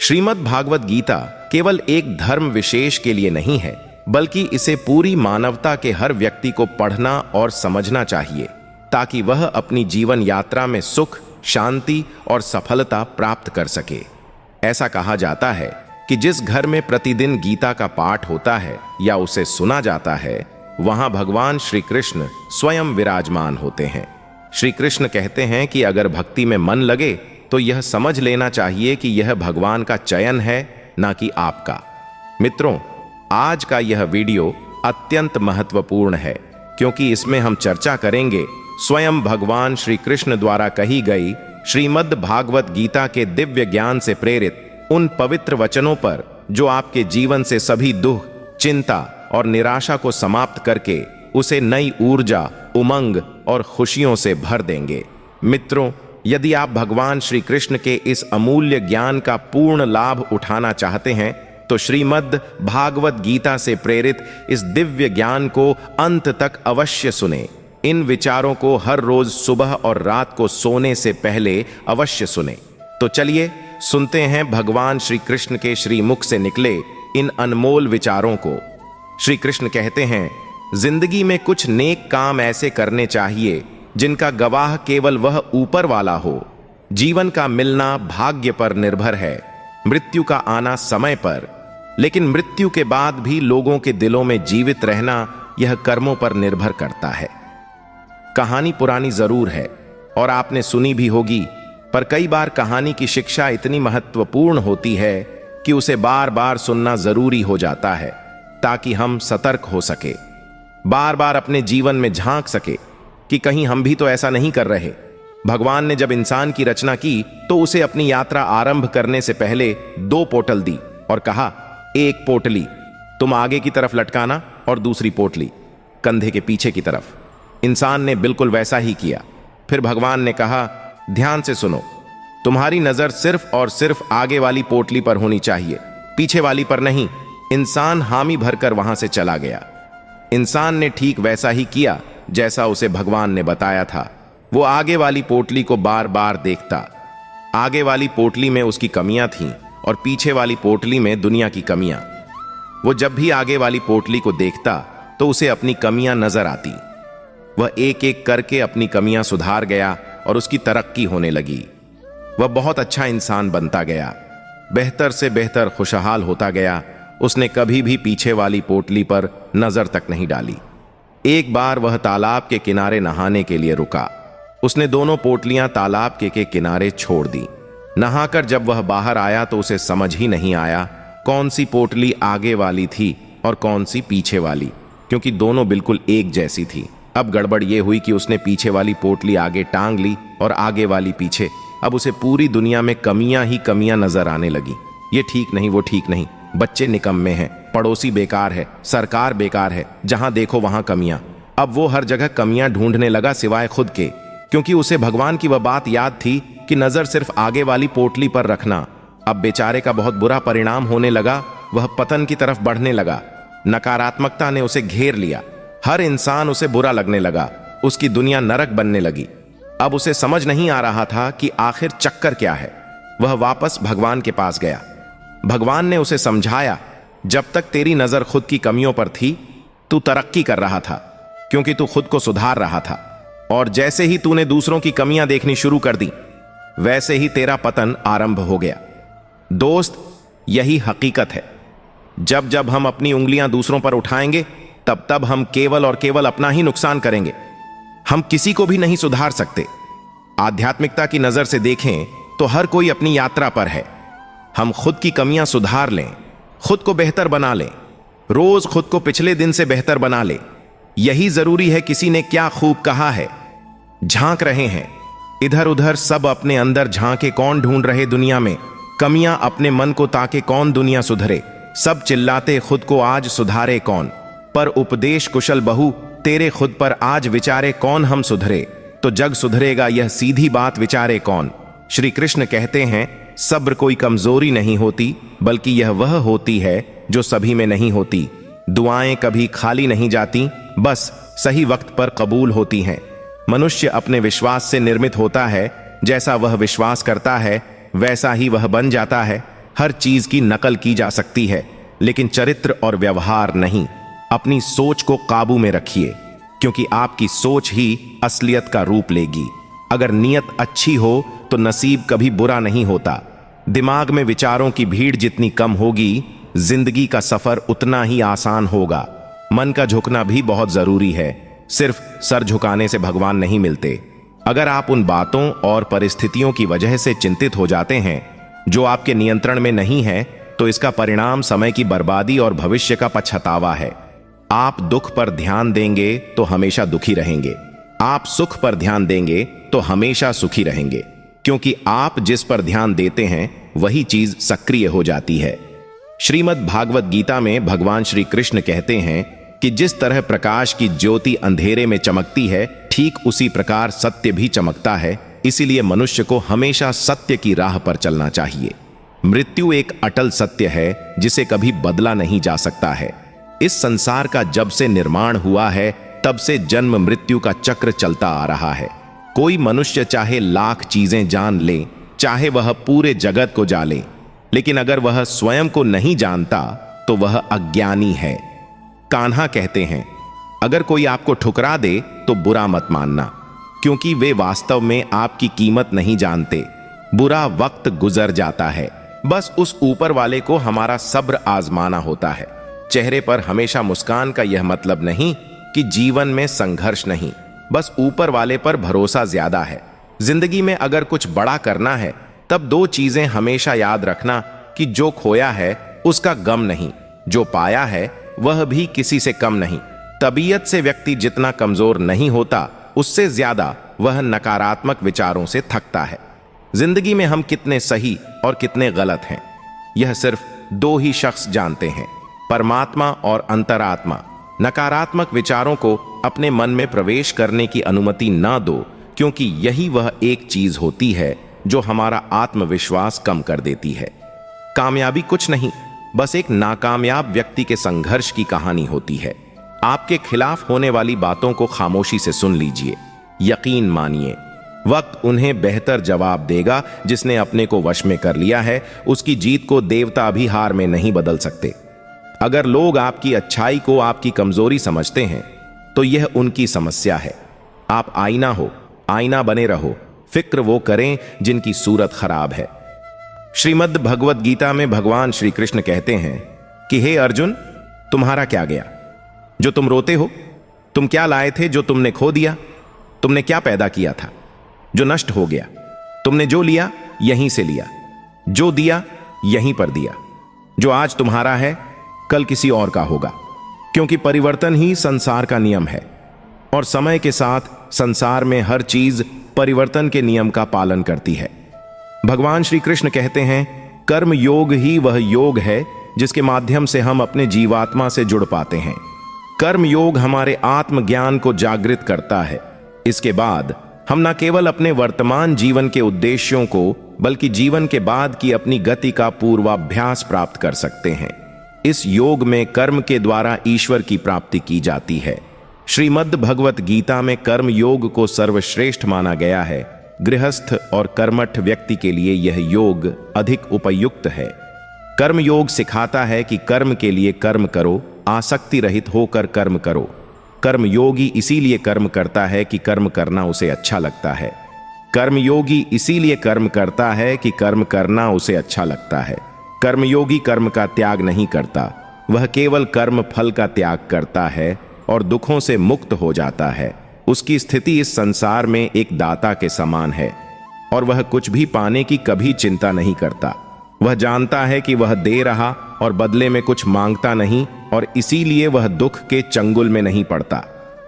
श्रीमद् भागवत गीता केवल एक धर्म विशेष के लिए नहीं है, बल्कि इसे पूरी मानवता के हर व्यक्ति को पढ़ना और समझना चाहिए, ताकि वह अपनी जीवन यात्रा में सुख, शांति और सफलता प्राप्त कर सके। ऐसा कहा जाता है कि जिस घर में प्रतिदिन गीता का पाठ होता है या उसे सुना जाता है, वहां भगवान श्री कृष्ण स्वयं विराजमान होते हैं। श्री कृष्ण कहते हैं कि अगर भक्ति में मन लगे तो यह समझ लेना चाहिए कि यह भगवान का चयन है, ना कि आपका। मित्रों, आज का यह वीडियो अत्यंत महत्वपूर्ण है, क्योंकि इसमें हम चर्चा करेंगे स्वयं भगवान श्री कृष्ण द्वारा कही गई श्रीमद् भागवत गीता के दिव्य ज्ञान से प्रेरित उन पवित्र वचनों पर, जो आपके जीवन से सभी दुख, चिंता और निराशा को समाप्त करके उसे नई ऊर्जा, उमंग और खुशियों से भर देंगे। मित्रों, यदि आप भगवान श्री कृष्ण के इस अमूल्य ज्ञान का पूर्ण लाभ उठाना चाहते हैं, तो श्रीमद् भागवत गीता से प्रेरित इस दिव्य ज्ञान को अंत तक अवश्य सुने। इन विचारों को हर रोज सुबह और रात को सोने से पहले अवश्य सुने। तो चलिए सुनते हैं भगवान श्री कृष्ण के श्रीमुख से निकले इन अनमोल विचारों को। श्री कृष्ण कहते हैं, जिंदगी में कुछ नेक काम ऐसे करने चाहिए जिनका गवाह केवल वह ऊपर वाला हो। जीवन का मिलना भाग्य पर निर्भर है, मृत्यु का आना समय पर, लेकिन मृत्यु के बाद भी लोगों के दिलों में जीवित रहना यह कर्मों पर निर्भर करता है। कहानी पुरानी जरूर है और आपने सुनी भी होगी, पर कई बार कहानी की शिक्षा इतनी महत्वपूर्ण होती है कि उसे बार बार सुनना जरूरी हो जाता है, ताकि हम सतर्क हो सके, बार बार अपने जीवन में झांक सके कि कहीं हम भी तो ऐसा नहीं कर रहे। भगवान ने जब इंसान की रचना की तो उसे अपनी यात्रा आरंभ करने से पहले 2 पोटल दी और कहा, एक पोटली तुम आगे की तरफ लटकाना और दूसरी पोटली कंधे के पीछे की तरफ। इंसान ने बिल्कुल वैसा ही किया। फिर भगवान ने कहा, ध्यान से सुनो, तुम्हारी नजर सिर्फ और सिर्फ आगे वाली पोटली पर होनी चाहिए, पीछे वाली पर नहीं। इंसान हामी भरकर वहां से चला गया। इंसान ने ठीक वैसा ही किया जैसा उसे भगवान ने बताया था। वो आगे वाली पोटली को बार बार देखता। आगे वाली पोटली में उसकी कमियां थीं और पीछे वाली पोटली में दुनिया की कमियां। वो जब भी आगे वाली पोटली को देखता तो उसे अपनी कमियां नजर आती। वह एक एक करके अपनी कमियां सुधार गया और उसकी तरक्की होने लगी। वह बहुत अच्छा इंसान बनता गया, बेहतर से बेहतर खुशहाल होता गया। उसने कभी भी पीछे वाली पोटली पर नजर तक नहीं डाली। एक बार वह तालाब के किनारे नहाने के लिए रुका। उसने दोनों पोटलियां तालाब के किनारे छोड़ दी। नहाकर जब वह बाहर आया तो उसे समझ ही नहीं आया कौन सी पोटली आगे वाली थी और कौन सी पीछे वाली, क्योंकि दोनों बिल्कुल एक जैसी थी। अब गड़बड़ यह हुई कि उसने पीछे वाली पोटली आगे टांग ली और आगे वाली पीछे। अब उसे पूरी दुनिया में कमियां ही कमियां नजर आने लगी। ये ठीक नहीं, वो ठीक नहीं, बच्चे निकम्मे हैं, पड़ोसी बेकार है, सरकार बेकार है, जहां देखो वहां कमियां। अब वो हर जगह कमियां ढूंढने लगा सिवाय खुद के, क्योंकि उसे भगवान की वह बात याद थी कि नजर सिर्फ आगे वाली पोटली पर रखना। अब बेचारे का बहुत बुरा परिणाम होने लगा। वह पतन की तरफ बढ़ने लगा। नकारात्मकता ने उसे घेर लिया। हर इंसान उसे बुरा लगने लगा। उसकी दुनिया नरक बनने लगी। अब उसे समझ नहीं आ रहा था कि आखिर चक्कर क्या है। वह वापस भगवान के पास गया। भगवान ने उसे समझाया, जब तक तेरी नजर खुद की कमियों पर थी, तू तरक्की कर रहा था, क्योंकि तू खुद को सुधार रहा था। और जैसे ही तूने दूसरों की कमियां देखनी शुरू कर दी, वैसे ही तेरा पतन आरंभ हो गया। दोस्त, यही हकीकत है। जब जब हम अपनी उंगलियां दूसरों पर उठाएंगे, तब तब हम केवल और केवल अपना ही नुकसान करेंगे। हम किसी को भी नहीं सुधार सकते। आध्यात्मिकता की नजर से देखें तो हर कोई अपनी यात्रा पर है। हम खुद की कमियां सुधार लें, खुद को बेहतर बना लें, रोज खुद को पिछले दिन से बेहतर बना लें। यही जरूरी है। किसी ने क्या खूब कहा है, झांक रहे हैं इधर उधर, सब अपने अंदर झांके कौन ढूंढ रहे दुनिया में, कमियां अपने मन को ताके कौन दुनिया सुधरे, सब चिल्लाते खुद को आज सुधारे कौन, पर उपदेश कुशल बहु तेरे खुद पर आज विचारे कौन हम सुधरे, तो जग सुधरेगा यह सीधी बात विचारे कौन। श्री कृष्ण कहते हैं, सब्र कोई कमजोरी नहीं होती, बल्कि यह वह होती है जो सभी में नहीं होती। दुआएं कभी खाली नहीं जाती, बस सही वक्त पर कबूल होती हैं। मनुष्य अपने विश्वास से निर्मित होता है। जैसा वह विश्वास करता है वैसा ही वह बन जाता है। हर चीज की नकल की जा सकती है, लेकिन चरित्र और व्यवहार नहीं। अपनी सोच को काबू में रखिए, क्योंकि आपकी सोच ही असलियत का रूप लेगी। अगर नीयत अच्छी हो तो नसीब कभी बुरा नहीं होता। दिमाग में विचारों की भीड़ जितनी कम होगी, जिंदगी का सफर उतना ही आसान होगा। मन का झुकना भी बहुत जरूरी है। सिर्फ सर झुकाने से भगवान नहीं मिलते। अगर आप उन बातों और परिस्थितियों की वजह से चिंतित हो जाते हैं जो आपके नियंत्रण में नहीं है, तो इसका परिणाम समय की बर्बादी और भविष्य का पछतावा है। आप दुख पर ध्यान देंगे तो हमेशा दुखी रहेंगे। आप सुख पर ध्यान देंगे तो हमेशा सुखी रहेंगे, क्योंकि आप जिस पर ध्यान देते हैं वही चीज सक्रिय हो जाती है। श्रीमद् भागवत गीता में भगवान श्री कृष्ण कहते हैं कि जिस तरह प्रकाश की ज्योति अंधेरे में चमकती है, ठीक उसी प्रकार सत्य भी चमकता है। इसीलिए मनुष्य को हमेशा सत्य की राह पर चलना चाहिए। मृत्यु एक अटल सत्य है जिसे कभी बदला नहीं जा सकता है। इस संसार का जब से निर्माण हुआ है, तब से जन्म मृत्यु का चक्र चलता आ रहा है। कोई मनुष्य चाहे लाख चीजें जान ले, चाहे वह पूरे जगत को जाने, लेकिन अगर वह स्वयं को नहीं जानता तो वह अज्ञानी है। कान्हा कहते हैं, अगर कोई आपको ठुकरा दे तो बुरा मत मानना, क्योंकि वे वास्तव में आपकी कीमत नहीं जानते। बुरा वक्त गुजर जाता है, बस उस ऊपर वाले को हमारा सब्र आजमाना होता है। चेहरे पर हमेशा मुस्कान का यह मतलब नहीं कि जीवन में संघर्ष नहीं, बस ऊपर वाले पर भरोसा ज्यादा है। जिंदगी में अगर कुछ बड़ा करना है, तब दो चीजें हमेशा याद रखना कि जो खोया है उसका गम नहीं, जो पाया है वह भी किसी से कम नहीं। तबीयत से व्यक्ति जितना कमजोर नहीं होता, उससे ज्यादा वह नकारात्मक विचारों से थकता है। जिंदगी में हम कितने सही और कितने गलत हैं, यह सिर्फ दो ही शख्स जानते हैं, परमात्मा और अंतरात्मा। नकारात्मक विचारों को अपने मन में प्रवेश करने की अनुमति ना दो, क्योंकि यही वह एक चीज होती है जो हमारा आत्मविश्वास कम कर देती है। कामयाबी कुछ नहीं, बस एक नाकामयाब व्यक्ति के संघर्ष की कहानी होती है। आपके खिलाफ होने वाली बातों को खामोशी से सुन लीजिए। यकीन मानिए, वक्त उन्हें बेहतर जवाब देगा। जिसने अपने को वश में कर लिया है, उसकी जीत को देवता भी हार में नहीं बदल सकते। अगर लोग आपकी अच्छाई को आपकी कमजोरी समझते हैं, तो यह उनकी समस्या है। आप आईना हो, आईना बने रहो। फिक्र वो करें जिनकी सूरत खराब है। श्रीमद् भगवत गीता में भगवान श्री कृष्ण कहते हैं कि हे अर्जुन, तुम्हारा क्या गया जो तुम रोते हो? तुम क्या लाए थे जो तुमने खो दिया? तुमने क्या पैदा किया था जो नष्ट हो गया? तुमने जो लिया यहीं से लिया, जो दिया यहीं पर दिया। जो आज तुम्हारा है कल किसी और का होगा, क्योंकि परिवर्तन ही संसार का नियम है। और समय के साथ संसार में हर चीज परिवर्तन के नियम का पालन करती है। भगवान श्री कृष्ण कहते हैं, कर्म योग ही वह योग है जिसके माध्यम से हम अपने जीवात्मा से जुड़ पाते हैं। कर्म योग हमारे आत्मज्ञान को जागृत करता है। इसके बाद हम न केवल अपने वर्तमान जीवन के उद्देश्यों को, बल्कि जीवन के बाद की अपनी गति का पूर्वाभ्यास प्राप्त कर सकते हैं। इस योग में कर्म के द्वारा ईश्वर की प्राप्ति की जाती है। श्रीमद् भगवत गीता में कर्म योग को सर्वश्रेष्ठ माना गया है। गृहस्थ और कर्मठ व्यक्ति के लिए यह योग अधिक उपयुक्त है। कर्म योग सिखाता है कि कर्म के लिए कर्म करो, आसक्ति रहित होकर कर्म करो। कर्म योगी इसीलिए कर्म करता है कि कर्म करना उसे अच्छा लगता है। कर्म योगी इसीलिए कर्म करता है कि कर्म करना उसे अच्छा लगता है। कर्मयोगी कर्म का त्याग नहीं करता, वह केवल कर्म फल का त्याग करता है और दुखों से मुक्त हो जाता है। उसकी स्थिति इस संसार में एक दाता के समान है और वह कुछ भी पाने की कभी चिंता नहीं करता। वह जानता है कि वह दे रहा और बदले में कुछ मांगता नहीं, और इसीलिए वह दुख के चंगुल में नहीं पड़ता।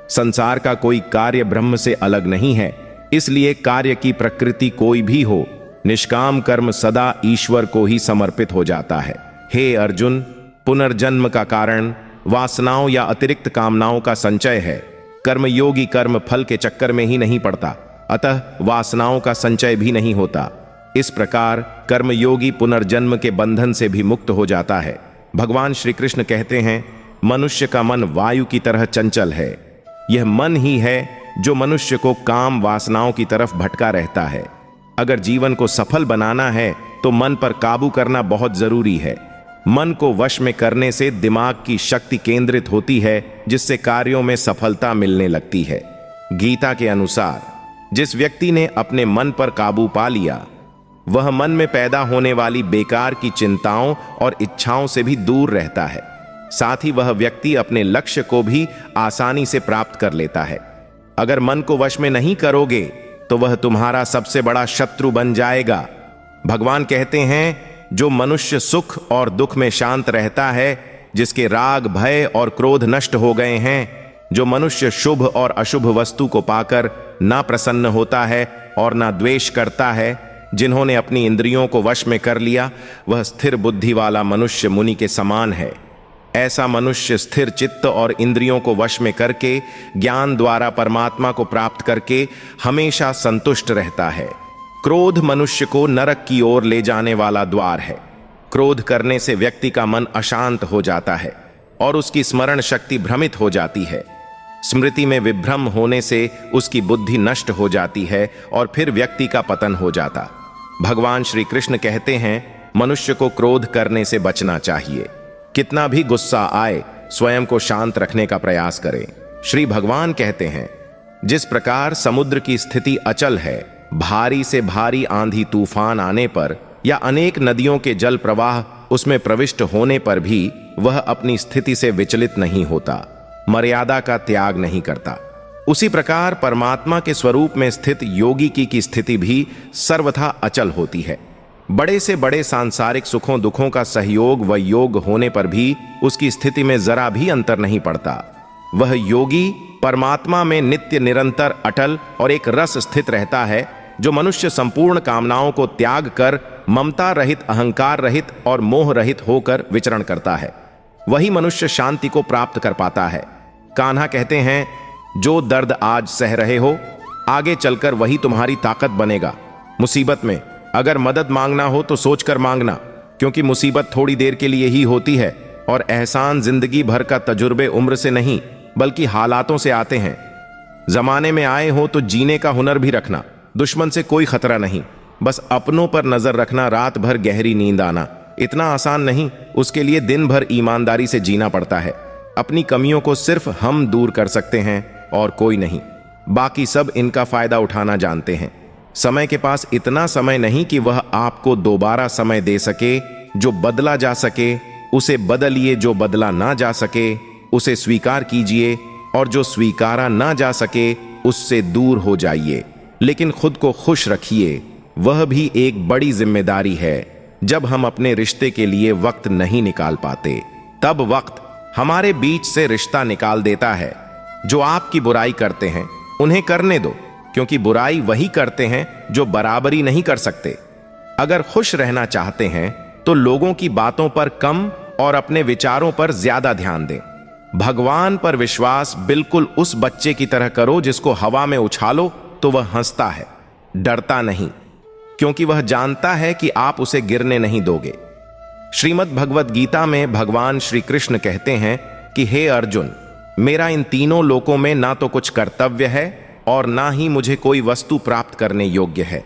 संसार का कोई कार्य ब्रह्म से अलग नहीं है, इसलिए कार्य की प्रकृति कोई भी हो, निष्काम कर्म सदा ईश्वर को ही समर्पित हो जाता है। हे अर्जुन, पुनर्जन्म का कारण वासनाओं या अतिरिक्त कामनाओं का संचय है। कर्मयोगी कर्म फल के चक्कर में ही नहीं पड़ता, अतः वासनाओं का संचय भी नहीं होता। इस प्रकार कर्मयोगी पुनर्जन्म के बंधन से भी मुक्त हो जाता है। भगवान श्री कृष्ण कहते हैं, मनुष्य का मन वायु की तरह चंचल है। यह मन ही है जो मनुष्य को काम वासनाओं की तरफ भटका रहता है। अगर जीवन को सफल बनाना है तो मन पर काबू करना बहुत जरूरी है। मन को वश में करने से दिमाग की शक्ति केंद्रित होती है, जिससे कार्यों में सफलता मिलने लगती है। गीता के अनुसार जिस व्यक्ति ने अपने मन पर काबू पा लिया, वह मन में पैदा होने वाली बेकार की चिंताओं और इच्छाओं से भी दूर रहता है। साथ ही वह व्यक्ति अपने लक्ष्य को भी आसानी से प्राप्त कर लेता है। अगर मन को वश में नहीं करोगे तो वह तुम्हारा सबसे बड़ा शत्रु बन जाएगा। भगवान कहते हैं, जो मनुष्य सुख और दुख में शांत रहता है, जिसके राग भय और क्रोध नष्ट हो गए हैं, जो मनुष्य शुभ और अशुभ वस्तु को पाकर ना प्रसन्न होता है और ना द्वेष करता है, जिन्होंने अपनी इंद्रियों को वश में कर लिया, वह स्थिर बुद्धि वाला मनुष्य मुनि के समान है। ऐसा मनुष्य स्थिर चित्त और इंद्रियों को वश में करके ज्ञान द्वारा परमात्मा को प्राप्त करके हमेशा संतुष्ट रहता है। क्रोध मनुष्य को नरक की ओर ले जाने वाला द्वार है। क्रोध करने से व्यक्ति का मन अशांत हो जाता है और उसकी स्मरण शक्ति भ्रमित हो जाती है। स्मृति में विभ्रम होने से उसकी बुद्धि नष्ट हो जाती है और फिर व्यक्ति का पतन हो जाता। भगवान श्री कृष्ण कहते हैं, मनुष्य को क्रोध करने से बचना चाहिए। कितना भी गुस्सा आए, स्वयं को शांत रखने का प्रयास करें। श्री भगवान कहते हैं, जिस प्रकार समुद्र की स्थिति अचल है, भारी से भारी आंधी तूफान आने पर या अनेक नदियों के जल प्रवाह उसमें प्रविष्ट होने पर भी वह अपनी स्थिति से विचलित नहीं होता, मर्यादा का त्याग नहीं करता, उसी प्रकार परमात्मा के स्वरूप में स्थित योगी की स्थिति भी सर्वथा अचल होती है। बड़े से बड़े सांसारिक सुखों दुखों का सहयोग व योग होने पर भी उसकी स्थिति में जरा भी अंतर नहीं पड़ता। वह योगी परमात्मा में नित्य निरंतर अटल और एक रस स्थित रहता है, जो मनुष्य संपूर्ण कामनाओं को त्याग कर ममता रहित, अहंकार रहित और मोह रहित होकर विचरण करता है। वही मनुष्य शांति को प्राप्त कर पाता है। कान्हा कहते हैं, जो दर्द आज सह रहे हो, आगे चलकर वही तुम्हारी ताकत बनेगा। मुसीबत में अगर मदद मांगना हो तो सोचकर मांगना, क्योंकि मुसीबत थोड़ी देर के लिए ही होती है और एहसान जिंदगी भर का तजुर्बे उम्र से नहीं बल्कि हालातों से आते हैं। जमाने में आए हो तो जीने का हुनर भी रखना। दुश्मन से कोई खतरा नहीं, बस अपनों पर नजर रखना, रात भर गहरी नींद आना इतना आसान नहीं, उसके लिए दिन भर ईमानदारी से जीना पड़ता है। अपनी कमियों को सिर्फ हम दूर कर सकते हैं और कोई नहीं। बाकी सब इनका फायदा उठाना जानते हैं। समय के पास इतना समय नहीं कि वह आपको दोबारा समय दे सके। जो बदला जा सके उसे बदलिए, जो बदला ना जा सके उसे स्वीकार कीजिए और जो स्वीकारा ना जा सके उससे दूर हो जाइए। लेकिन खुद को खुश रखिए, वह भी एक बड़ी जिम्मेदारी है। जब हम अपने रिश्ते के लिए वक्त नहीं निकाल पाते, तब वक्त हमारे बीच से रिश्ता निकाल देता है। जो आपकी बुराई करते हैं उन्हें करने दो, क्योंकि बुराई वही करते हैं जो बराबरी नहीं कर सकते। अगर खुश रहना चाहते हैं तो लोगों की बातों पर कम और अपने विचारों पर ज्यादा ध्यान दें। भगवान पर विश्वास बिल्कुल उस बच्चे की तरह करो जिसको हवा में उछालो तो वह हंसता है, डरता नहीं, क्योंकि वह जानता है कि आप उसे गिरने नहीं दोगे। श्रीमद् भगवद गीता में भगवान श्री कृष्ण कहते हैं कि हे अर्जुन, मेरा इन तीनों लोकों में ना तो कुछ कर्तव्य है और ना ही मुझे कोई वस्तु प्राप्त करने योग्य है,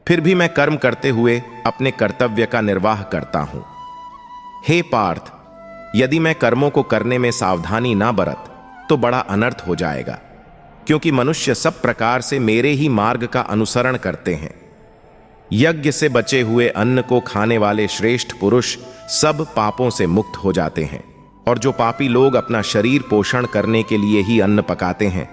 फिर भी मैं कर्म करते हुए अपने कर्तव्य का निर्वाह करता हूं। हे पार्थ, यदि मैं कर्मों को करने में सावधानी ना बरत तो बड़ा अनर्थ हो जाएगा, क्योंकि मनुष्य सब प्रकार से मेरे ही मार्ग का अनुसरण करते हैं। यज्ञ से बचे हुए अन्न को खाने वाले श्रेष्ठ पुरुष सब पापों से मुक्त हो जाते हैं, और जो पापी लोग अपना शरीर पोषण करने के लिए ही अन्न पकाते हैं,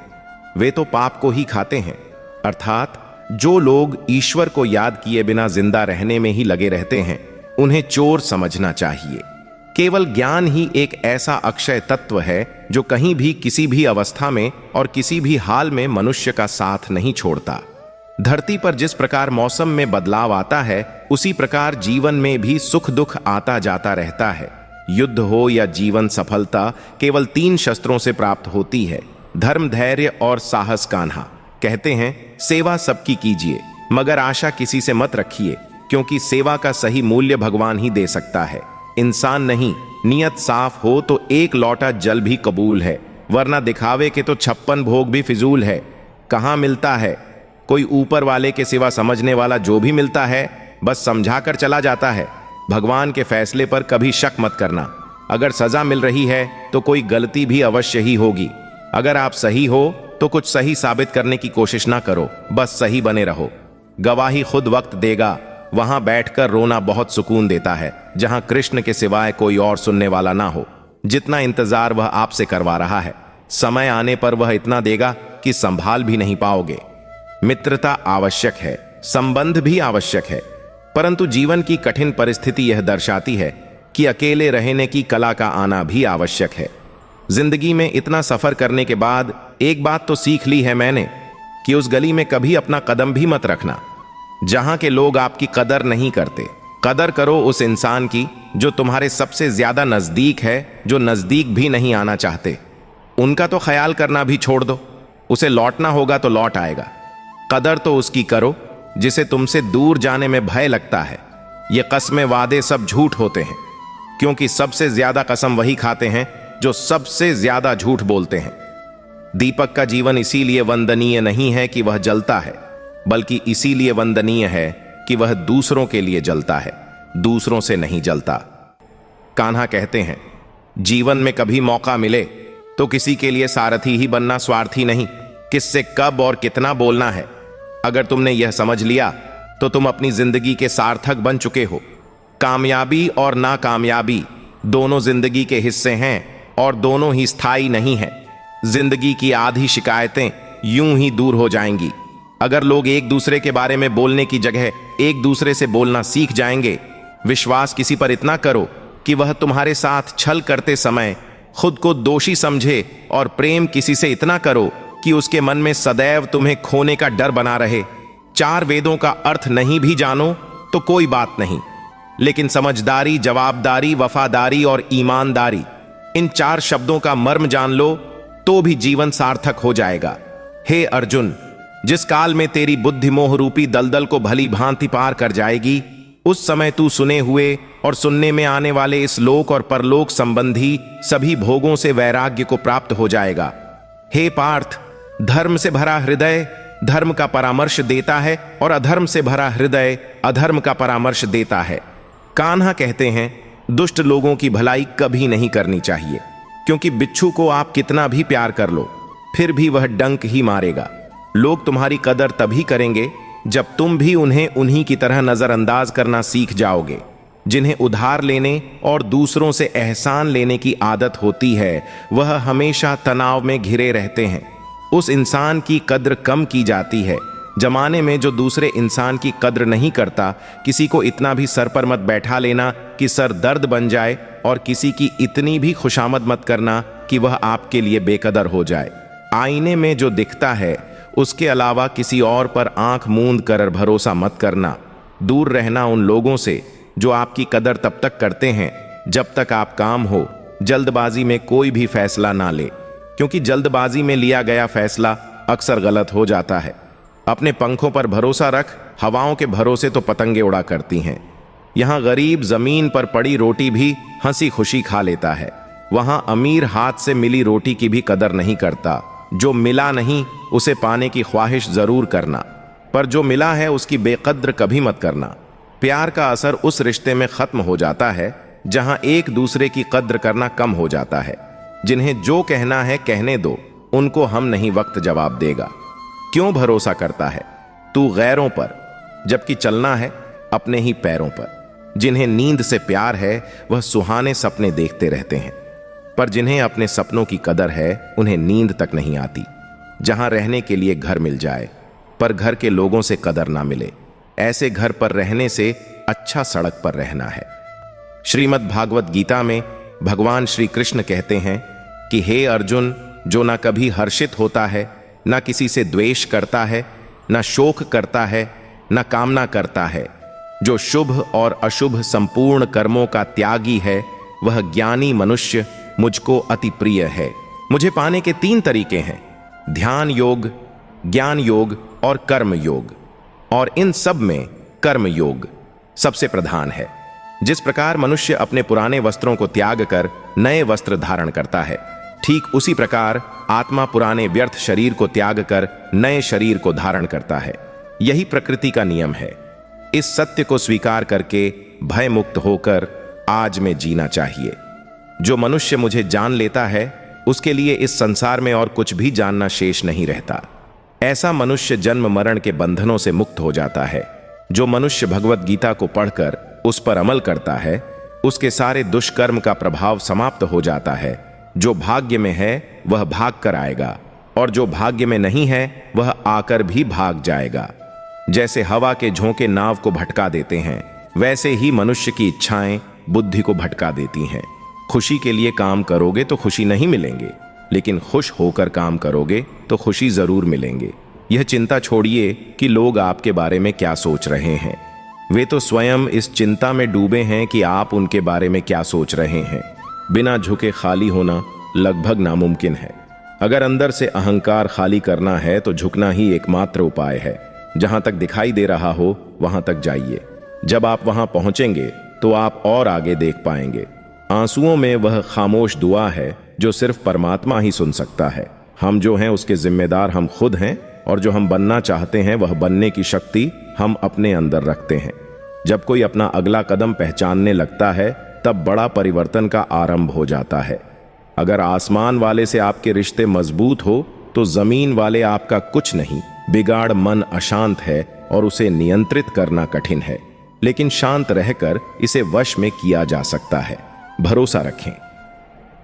वे तो पाप को ही खाते हैं। अर्थात जो लोग ईश्वर को याद किए बिना जिंदा रहने में ही लगे रहते हैं, उन्हें चोर समझना चाहिए। केवल ज्ञान ही एक ऐसा अक्षय तत्व है जो कहीं भी, किसी भी अवस्था में और किसी भी हाल में मनुष्य का साथ नहीं छोड़ता। धरती पर जिस प्रकार मौसम में बदलाव आता है, उसी प्रकार जीवन में भी सुख दुख आता जाता रहता है। युद्ध हो या जीवन सफलता केवल 3 शस्त्रों से प्राप्त होती है, धर्म, धैर्य और साहस। कान्हा कहते हैं, सेवा सबकी कीजिए, मगर आशा किसी से मत रखिए, क्योंकि सेवा का सही मूल्य भगवान ही दे सकता है, इंसान नहीं। नियत साफ हो तो 1 लौटा जल भी कबूल है, वरना दिखावे के तो 56 भोग भी फिजूल है। कहाँ मिलता है कोई ऊपर वाले के सिवा समझने वाला? जो भी मिलता है बस समझाकर चला जाता है। भगवान के फैसले पर कभी शक मत करना। अगर सजा मिल रही है तो कोई गलती भी अवश्य ही होगी। अगर आप सही हो तो कुछ सही साबित करने की कोशिश ना करो, बस सही बने रहो। गवाही खुद वक्त देगा। वहां बैठकर रोना बहुत सुकून देता है, जहां कृष्ण के सिवाय कोई और सुनने वाला ना हो। जितना इंतजार वह आपसे करवा रहा है, समय आने पर वह इतना देगा कि संभाल भी नहीं पाओगे। मित्रता आवश्यक है, संबंध भी आवश्यक है, परंतु जीवन की कठिन परिस्थिति यह दर्शाती है कि अकेले रहने की कला का आना भी आवश्यक है। जिंदगी में इतना सफर करने के बाद एक बात तो सीख ली है मैंने कि उस गली में कभी अपना कदम भी मत रखना जहां के लोग आपकी कदर नहीं करते। कदर करो उस इंसान की जो तुम्हारे सबसे ज्यादा नजदीक है, जो नजदीक भी नहीं आना चाहते। उनका तो ख्याल करना भी छोड़ दो, उसे लौटना होगा तो लौट आएगा। कदर तो उसकी करो जिसे तुमसे दूर जाने में भय लगता है। ये कस्में वादे सब झूठ होते हैं, क्योंकि सबसे ज्यादा कसम वही खाते हैं जो सबसे ज्यादा झूठ बोलते हैं। दीपक का जीवन इसीलिए वंदनीय नहीं है कि वह जलता है, बल्कि इसीलिए वंदनीय है कि वह दूसरों के लिए जलता है, दूसरों से नहीं जलता। कान्हा कहते हैं, जीवन में कभी मौका मिले तो किसी के लिए सारथी ही बनना, स्वार्थी नहीं। किससे कब और कितना बोलना है, अगर तुमने यह समझ लिया तो तुम अपनी जिंदगी के सार्थक बन चुके हो। कामयाबी और नाकामयाबी दोनों जिंदगी के हिस्से हैं और दोनों ही स्थायी नहीं है। जिंदगी की आधी शिकायतें यूं ही दूर हो जाएंगी अगर लोग एक दूसरे के बारे में बोलने की जगह एक दूसरे से बोलना सीख जाएंगे। विश्वास किसी पर इतना करो कि वह तुम्हारे साथ छल करते समय खुद को दोषी समझे, और प्रेम किसी से इतना करो कि उसके मन में सदैव तुम्हें खोने का डर बना रहे। 4 वेदों का अर्थ नहीं भी जानो तो कोई बात नहीं, लेकिन समझदारी, जवाबदारी, वफादारी और ईमानदारी, इन 4 शब्दों का मर्म जान लो तो भी जीवन सार्थक हो जाएगा। हे अर्जुन, जिस काल में तेरी बुद्धि मोह रूपी दलदल को भली भांति पार कर जाएगी, उस समय तू सुने हुए और सुनने में आने वाले इस लोक और परलोक संबंधी सभी भोगों से वैराग्य को प्राप्त हो जाएगा। हे पार्थ, धर्म से भरा हृदय धर्म का परामर्श देता है और अधर्म से भरा हृदय अधर्म का परामर्श देता है। कान्हा कहते हैं, दुष्ट लोगों की भलाई कभी नहीं करनी चाहिए, क्योंकि बिच्छू को आप कितना भी प्यार कर लो फिर भी वह डंक ही मारेगा। लोग तुम्हारी कदर तभी करेंगे जब तुम भी उन्हें उन्हीं की तरह नजरअंदाज करना सीख जाओगे। जिन्हें उधार लेने और दूसरों से एहसान लेने की आदत होती है, वह हमेशा तनाव में घिरे रहते हैं। उस इंसान की कद्र कम की जाती है। जमाने में जो दूसरे इंसान की कद्र नहीं करता, किसी को इतना भी सर पर मत बैठा लेना कि सर दर्द बन जाए, और किसी की इतनी भी खुशामद मत करना कि वह आपके लिए बेकदर हो जाए। आईने में जो दिखता है उसके अलावा किसी और पर आंख मूंद कर भरोसा मत करना। दूर रहना उन लोगों से जो आपकी कदर तब तक करते हैं जब तक आप काम हो। जल्दबाजी में कोई भी फैसला ना ले, क्योंकि जल्दबाजी में लिया गया फैसला अक्सर गलत हो जाता है। अपने पंखों पर भरोसा रख, हवाओं के भरोसे तो पतंगे उड़ा करती हैं। यहाँ गरीब जमीन पर पड़ी रोटी भी हंसी खुशी खा लेता है, वहां अमीर हाथ से मिली रोटी की भी कदर नहीं करता। जो मिला नहीं उसे पाने की ख्वाहिश जरूर करना, पर जो मिला है उसकी बेकद्र कभी मत करना। प्यार का असर उस रिश्ते में खत्म हो जाता है जहां एक दूसरे की कद्र करना कम हो जाता है। जिन्हें जो कहना है कहने दो, उनको हम नहीं वक्त जवाब देगा। क्यों भरोसा करता है तू गैरों पर, जबकि चलना है अपने ही पैरों पर। जिन्हें नींद से प्यार है वह सुहाने सपने देखते रहते हैं, पर जिन्हें अपने सपनों की कदर है उन्हें नींद तक नहीं आती। जहां रहने के लिए घर मिल जाए पर घर के लोगों से कदर ना मिले, ऐसे घर पर रहने से अच्छा सड़क पर रहना है। श्रीमद् भागवत गीता में भगवान श्री कृष्ण कहते हैं कि हे अर्जुन, जो ना कभी हर्षित होता है, ना किसी से द्वेष करता है, ना शोक करता है, ना कामना करता है, जो शुभ और अशुभ संपूर्ण कर्मों का त्यागी है, वह ज्ञानी मनुष्य मुझको अति प्रिय है। मुझे पाने के 3 तरीके हैं, ध्यान योग, ज्ञान योग और कर्म योग, और इन सब में कर्म योग सबसे प्रधान है। जिस प्रकार मनुष्य अपने पुराने वस्त्रों को त्याग कर नए वस्त्र धारण करता है, ठीक उसी प्रकार आत्मा पुराने व्यर्थ शरीर को त्याग कर नए शरीर को धारण करता है। यही प्रकृति का नियम है। इस सत्य को स्वीकार करके भय मुक्त होकर आज में जीना चाहिए। जो मनुष्य मुझे जान लेता है उसके लिए इस संसार में और कुछ भी जानना शेष नहीं रहता। ऐसा मनुष्य जन्म मरण के बंधनों से मुक्त हो जाता है। जो मनुष्य भगवत गीता को पढ़कर उस पर अमल करता है उसके सारे दुष्कर्म का प्रभाव समाप्त हो जाता है। जो भाग्य में है वह भाग कर आएगा और जो भाग्य में नहीं है वह आकर भी भाग जाएगा। जैसे हवा के झोंके नाव को भटका देते हैं वैसे ही मनुष्य की इच्छाएं बुद्धि को भटका देती हैं। खुशी के लिए काम करोगे तो खुशी नहीं मिलेंगे, लेकिन खुश होकर काम करोगे तो खुशी जरूर मिलेंगे। यह चिंता छोड़िए कि लोग आपके बारे में क्या सोच रहे हैं। वे तो स्वयं इस चिंता में डूबे हैं कि आप उनके बारे में क्या सोच रहे हैं। बिना झुके खाली होना लगभग नामुमकिन है। अगर अंदर से अहंकार खाली करना है तो झुकना ही एकमात्र उपाय है। जहां तक दिखाई दे रहा हो वहां तक जाइए। जब आप वहां पहुंचेंगे तो आप और आगे देख पाएंगे। आंसुओं में वह खामोश दुआ है जो सिर्फ परमात्मा ही सुन सकता है। हम जो हैं उसके जिम्मेदार हम खुद हैं और जो हम बनना चाहते हैं वह बनने की शक्ति हम अपने अंदर रखते हैं। जब कोई अपना अगला कदम पहचानने लगता है तब बड़ा परिवर्तन का आरंभ हो जाता है। अगर आसमान वाले से आपके रिश्ते मजबूत हो तो जमीन वाले आपका कुछ नहीं बिगाड़। मन अशांत है और उसे नियंत्रित करना कठिन है, लेकिन शांत रहकर इसे वश में किया जा सकता है। भरोसा रखें।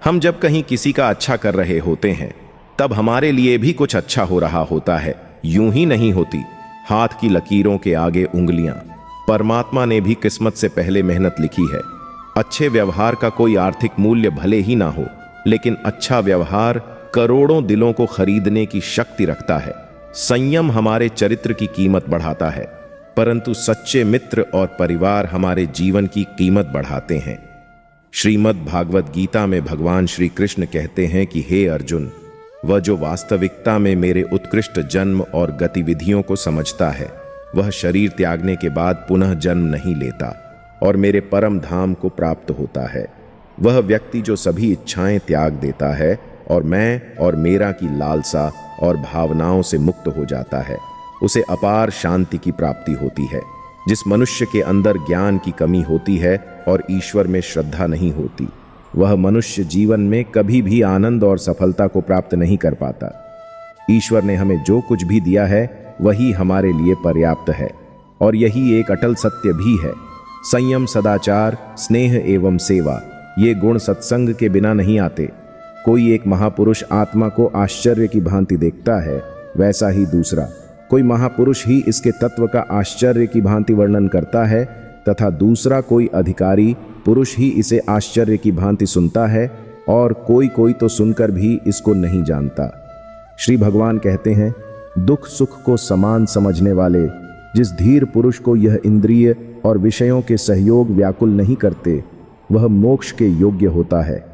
हम जब कहीं किसी का अच्छा कर रहे होते हैं तब हमारे लिए भी कुछ अच्छा हो रहा होता है। यूं ही नहीं होती। हाथ की लकीरों के आगे उंगलियां। परमात्मा ने भी किस्मत से पहले मेहनत लिखी है। अच्छे व्यवहार का कोई आर्थिक मूल्य भले ही ना हो, लेकिन अच्छा व्यवहार करोड़ों दिलों को खरीदने की शक्ति रखता है। संयम हमारे चरित्र की कीमत बढ़ाता है, परंतु सच्चे मित्र और परिवार हमारे जीवन की कीमत बढ़ाते हैं। श्रीमद् भागवत गीता में भगवान श्री कृष्ण कहते हैं कि हे अर्जुन, वह जो वास्तविकता में मेरे उत्कृष्ट जन्म और गतिविधियों को समझता है वह शरीर त्यागने के बाद पुनः जन्म नहीं लेता और मेरे परम धाम को प्राप्त होता है। वह व्यक्ति जो सभी इच्छाएं त्याग देता है और मैं और मेरा की लालसा और भावनाओं से मुक्त हो जाता है, उसे अपार शांति की प्राप्ति होती है। जिस मनुष्य के अंदर ज्ञान की कमी होती है और ईश्वर में श्रद्धा नहीं होती, वह मनुष्य जीवन में कभी भी आनंद और सफलता को प्राप्त नहीं कर पाता। ईश्वर ने हमें जो कुछ भी दिया है वही हमारे लिए पर्याप्त है और यही एक अटल सत्य भी है। संयम, सदाचार, स्नेह एवं सेवा, ये गुण सत्संग के बिना नहीं आते। कोई एक महापुरुष आत्मा को आश्चर्य की भांति देखता है, वैसा ही दूसरा कोई महापुरुष ही इसके तत्व का आश्चर्य की भांति वर्णन करता है तथा दूसरा कोई अधिकारी पुरुष ही इसे आश्चर्य की भांति सुनता है और कोई कोई तो सुनकर भी इसको नहीं जानता। श्री भगवान कहते हैं, दुख सुख को समान समझने वाले जिस धीर पुरुष को यह इंद्रिय और विषयों के सहयोग व्याकुल नहीं करते वह मोक्ष के योग्य होता है।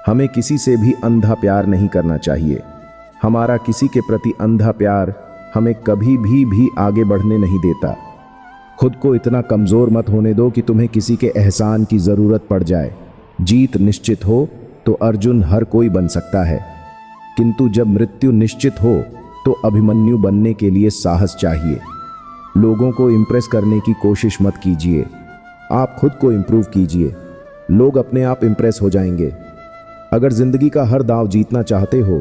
हमें किसी से भी अंधा प्यार नहीं करना चाहिए। हमारा किसी के प्रति अंधा प्यार हमें कभी भी आगे बढ़ने नहीं देता। खुद को इतना कमजोर मत होने दो कि तुम्हें किसी के एहसान की जरूरत पड़ जाए। जीत निश्चित हो तो अर्जुन हर कोई बन सकता है, किंतु जब मृत्यु निश्चित हो तो अभिमन्यु बनने के लिए साहस चाहिए। लोगों को इंप्रेस करने की कोशिश मत कीजिए, आप खुद को इंप्रूव कीजिए। लोग अपने आप इंप्रेस हो जाएंगे। अगर जिंदगी का हर दांव जीतना चाहते हो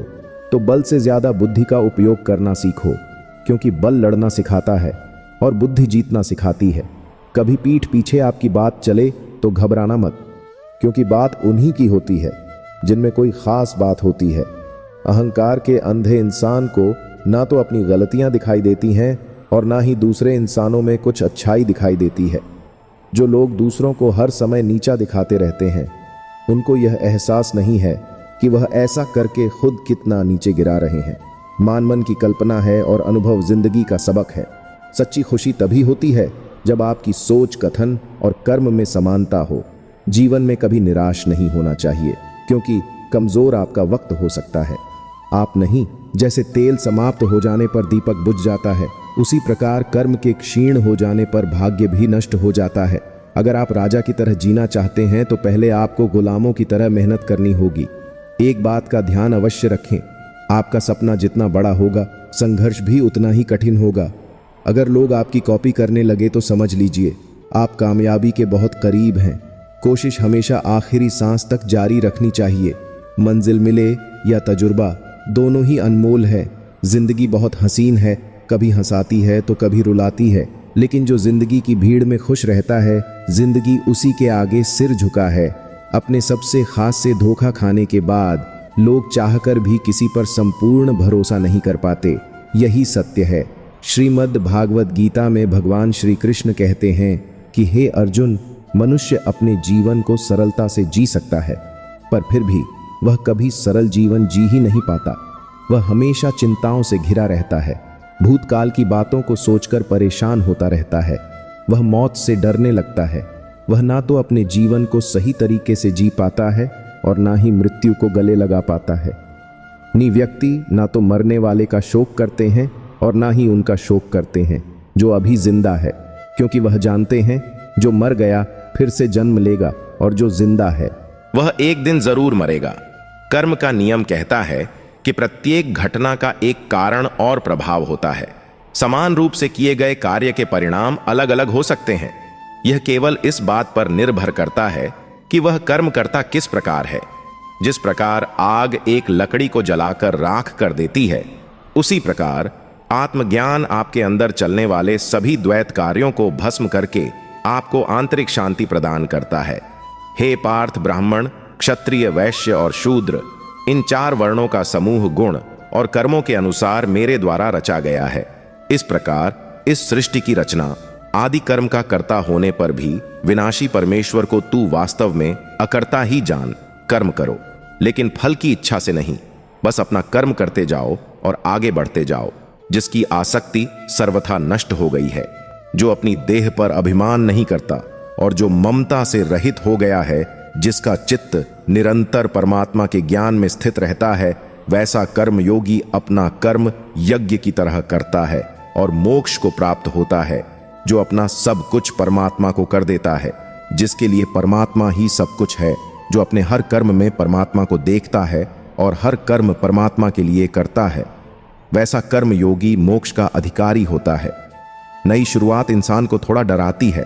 तो बल से ज्यादा बुद्धि का उपयोग करना सीखो, क्योंकि बल लड़ना सिखाता है और बुद्धि जीतना सिखाती है। कभी पीठ पीछे आपकी बात चले तो घबराना मत, क्योंकि बात उन्हीं की होती है जिनमें कोई खास बात होती है। अहंकार के अंधे इंसान को ना तो अपनी गलतियां दिखाई देती हैं और ना ही दूसरे इंसानों में कुछ अच्छाई दिखाई देती है। जो लोग दूसरों को हर समय नीचा दिखाते रहते हैं, उनको यह एहसास नहीं है कि वह ऐसा करके खुद कितना नीचे गिरा रहे हैं। मान मन की कल्पना है और अनुभव जिंदगी का सबक है। सच्ची खुशी तभी होती है जब आपकी सोच, कथन और कर्म में समानता हो। जीवन में कभी निराश नहीं होना चाहिए, क्योंकि कमजोर आपका वक्त हो सकता है, आप नहीं। जैसे तेल समाप्त हो जाने पर दीपक बुझ जाता है, उसी प्रकार कर्म के क्षीण हो जाने पर भाग्य भी नष्ट हो जाता है। अगर आप राजा की तरह जीना चाहते हैं तो पहले आपको गुलामों की तरह मेहनत करनी होगी। एक बात का ध्यान अवश्य रखें, आपका सपना जितना बड़ा होगा संघर्ष भी उतना ही कठिन होगा। अगर लोग आपकी कॉपी करने लगे तो समझ लीजिए आप कामयाबी के बहुत करीब हैं। कोशिश हमेशा आखिरी सांस तक जारी रखनी चाहिए। मंजिल मिले या तजुर्बा, दोनों ही अनमोल है। जिंदगी बहुत हसीन है, कभी हंसाती है तो कभी रुलाती है, लेकिन जो जिंदगी की भीड़ में खुश रहता है, जिंदगी उसी के आगे सिर झुका है। अपने सबसे खास से धोखा खाने के बाद लोग चाहकर भी किसी पर संपूर्ण भरोसा नहीं कर पाते। यही सत्य है। श्रीमद् भागवत गीता में भगवान श्री कृष्ण कहते हैं कि हे अर्जुन, मनुष्य अपने जीवन को सरलता से जी सकता है, पर फिर भी वह कभी सरल जीवन जी ही नहीं पाता। वह हमेशा चिंताओं से घिरा रहता है, भूतकाल की बातों को सोचकर परेशान होता रहता है। वह मौत से डरने लगता है। वह ना तो अपने जीवन को सही तरीके से जी पाता है और ना ही मृत्यु को गले लगा पाता है। नी व्यक्ति ना तो मरने वाले का शोक करते हैं और ना ही उनका शोक करते हैं जो अभी जिंदा है, क्योंकि वह जानते हैं जो मर गया फिर से जन्म लेगा और जो जिंदा है वह एक दिन जरूर मरेगा। कर्म का नियम कहता है कि प्रत्येक घटना का एक कारण और प्रभाव होता है। समान रूप से किए गए कार्य के परिणाम अलग अलग हो सकते हैं। यह केवल इस बात पर निर्भर करता है कि वह कर्मकर्ता किस प्रकार है। जिस प्रकार आग एक लकड़ी को जलाकर राख कर देती है, उसी प्रकार आत्मज्ञान आपके अंदर चलने वाले सभी द्वैत कार्यों को भस्म करके आपको आंतरिक शांति प्रदान करता है। हे पार्थ, ब्राह्मण, क्षत्रिय, वैश्य और शूद्र, इन 4 वर्णों का समूह गुण और कर्मों के अनुसार मेरे द्वारा रचा गया है। इस प्रकार इस सृष्टि की रचना आदि कर्म का कर्ता होने पर भी विनाशी परमेश्वर को तू वास्तव में अकर्ता ही जान। कर्म करो, लेकिन फल की इच्छा से नहीं। बस अपना कर्म करते जाओ और आगे बढ़ते जाओ। जिसकी आसक्ति सर्वथा नष्ट हो गई है, जो अपनी देह पर अभिमान नहीं करता और जो ममता से रहित हो गया है, जिसका चित्त निरंतर परमात्मा के ज्ञान में स्थित रहता है, वैसा कर्म योगी अपना कर्म यज्ञ की तरह करता है और मोक्ष को प्राप्त होता है। जो अपना सब कुछ परमात्मा को कर देता है, जिसके लिए परमात्मा ही सब कुछ है, जो अपने हर कर्म में परमात्मा को देखता है और हर कर्म परमात्मा के लिए करता है, वैसा कर्म योगी मोक्ष का अधिकारी होता है। नई शुरुआत इंसान को थोड़ा डराती है,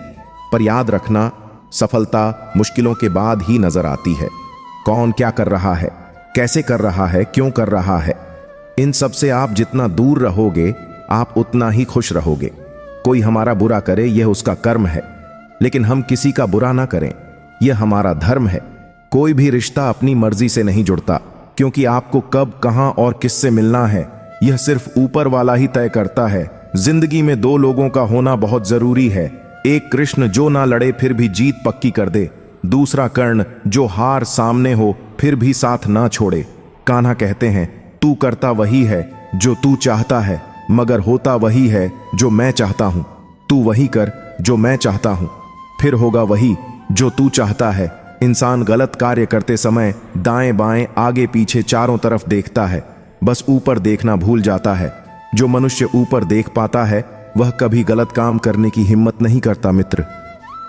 पर याद रखना, सफलता मुश्किलों के बाद ही नजर आती है। कौन क्या कर रहा है, कैसे कर रहा है, क्यों कर रहा है, इन सब से आप जितना दूर रहोगे, आप उतना ही खुश रहोगे। कोई हमारा बुरा करे, यह उसका कर्म है, लेकिन हम किसी का बुरा ना करें, यह हमारा धर्म है। कोई भी रिश्ता अपनी मर्जी से नहीं जुड़ता, क्योंकि आपको कब, कहां और किससे मिलना है, यह सिर्फ ऊपर वाला ही तय करता है। जिंदगी में 2 लोगों का होना बहुत जरूरी है। एक कृष्ण जो ना लड़े फिर भी जीत पक्की कर दे, दूसरा कर्ण जो हार सामने हो फिर भी साथ ना छोड़े। कान्हा कहते हैं, तू करता वही है जो तू चाहता है, मगर होता वही है जो मैं चाहता हूं। तू वही कर जो मैं चाहता हूं, फिर होगा वही जो तू चाहता है। इंसान गलत कार्य करते समय दाएं बाएं आगे पीछे चारों तरफ देखता है, बस ऊपर देखना भूल जाता है। जो मनुष्य ऊपर देख पाता है वह कभी गलत काम करने की हिम्मत नहीं करता। मित्र,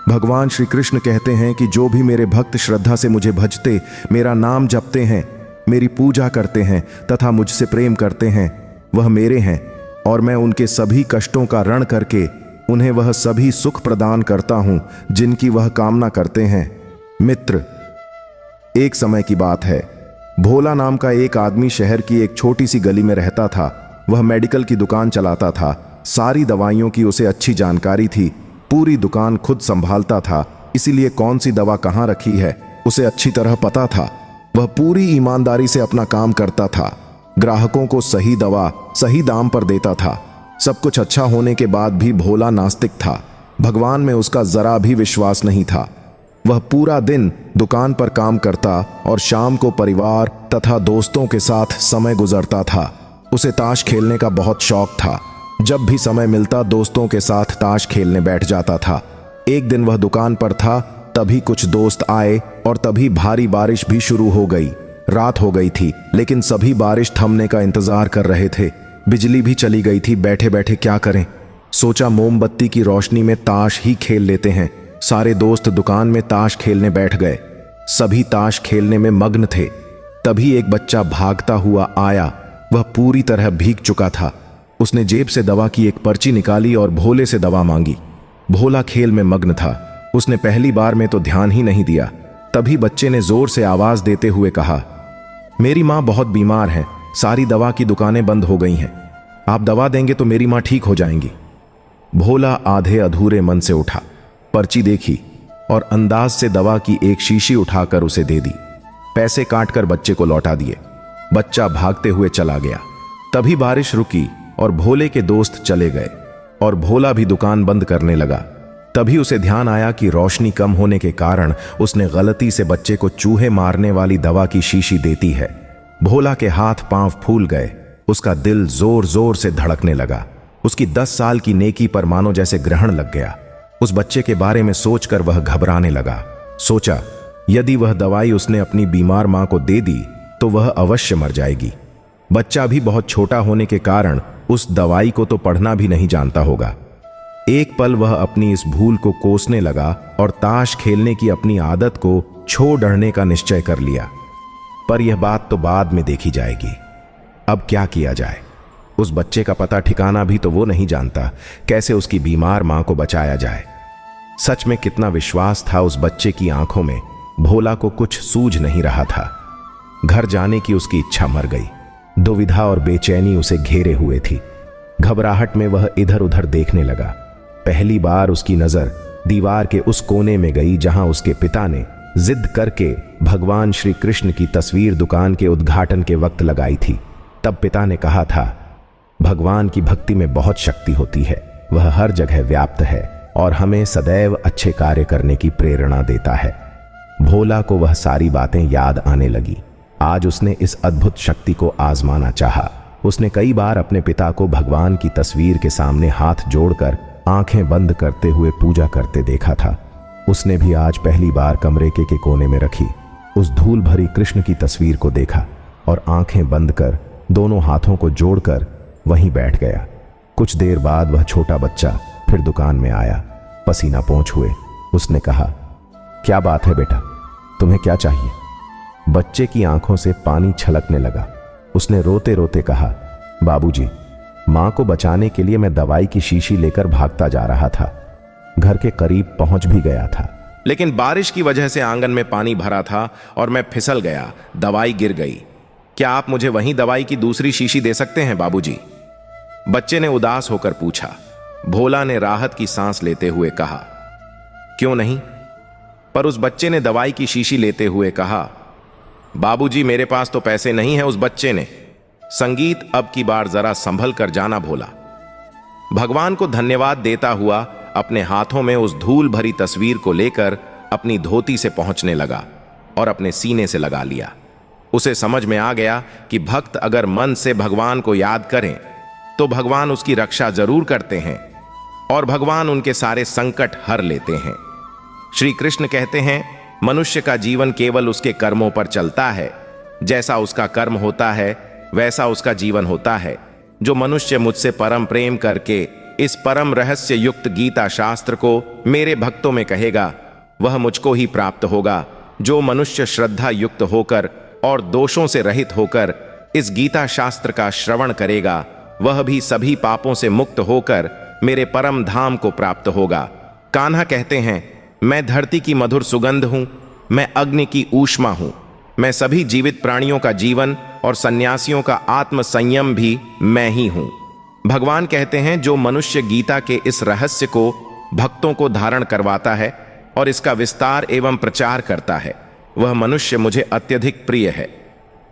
भगवान श्री कृष्ण कहते हैं कि जो भी मेरे भक्त श्रद्धा से मुझे भजते, मेरा नाम जपते हैं, मेरी पूजा करते हैं तथा मुझसे प्रेम करते हैं, वह मेरे हैं और मैं उनके सभी कष्टों का रण करके उन्हें वह सभी सुख प्रदान करता हूं जिनकी वह कामना करते हैं। मित्र, एक समय की बात है, भोला नाम का एक आदमी शहर की एक छोटी सी गली में रहता था। वह मेडिकल की दुकान चलाता था। सारी दवाइयों की उसे अच्छी जानकारी थी। पूरी दुकान खुद संभालता था, इसीलिए कौन सी दवा कहां रखी है उसे अच्छी तरह पता था। वह पूरी ईमानदारी से अपना काम करता था, ग्राहकों को सही दवा सही दाम पर देता था। सब कुछ अच्छा होने के बाद भी भोला नास्तिक था। भगवान में उसका जरा भी विश्वास नहीं था। वह पूरा दिन दुकान पर काम करता और शाम को परिवार तथा दोस्तों के साथ समय गुजरता था। उसे ताश खेलने का बहुत शौक था। जब भी समय मिलता दोस्तों के साथ ताश खेलने बैठ जाता था। एक दिन वह दुकान पर था, तभी कुछ दोस्त आए और तभी भारी बारिश भी शुरू हो गई। रात हो गई थी, लेकिन सभी बारिश थमने का इंतजार कर रहे थे। बिजली भी चली गई थी। बैठे बैठे क्या करें, सोचा मोमबत्ती की रोशनी में ताश ही खेल लेते हैं। सारे दोस्त दुकान में ताश खेलने बैठ गए। सभी ताश खेलने में मग्न थे। तभी एक बच्चा भागता हुआ आया। वह पूरी तरह भीग चुका था। उसने जेब से दवा की एक पर्ची निकाली और भोले से दवा मांगी। भोला खेल में मग्न था। उसने पहली बार में तो ध्यान ही नहीं दिया। तभी बच्चे ने जोर से आवाज देते हुए कहा, मेरी माँ बहुत बीमार है, सारी दवा की दुकानें बंद हो गई हैं। आप दवा देंगे तो मेरी माँ ठीक हो जाएंगी। भोला आधे अधूरे मन से उठा, पर्ची देखी और अंदाज से दवा की एक शीशी उठाकर उसे दे दी। पैसे काटकर बच्चे को लौटा दिए। बच्चा भागते हुए चला गया। तभी बारिश रुकी और भोले के दोस्त चले गए और भोला भी दुकान बंद करने लगा। तभी उसे ध्यान आया कि रोशनी कम होने के कारण उसने गलती से बच्चे को चूहे मारने वाली दवा की शीशी देती है। भोला के हाथ पांव फूल गए। उसका दिल जोर जोर से धड़कने लगा। उसकी 10 साल की नेकी पर मानो जैसे ग्रहण लग गया। उस बच्चे के बारे में सोचकर वह घबराने लगा। सोचा, यदि वह दवाई उसने अपनी बीमार मां को दे दी तो वह अवश्य मर जाएगी। बच्चा भी बहुत छोटा होने के कारण उस दवाई को तो पढ़ना भी नहीं जानता होगा। एक पल वह अपनी इस भूल को कोसने लगा और ताश खेलने की अपनी आदत को छोड़ डरने का निश्चय कर लिया। पर यह बात तो बाद में देखी जाएगी। अब क्या किया जाए? उस बच्चे का पता ठिकाना भी तो वो नहीं जानता। कैसे उसकी बीमार मां को बचाया जाए? सच में कितना विश्वास था उस बच्चे की आंखों में। भोला को कुछ सूझ नहीं रहा था। घर जाने की उसकी इच्छा मर गई। दुविधा और बेचैनी उसे घेरे हुए थी। घबराहट में वह इधर उधर देखने लगा। पहली बार उसकी नजर दीवार के उस कोने में गई जहां उसके पिता ने जिद करके भगवान श्री कृष्ण की तस्वीर दुकान के उद्घाटन के वक्त लगाई थी। तब पिता ने कहा था, भगवान की भक्ति में बहुत शक्ति होती है, वह हर जगह व्याप्त है और हमें सदैव अच्छे कार्य करने की प्रेरणा देता है। भोला को वह सारी बातें याद आने लगी। आज उसने इस अद्भुत शक्ति को आजमाना चाहा। उसने कई बार अपने पिता को भगवान की तस्वीर के सामने हाथ जोड़कर आंखें बंद करते हुए पूजा करते देखा था। उसने भी आज पहली बार कमरे के कोने में रखी उस धूल भरी कृष्ण की तस्वीर को देखा और आंखें बंद कर दोनों हाथों को जोड़कर वहीं बैठ गया। कुछ देर बाद वह छोटा बच्चा फिर दुकान में आया, पसीना पोंछ हुए। उसने कहा, क्या बात है बेटा, तुम्हें क्या चाहिए? बच्चे की आंखों से पानी छलकने लगा। उसने रोते रोते कहा, बाबूजी, मां को बचाने के लिए मैं दवाई की शीशी लेकर भागता जा रहा था। घर के करीब पहुंच भी गया था, लेकिन बारिश की वजह से आंगन में पानी भरा था और मैं फिसल गया, दवाई गिर गई। क्या आप मुझे वहीं दवाई की दूसरी शीशी दे सकते हैं बाबूजी? बच्चे ने उदास होकर पूछा। भोला ने राहत की सांस लेते हुए कहा, क्यों नहीं? पर उस बच्चे ने दवाई की शीशी लेते हुए कहा, बाबूजी, मेरे पास तो पैसे नहीं है। उस बच्चे ने संगीत अब की बार जरा संभल कर जाना भोला। भगवान को धन्यवाद देता हुआ अपने हाथों में उस धूल भरी तस्वीर को लेकर अपनी धोती से पहुंचने लगा और अपने सीने से लगा लिया। उसे समझ में आ गया कि भक्त अगर मन से भगवान को याद करें तो भगवान उसकी रक्षा जरूर करते हैं और भगवान उनके सारे संकट हर लेते हैं। श्री कृष्ण कहते हैं, मनुष्य का जीवन केवल उसके कर्मों पर चलता है। जैसा उसका कर्म होता है वैसा उसका जीवन होता है। जो मनुष्य मुझसे परम प्रेम करके इस परम रहस्य युक्त गीता शास्त्र को मेरे भक्तों में कहेगा, वह मुझको ही प्राप्त होगा। जो मनुष्य श्रद्धा युक्त होकर और दोषों से रहित होकर इस गीता शास्त्र का श्रवण करेगा, वह भी सभी पापों से मुक्त होकर मेरे परम धाम को प्राप्त होगा। कान्हा कहते हैं, मैं धरती की मधुर सुगंध हूं, मैं अग्नि की ऊष्मा हूं, मैं सभी जीवित प्राणियों का जीवन और सन्यासियों का आत्म संयम भी मैं ही हूं। भगवान कहते हैं, जो मनुष्य गीता के इस रहस्य को भक्तों को धारण करवाता है और इसका विस्तार एवं प्रचार करता है, वह मनुष्य मुझे अत्यधिक प्रिय है।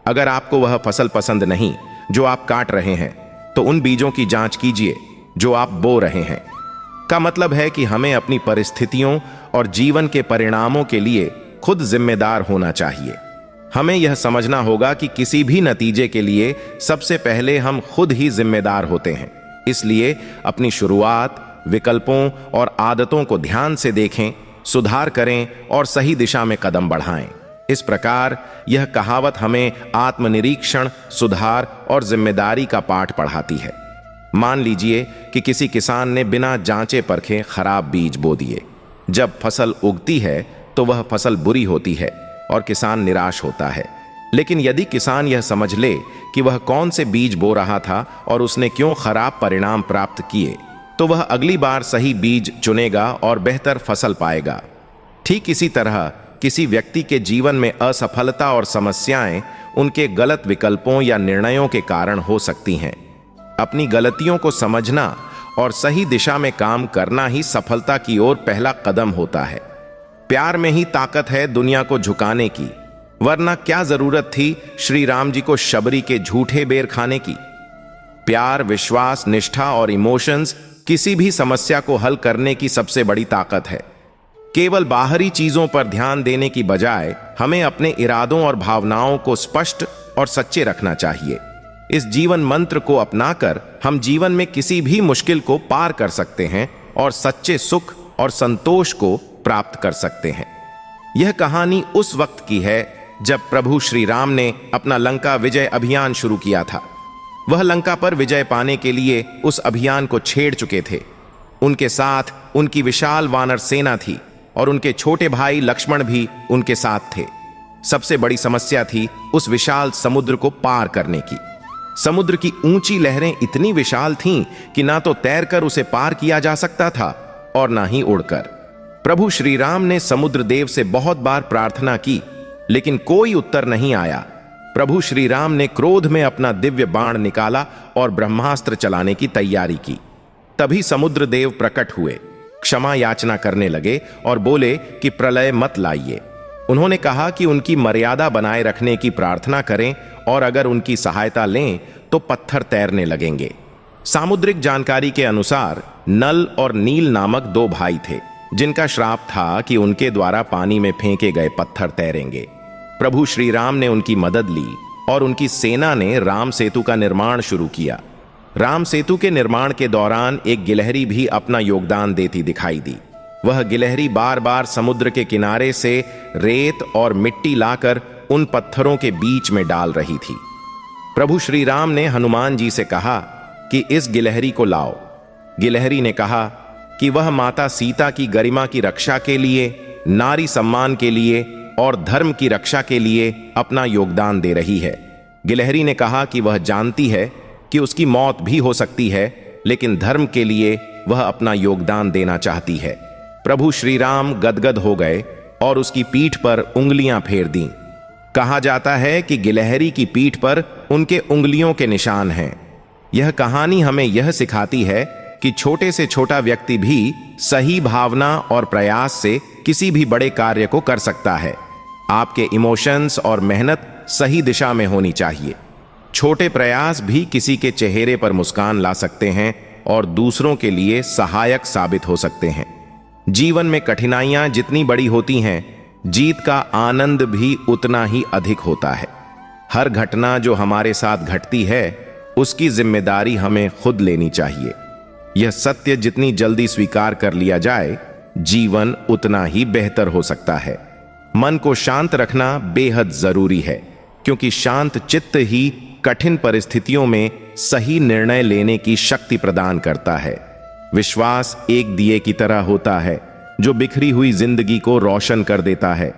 अगर आपको वह फसल पसंद नहीं जो आप काट रहे हैं तो उन बीजों की जांच कीजिए जो आप बो रहे हैं। का मतलब है कि हमें अपनी परिस्थितियों और जीवन के परिणामों के लिए खुद जिम्मेदार होना चाहिए। हमें यह समझना होगा कि किसी भी नतीजे के लिए सबसे पहले हम खुद ही जिम्मेदार होते हैं। इसलिए अपनी शुरुआत, विकल्पों और आदतों को ध्यान से देखें, सुधार करें और सही दिशा में कदम बढ़ाएं। इस प्रकार यह कहावत हमें आत्मनिरीक्षण, सुधार और जिम्मेदारी का पाठ पढ़ाती है। मान लीजिए कि किसी किसान ने बिना जांचे परखे खराब बीज बो दिए। जब फसल उगती है तो वह फसल बुरी होती है और किसान निराश होता है। लेकिन यदि किसान यह समझ ले कि वह कौन से बीज बो रहा था और उसने क्यों खराब परिणाम प्राप्त किए, तो वह अगली बार सही बीज चुनेगा और बेहतर फसल पाएगा। ठीक इसी तरह किसी व्यक्ति के जीवन में असफलता और समस्याएं उनके गलत विकल्पों या निर्णयों के कारण हो सकती हैं। अपनी गलतियों को समझना और सही दिशा में काम करना ही सफलता की ओर पहला कदम होता है। प्यार में ही ताकत है दुनिया को झुकाने की, वरना क्या जरूरत थी श्री राम जी को शबरी के झूठे बेर खाने की। प्यार, विश्वास, निष्ठा और इमोशंस किसी भी समस्या को हल करने की सबसे बड़ी ताकत है। केवल बाहरी चीजों पर ध्यान देने की बजाय हमें अपने इरादों और भावनाओं को स्पष्ट और सच्चे रखना चाहिए। इस जीवन मंत्र को अपनाकर हम जीवन में किसी भी मुश्किल को पार कर सकते हैं और सच्चे सुख और संतोष को प्राप्त कर सकते हैं। यह कहानी उस वक्त की है जब प्रभु श्री राम ने अपना लंका विजय अभियान शुरू किया था। वह लंका पर विजय पाने के लिए उस अभियान को छेड़ चुके थे। उनके साथ उनकी विशाल वानर सेना थी और उनके छोटे भाई लक्ष्मण भी उनके साथ थे। सबसे बड़ी समस्या थी उस विशाल समुद्र को पार करने की। समुद्र की ऊंची लहरें इतनी विशाल थीं कि ना तो तैरकर उसे पार किया जा सकता था और ना ही उड़कर। प्रभु श्री राम ने समुद्र देव से बहुत बार प्रार्थना की, लेकिन कोई उत्तर नहीं आया। प्रभु श्री राम ने क्रोध में अपना दिव्य बाण निकाला और ब्रह्मास्त्र चलाने की तैयारी की। तभी समुद्र देव प्रकट हुए, क्षमा याचना करने लगे और बोले कि प्रलय मत लाइए। उन्होंने कहा कि उनकी मर्यादा बनाए रखने की प्रार्थना करें और अगर उनकी सहायता लें तो पत्थर तैरने लगेंगे। सामुद्रिक जानकारी के अनुसार नल और नील नामक दो भाई थे, जिनका श्राप था कि उनके द्वारा पानी में फेंके गए पत्थर तैरेंगे। प्रभु श्री राम ने उनकी मदद ली और उनकी सेना ने राम सेतु का निर्माण शुरू किया। राम सेतु के निर्माण के दौरान एक गिलहरी भी अपना योगदान देती दिखाई दी। वह गिलहरी बार बार समुद्र के किनारे से रेत और मिट्टी लाकर उन पत्थरों के बीच में डाल रही थी। प्रभु श्री राम ने हनुमान जी से कहा कि इस गिलहरी को लाओ। गिलहरी ने कहा कि वह माता सीता की गरिमा की रक्षा के लिए, नारी सम्मान के लिए और धर्म की रक्षा के लिए अपना योगदान दे रही है। गिलहरी ने कहा कि वह जानती है कि उसकी मौत भी हो सकती है, लेकिन धर्म के लिए वह अपना योगदान देना चाहती है। प्रभु श्री राम गदगद हो गए और उसकी पीठ पर उंगलियां फेर दीं। कहा जाता है कि गिलहरी की पीठ पर उनके उंगलियों के निशान हैं। यह कहानी हमें यह सिखाती है कि छोटे से छोटा व्यक्ति भी सही भावना और प्रयास से किसी भी बड़े कार्य को कर सकता है। आपके इमोशंस और मेहनत सही दिशा में होनी चाहिए। छोटे प्रयास भी किसी के चेहरे पर मुस्कान ला सकते हैं और दूसरों के लिए सहायक साबित हो सकते हैं। जीवन में कठिनाइयां जितनी बड़ी होती हैं, जीत का आनंद भी उतना ही अधिक होता है। हर घटना जो हमारे साथ घटती है, उसकी जिम्मेदारी हमें खुद लेनी चाहिए। यह सत्य जितनी जल्दी स्वीकार कर लिया जाए, जीवन उतना ही बेहतर हो सकता है। मन को शांत रखना बेहद जरूरी है, क्योंकि शांत चित्त ही कठिन परिस्थितियों में सही निर्णय लेने की शक्ति प्रदान करता है। विश्वास एक दिए की तरह होता है जो बिखरी हुई जिंदगी को रोशन कर देता है।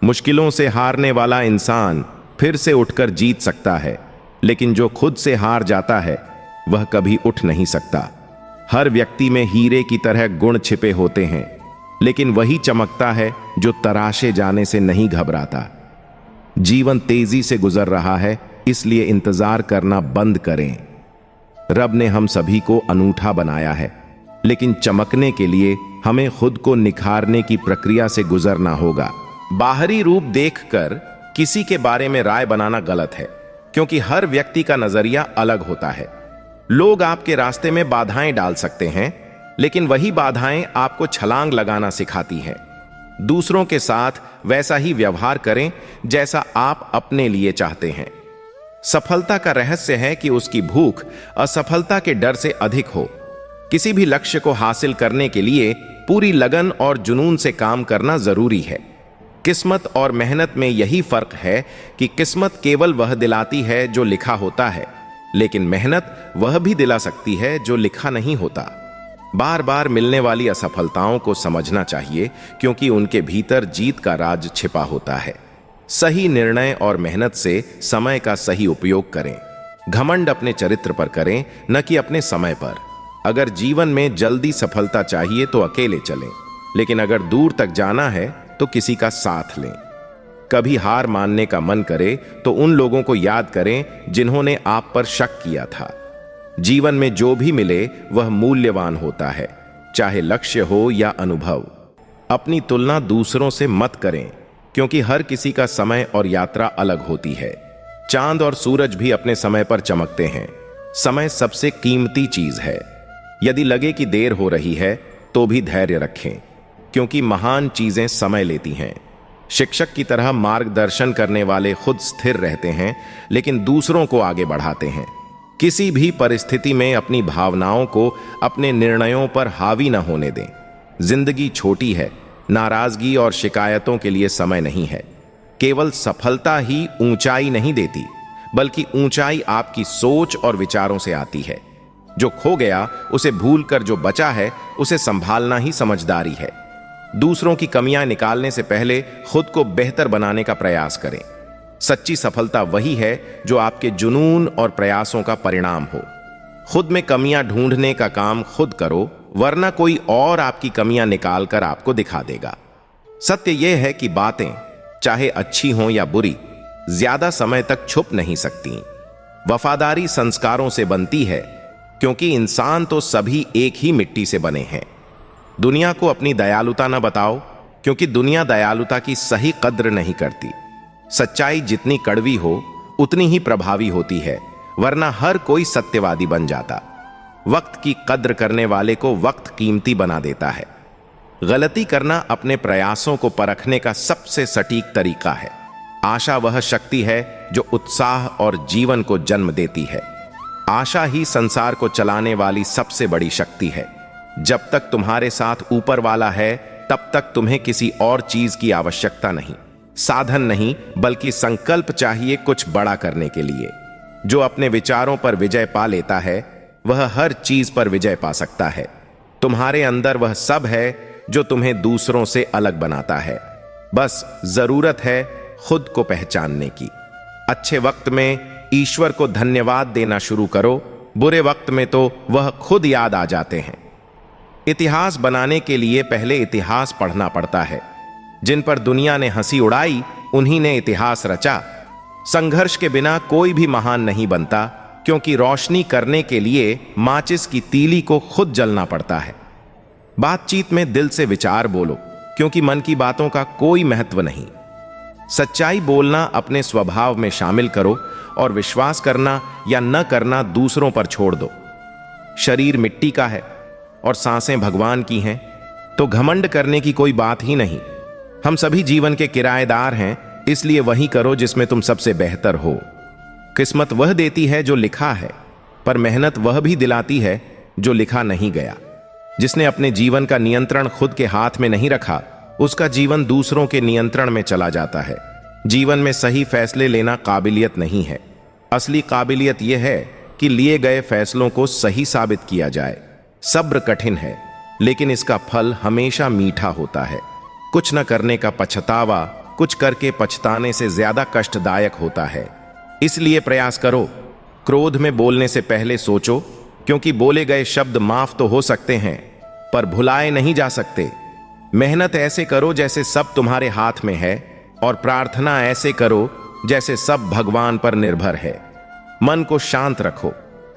मुश्किलों से हारने वाला इंसान फिर से उठकर जीत सकता है, लेकिन जो खुद से हार जाता है वह कभी उठ नहीं सकता। हर व्यक्ति में हीरे की तरह गुण छिपे होते हैं, लेकिन वही चमकता है जो तराशे जाने से नहीं घबराता। जीवन तेजी से गुजर रहा है, इसलिए इंतजार करना बंद करें। रब ने हम सभी को अनूठा बनाया है, लेकिन चमकने के लिए हमें खुद को निखारने की प्रक्रिया से गुजरना होगा। बाहरी रूप देखकर किसी के बारे में राय बनाना गलत है, क्योंकि हर व्यक्ति का नजरिया अलग होता है। लोग आपके रास्ते में बाधाएं डाल सकते हैं, लेकिन वही बाधाएं आपको छलांग लगाना सिखाती हैं। दूसरों के साथ वैसा ही व्यवहार करें जैसा आप अपने लिए चाहते हैं। सफलता का रहस्य है कि उसकी भूख असफलता के डर से अधिक हो। किसी भी लक्ष्य को हासिल करने के लिए पूरी लगन और जुनून से काम करना जरूरी है। किस्मत और मेहनत में यही फर्क है कि किस्मत केवल वह दिलाती है जो लिखा होता है, लेकिन मेहनत वह भी दिला सकती है जो लिखा नहीं होता। बार बार मिलने वाली असफलताओं को समझना चाहिए, क्योंकि उनके भीतर जीत का राज छिपा होता है। सही निर्णय और मेहनत से समय का सही उपयोग करें। घमंड अपने चरित्र पर करें, न कि अपने समय पर। अगर जीवन में जल्दी सफलता चाहिए तो अकेले चलें, लेकिन अगर दूर तक जाना है तो किसी का साथ लें। कभी हार मानने का मन करे तो उन लोगों को याद करें जिन्होंने आप पर शक किया था। जीवन में जो भी मिले वह मूल्यवान होता है, चाहे लक्ष्य हो या अनुभव। अपनी तुलना दूसरों से मत करें, क्योंकि हर किसी का समय और यात्रा अलग होती है। चांद और सूरज भी अपने समय पर चमकते हैं। समय सबसे कीमती चीज है। यदि लगे कि देर हो रही है तो भी धैर्य रखें, क्योंकि महान चीजें समय लेती हैं। शिक्षक की तरह मार्गदर्शन करने वाले खुद स्थिर रहते हैं, लेकिन दूसरों को आगे बढ़ाते हैं। किसी भी परिस्थिति में अपनी भावनाओं को अपने निर्णयों पर हावी न होने दें। जिंदगी छोटी है, नाराजगी और शिकायतों के लिए समय नहीं है। केवल सफलता ही ऊंचाई नहीं देती, बल्कि ऊंचाई आपकी सोच और विचारों से आती है। जो खो गया उसे भूलकर जो बचा है उसे संभालना ही समझदारी है। दूसरों की कमियां निकालने से पहले खुद को बेहतर बनाने का प्रयास करें। सच्ची सफलता वही है जो आपके जुनून और प्रयासों का परिणाम हो। खुद में कमियां ढूंढने का काम खुद करो, वरना कोई और आपकी कमियां निकाल कर आपको दिखा देगा। सत्य यह है कि बातें चाहे अच्छी हों या बुरी, ज्यादा समय तक छुप नहीं सकती। वफादारी संस्कारों से बनती है, क्योंकि इंसान तो सभी एक ही मिट्टी से बने हैं। दुनिया को अपनी दयालुता न बताओ, क्योंकि दुनिया दयालुता की सही कद्र नहीं करती। सच्चाई जितनी कड़वी हो उतनी ही प्रभावी होती है, वरना हर कोई सत्यवादी बन जाता। वक्त की कद्र करने वाले को वक्त कीमती बना देता है। गलती करना अपने प्रयासों को परखने का सबसे सटीक तरीका है। आशा वह शक्ति है जो उत्साह और जीवन को जन्म देती है। आशा ही संसार को चलाने वाली सबसे बड़ी शक्ति है। जब तक तुम्हारे साथ ऊपर वाला है, तब तक तुम्हें किसी और चीज की आवश्यकता नहीं। साधन नहीं, बल्कि संकल्प चाहिए कुछ बड़ा करने के लिए। जो अपने विचारों पर विजय पा लेता है, वह हर चीज पर विजय पा सकता है। तुम्हारे अंदर वह सब है जो तुम्हें दूसरों से अलग बनाता है। बस जरूरत है खुद को पहचानने की। अच्छे वक्त में ईश्वर को धन्यवाद देना शुरू करो, बुरे वक्त में तो वह खुद याद आ जाते हैं। इतिहास बनाने के लिए पहले इतिहास पढ़ना पड़ता है। जिन पर दुनिया ने हंसी उड़ाई, उन्हीं ने इतिहास रचा। संघर्ष के बिना कोई भी महान नहीं बनता, क्योंकि रोशनी करने के लिए माचिस की तीली को खुद जलना पड़ता है। बातचीत में दिल से विचार बोलो, क्योंकि मन की बातों का कोई महत्व नहीं। सच्चाई बोलना अपने स्वभाव में शामिल करो और विश्वास करना या न करना दूसरों पर छोड़ दो। शरीर मिट्टी का है और सांसें भगवान की हैं, तो घमंड करने की कोई बात ही नहीं। हम सभी जीवन के किराएदार हैं, इसलिए वही करो जिसमें तुम सबसे बेहतर हो। किस्मत वह देती है जो लिखा है, पर मेहनत वह भी दिलाती है जो लिखा नहीं गया। जिसने अपने जीवन का नियंत्रण खुद के हाथ में नहीं रखा, उसका जीवन दूसरों के नियंत्रण में चला जाता है। जीवन में सही फैसले लेना काबिलियत नहीं है। असली काबिलियत यह है कि लिए गए फैसलों को सही साबित किया जाए। सब्र कठिन है, लेकिन इसका फल हमेशा मीठा होता है। कुछ न करने का पछतावा कुछ करके पछताने से ज्यादा कष्टदायक होता है। इसलिए प्रयास करो। क्रोध में बोलने से पहले सोचो, क्योंकि बोले गए शब्द माफ तो हो सकते हैं, पर भुलाए नहीं जा सकते। मेहनत ऐसे करो जैसे सब तुम्हारे हाथ में है, और प्रार्थना ऐसे करो जैसे सब भगवान पर निर्भर है। मन को शांत रखो,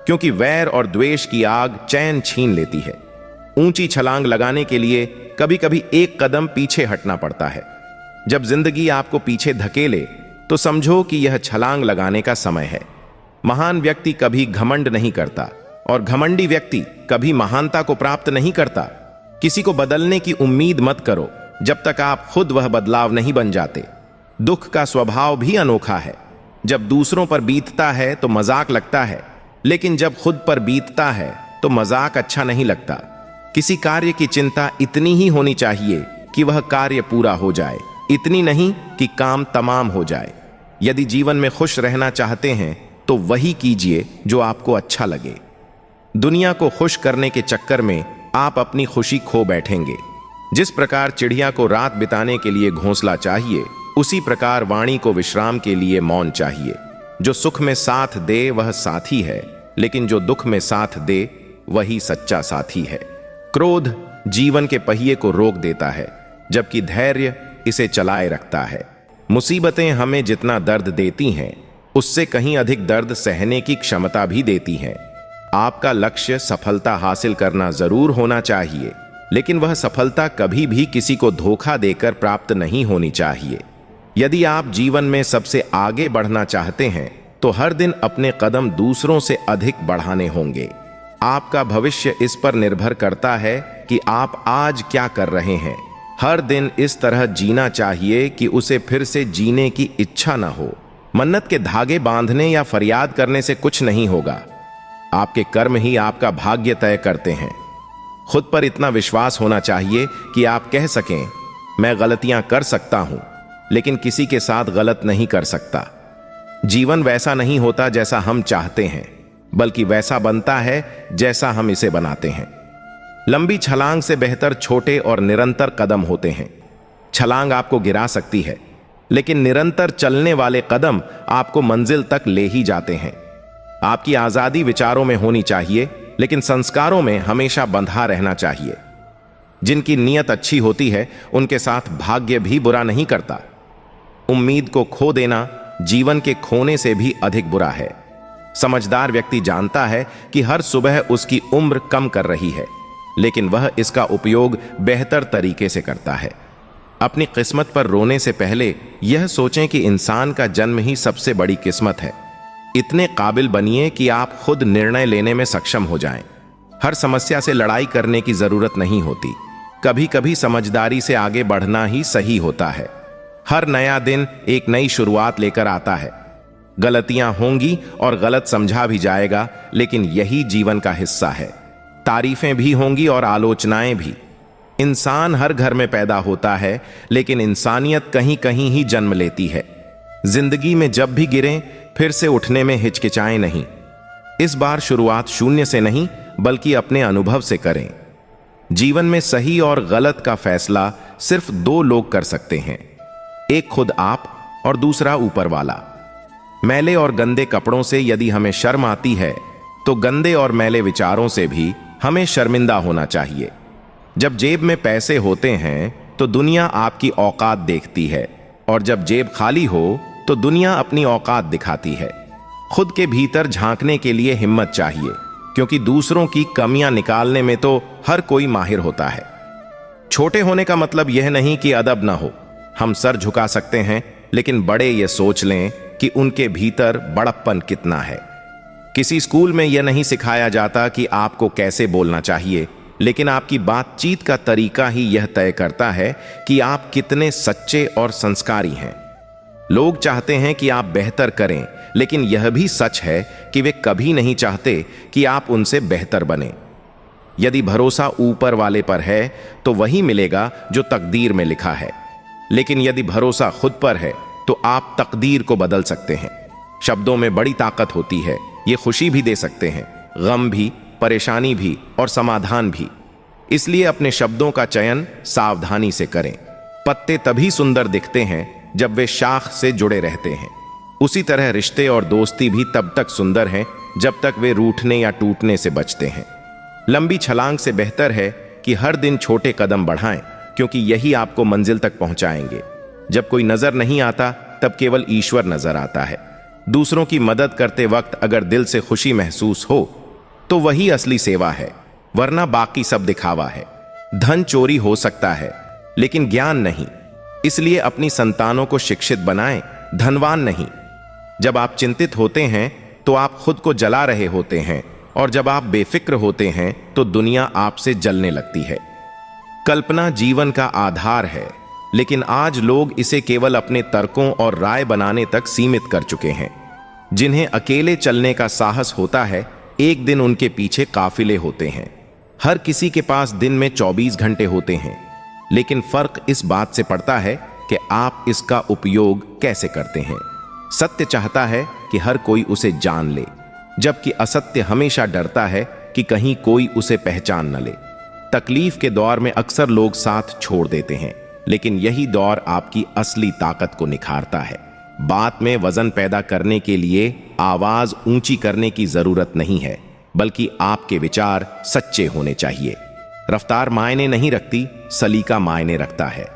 क्योंकि वैर और द्वेष की आग चैन छीन लेती है। ऊंची छलांग लगाने के लिए कभी कभी एक कदम पीछे हटना पड़ता है। जब जिंदगी आपको पीछे धकेले तो समझो कि यह छलांग लगाने का समय है। महान व्यक्ति कभी घमंड नहीं करता, और घमंडी व्यक्ति कभी महानता को प्राप्त नहीं करता। किसी को बदलने की उम्मीद मत करो जब तक आप खुद वह बदलाव नहीं बन जाते। दुख का स्वभाव भी अनोखा है। जब दूसरों पर बीतता है तो मजाक लगता है, लेकिन जब खुद पर बीतता है तो मजाक अच्छा नहीं लगता। किसी कार्य की चिंता इतनी ही होनी चाहिए कि वह कार्य पूरा हो जाए, इतनी नहीं कि काम तमाम हो जाए। यदि जीवन में खुश रहना चाहते हैं तो वही कीजिए जो आपको अच्छा लगे। दुनिया को खुश करने के चक्कर में आप अपनी खुशी खो बैठेंगे। जिस प्रकार चिड़िया को रात बिताने के लिए घोंसला चाहिए, उसी प्रकार वाणी को विश्राम के लिए मौन चाहिए। जो सुख में साथ दे वह साथी है, लेकिन जो दुख में साथ दे वही सच्चा साथी है। क्रोध जीवन के पहिए को रोक देता है, जबकि धैर्य इसे चलाए रखता है। मुसीबतें हमें जितना दर्द देती हैं, उससे कहीं अधिक दर्द सहने की क्षमता भी देती हैं। आपका लक्ष्य सफलता हासिल करना जरूर होना चाहिए, लेकिन वह सफलता कभी भी किसी को धोखा देकर प्राप्त नहीं होनी चाहिए। यदि आप जीवन में सबसे आगे बढ़ना चाहते हैं, तो हर दिन अपने कदम दूसरों से अधिक बढ़ाने होंगे। आपका भविष्य इस पर निर्भर करता है कि आप आज क्या कर रहे हैं। हर दिन इस तरह जीना चाहिए कि उसे फिर से जीने की इच्छा न हो। मन्नत के धागे बांधने या फरियाद करने से कुछ नहीं होगा। आपके कर्म ही आपका भाग्य तय करते हैं। खुद पर इतना विश्वास होना चाहिए कि आप कह सकें, मैं गलतियां कर सकता हूं, लेकिन किसी के साथ गलत नहीं कर सकता। जीवन वैसा नहीं होता जैसा हम चाहते हैं, बल्कि वैसा बनता है जैसा हम इसे बनाते हैं। लंबी छलांग से बेहतर छोटे और निरंतर कदम होते हैं। छलांग आपको गिरा सकती है, लेकिन निरंतर चलने वाले कदम आपको मंजिल तक ले ही जाते हैं। आपकी आजादी विचारों में होनी चाहिए, लेकिन संस्कारों में हमेशा बंधा रहना चाहिए। जिनकी नीयत अच्छी होती है, उनके साथ भाग्य भी बुरा नहीं करता। उम्मीद को खो देना जीवन के खोने से भी अधिक बुरा है। समझदार व्यक्ति जानता है कि हर सुबह उसकी उम्र कम कर रही है, लेकिन वह इसका उपयोग बेहतर तरीके से करता है। अपनी किस्मत पर रोने से पहले यह सोचें कि इंसान का जन्म ही सबसे बड़ी किस्मत है। इतने काबिल बनिए कि आप खुद निर्णय लेने में सक्षम हो जाएं। हर समस्या से लड़ाई करने की जरूरत नहीं होती। कभी कभी समझदारी से आगे बढ़ना ही सही होता है। हर नया दिन एक नई शुरुआत लेकर आता है। गलतियां होंगी और गलत समझा भी जाएगा, लेकिन यही जीवन का हिस्सा है। तारीफें भी होंगी और आलोचनाएं भी। इंसान हर घर में पैदा होता है, लेकिन इंसानियत कहीं कहीं ही जन्म लेती है। जिंदगी में जब भी गिरें, फिर से उठने में हिचकिचाएं नहीं। इस बार शुरुआत शून्य से नहीं, बल्कि अपने अनुभव से करें। जीवन में सही और गलत का फैसला सिर्फ दो लोग कर सकते हैं, एक खुद आप और दूसरा ऊपर वाला। मैले और गंदे कपड़ों से यदि हमें शर्म आती है, तो गंदे और मैले विचारों से भी हमें शर्मिंदा होना चाहिए। जब जेब में पैसे होते हैं, तो दुनिया आपकी औकात देखती है, और जब जेब खाली हो, तो दुनिया अपनी औकात दिखाती है। खुद के भीतर झांकने के लिए हिम्मत चाहिए, क्योंकि दूसरों की कमियां निकालने में तो हर कोई माहिर होता है। छोटे होने का मतलब यह नहीं कि अदब ना हो। हम सर झुका सकते हैं, लेकिन बड़े ये सोच लें कि उनके भीतर बड़प्पन कितना है। किसी स्कूल में यह नहीं सिखाया जाता कि आपको कैसे बोलना चाहिए, लेकिन आपकी बातचीत का तरीका ही यह तय करता है कि आप कितने सच्चे और संस्कारी हैं। लोग चाहते हैं कि आप बेहतर करें, लेकिन यह भी सच है कि वे कभी नहीं चाहते कि आप उनसे बेहतर बने। यदि भरोसा ऊपर वाले पर है, तो वही मिलेगा जो तकदीर में लिखा है, लेकिन यदि भरोसा खुद पर है, तो आप तकदीर को बदल सकते हैं। शब्दों में बड़ी ताकत होती है। ये खुशी भी दे सकते हैं, गम भी, परेशानी भी और समाधान भी। इसलिए अपने शब्दों का चयन सावधानी से करें। पत्ते तभी सुंदर दिखते हैं जब वे शाख से जुड़े रहते हैं। उसी तरह रिश्ते और दोस्ती भी तब तक सुंदर हैं जब तक वे रूठने या टूटने से बचते हैं। लंबी छलांग से बेहतर है कि हर दिन छोटे कदम बढ़ाएं, क्योंकि यही आपको मंजिल तक पहुंचाएंगे। जब कोई नजर नहीं आता, तब केवल ईश्वर नजर आता है। दूसरों की मदद करते वक्त अगर दिल से खुशी महसूस हो, तो वही असली सेवा है, वरना बाकी सब दिखावा है। धन चोरी हो सकता है, लेकिन ज्ञान नहीं। इसलिए अपनी संतानों को शिक्षित बनाएं, धनवान नहीं। जब आप चिंतित होते हैं, तो आप खुद को जला रहे होते हैं, और जब आप बेफिक्र होते हैं, तो दुनिया आपसे जलने लगती है। कल्पना जीवन का आधार है, लेकिन आज लोग इसे केवल अपने तर्कों और राय बनाने तक सीमित कर चुके हैं। जिन्हें अकेले चलने का साहस होता है, एक दिन उनके पीछे काफिले होते हैं। हर किसी के पास दिन में 24 घंटे होते हैं, लेकिन फर्क इस बात से पड़ता है कि आप इसका उपयोग कैसे करते हैं। सत्य चाहता है कि हर कोई उसे जान ले, जबकि असत्य हमेशा डरता है कि कहीं कोई उसे पहचान न ले। तकलीफ के दौर में अक्सर लोग साथ छोड़ देते हैं, लेकिन यही दौर आपकी असली ताकत को निखारता है। बात में वजन पैदा करने के लिए आवाज ऊंची करने की जरूरत नहीं है, बल्कि आपके विचार सच्चे होने चाहिए। रफ्तार मायने नहीं रखती, सलीका मायने रखता है।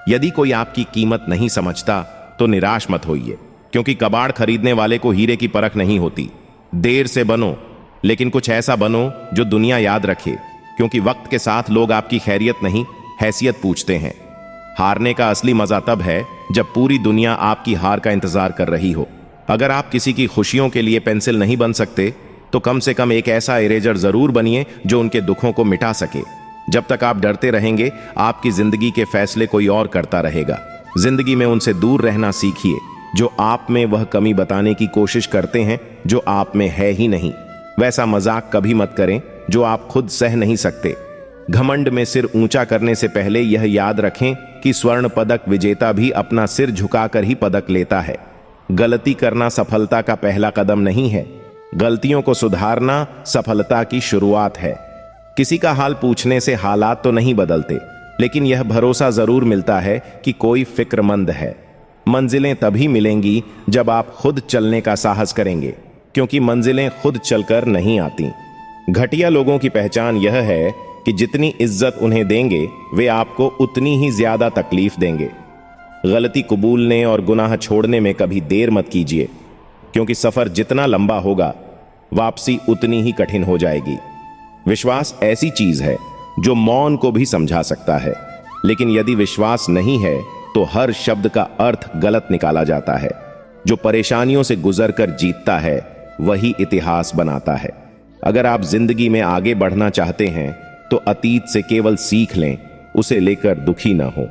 यदि कोई आपकी कीमत नहीं समझता तो निराश मत होइए, क्योंकि कबाड़ खरीदने वाले को हीरे की परख नहीं होती। देर से बनो, लेकिन कुछ ऐसा बनो जो दुनिया याद रखे, क्योंकि वक्त के साथ लोग आपकी खैरियत नहीं, हैसियत पूछते हैं। हारने का असली मजा तब है जब पूरी दुनिया आपकी हार का इंतजार कर रही हो। अगर आप किसी की खुशियों के लिए पेंसिल नहीं बन सकते, तो कम से कम एक ऐसा इरेजर जरूर बनिए जो उनके दुखों को मिटा सके। जब तक आप डरते रहेंगे, आपकी जिंदगी के फैसले कोई और करता रहेगा। जिंदगी में उनसे दूर रहना सीखिए जो आप में वह कमी बताने की कोशिश करते हैं जो आप में है ही नहीं। वैसा मजाक कभी मत करें जो आप खुद सह नहीं सकते। घमंड में सिर ऊंचा करने से पहले यह याद रखें कि स्वर्ण पदक विजेता भी अपना सिर झुकाकर ही पदक लेता है। गलती करना सफलता का पहला कदम नहीं है, गलतियों को सुधारना सफलता की शुरुआत है। किसी का हाल पूछने से हालात तो नहीं बदलते, लेकिन यह भरोसा जरूर मिलता है कि कोई फिक्रमंद है। मंजिलें तभी मिलेंगी जब आप खुद चलने का साहस करेंगे, क्योंकि मंजिलें खुद चलकर नहीं आती। घटिया लोगों की पहचान यह है कि जितनी इज्जत उन्हें देंगे, वे आपको उतनी ही ज्यादा तकलीफ देंगे। गलती कबूलने और गुनाह छोड़ने में कभी देर मत कीजिए, क्योंकि सफर जितना लंबा होगा, वापसी उतनी ही कठिन हो जाएगी। विश्वास ऐसी चीज है जो मौन को भी समझा सकता है, लेकिन यदि विश्वास नहीं है तो हर शब्द का अर्थ गलत निकाला जाता है। जो परेशानियों से गुजरकर जीतता है, वही इतिहास बनाता है। अगर आप जिंदगी में आगे बढ़ना चाहते हैं तो अतीत से केवल सीख लें, उसे लेकर दुखी ना हो।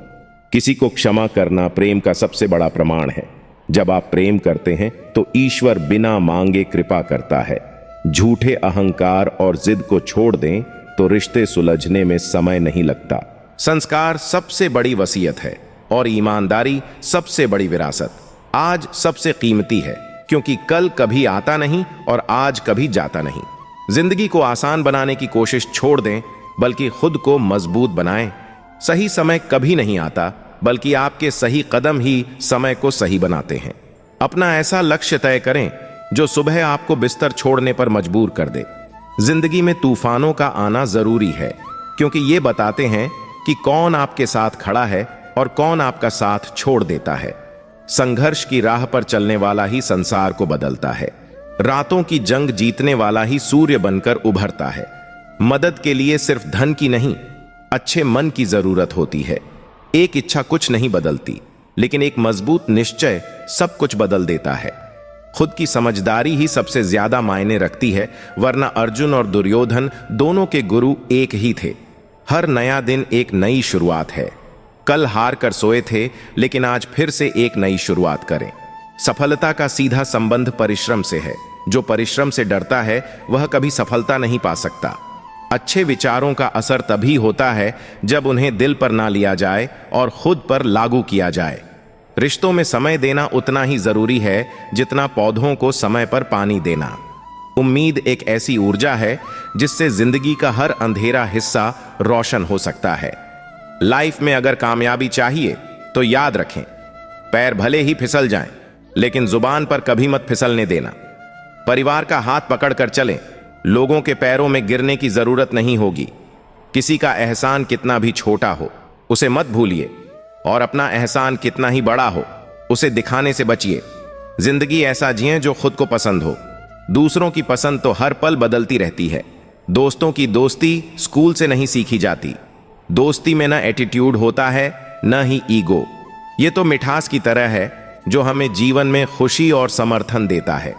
किसी को क्षमा करना प्रेम का सबसे बड़ा प्रमाण है। जब आप प्रेम करते हैं तो ईश्वर बिना मांगे कृपा करता है। झूठे अहंकार और जिद को छोड़ दें तो रिश्ते सुलझने में समय नहीं लगता। संस्कार सबसे बड़ी वसीयत है और ईमानदारी सबसे बड़ी विरासत। आज सबसे कीमती है, क्योंकि कल कभी आता नहीं और आज कभी जाता नहीं। जिंदगी को आसान बनाने की कोशिश छोड़ दें, बल्कि खुद को मजबूत बनाएं। सही समय कभी नहीं आता, बल्कि आपके सही कदम ही समय को सही बनाते हैं। अपना ऐसा लक्ष्य तय करें जो सुबह आपको बिस्तर छोड़ने पर मजबूर कर दे। जिंदगी में तूफानों का आना जरूरी है, क्योंकि ये बताते हैं कि कौन आपके साथ खड़ा है और कौन आपका साथ छोड़ देता है। संघर्ष की राह पर चलने वाला ही संसार को बदलता है। रातों की जंग जीतने वाला ही सूर्य बनकर उभरता है। मदद के लिए सिर्फ धन की नहीं, अच्छे मन की जरूरत होती है। एक इच्छा कुछ नहीं बदलती, लेकिन एक मजबूत निश्चय सब कुछ बदल देता है। खुद की समझदारी ही सबसे ज्यादा मायने रखती है, वरना अर्जुन और दुर्योधन दोनों के गुरु एक ही थे। हर नया दिन एक नई शुरुआत है। कल हार कर सोए थे, लेकिन आज फिर से एक नई शुरुआत करें। सफलता का सीधा संबंध परिश्रम से है। जो परिश्रम से डरता है वह कभी सफलता नहीं पा सकता। अच्छे विचारों का असर तभी होता है जब उन्हें दिल पर ना लिया जाए और खुद पर लागू किया जाए। रिश्तों में समय देना उतना ही जरूरी है जितना पौधों को समय पर पानी देना। उम्मीद एक ऐसी ऊर्जा है जिससे जिंदगी का हर अंधेरा हिस्सा रोशन हो सकता है। लाइफ में अगर कामयाबी चाहिए तो याद रखें, पैर भले ही फिसल जाएं, लेकिन जुबान पर कभी मत फिसलने देना। परिवार का हाथ पकड़कर चलें, लोगों के पैरों में गिरने की जरूरत नहीं होगी। किसी का एहसान कितना भी छोटा हो, उसे मत भूलिए, और अपना एहसान कितना ही बड़ा हो, उसे दिखाने से बचिए। जिंदगी ऐसा जिएं जो खुद को पसंद हो। दूसरों की पसंद तो हर पल बदलती रहती है। दोस्तों की दोस्ती स्कूल से नहीं सीखी जाती। दोस्ती में न एटीट्यूड होता है, न ही ईगो। ये तो मिठास की तरह है जो हमें जीवन में खुशी और समर्थन देता है।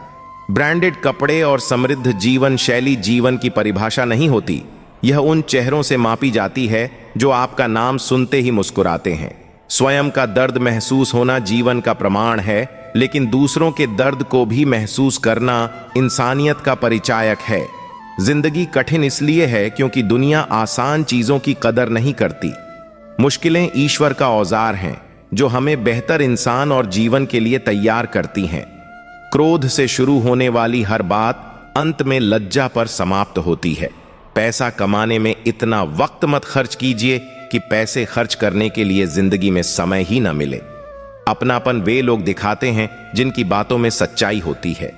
ब्रांडेड कपड़े और समृद्ध जीवन शैली जीवन की परिभाषा नहीं होती। यह उन चेहरों से मापी जाती है जो आपका नाम सुनते ही मुस्कुराते हैं। स्वयं का दर्द महसूस होना जीवन का प्रमाण है, लेकिन दूसरों के दर्द को भी महसूस करना इंसानियत का परिचायक है। जिंदगी कठिन इसलिए है क्योंकि दुनिया आसान चीजों की कदर नहीं करती। मुश्किलें ईश्वर का औजार हैं जो हमें बेहतर इंसान और जीवन के लिए तैयार करती हैं। क्रोध से शुरू होने वाली हर बात अंत में लज्जा पर समाप्त होती है। पैसा कमाने में इतना वक्त मत खर्च कीजिए कि पैसे खर्च करने के लिए जिंदगी में समय ही न मिले। अपनापन वे लोग दिखाते हैं जिनकी बातों में सच्चाई होती है।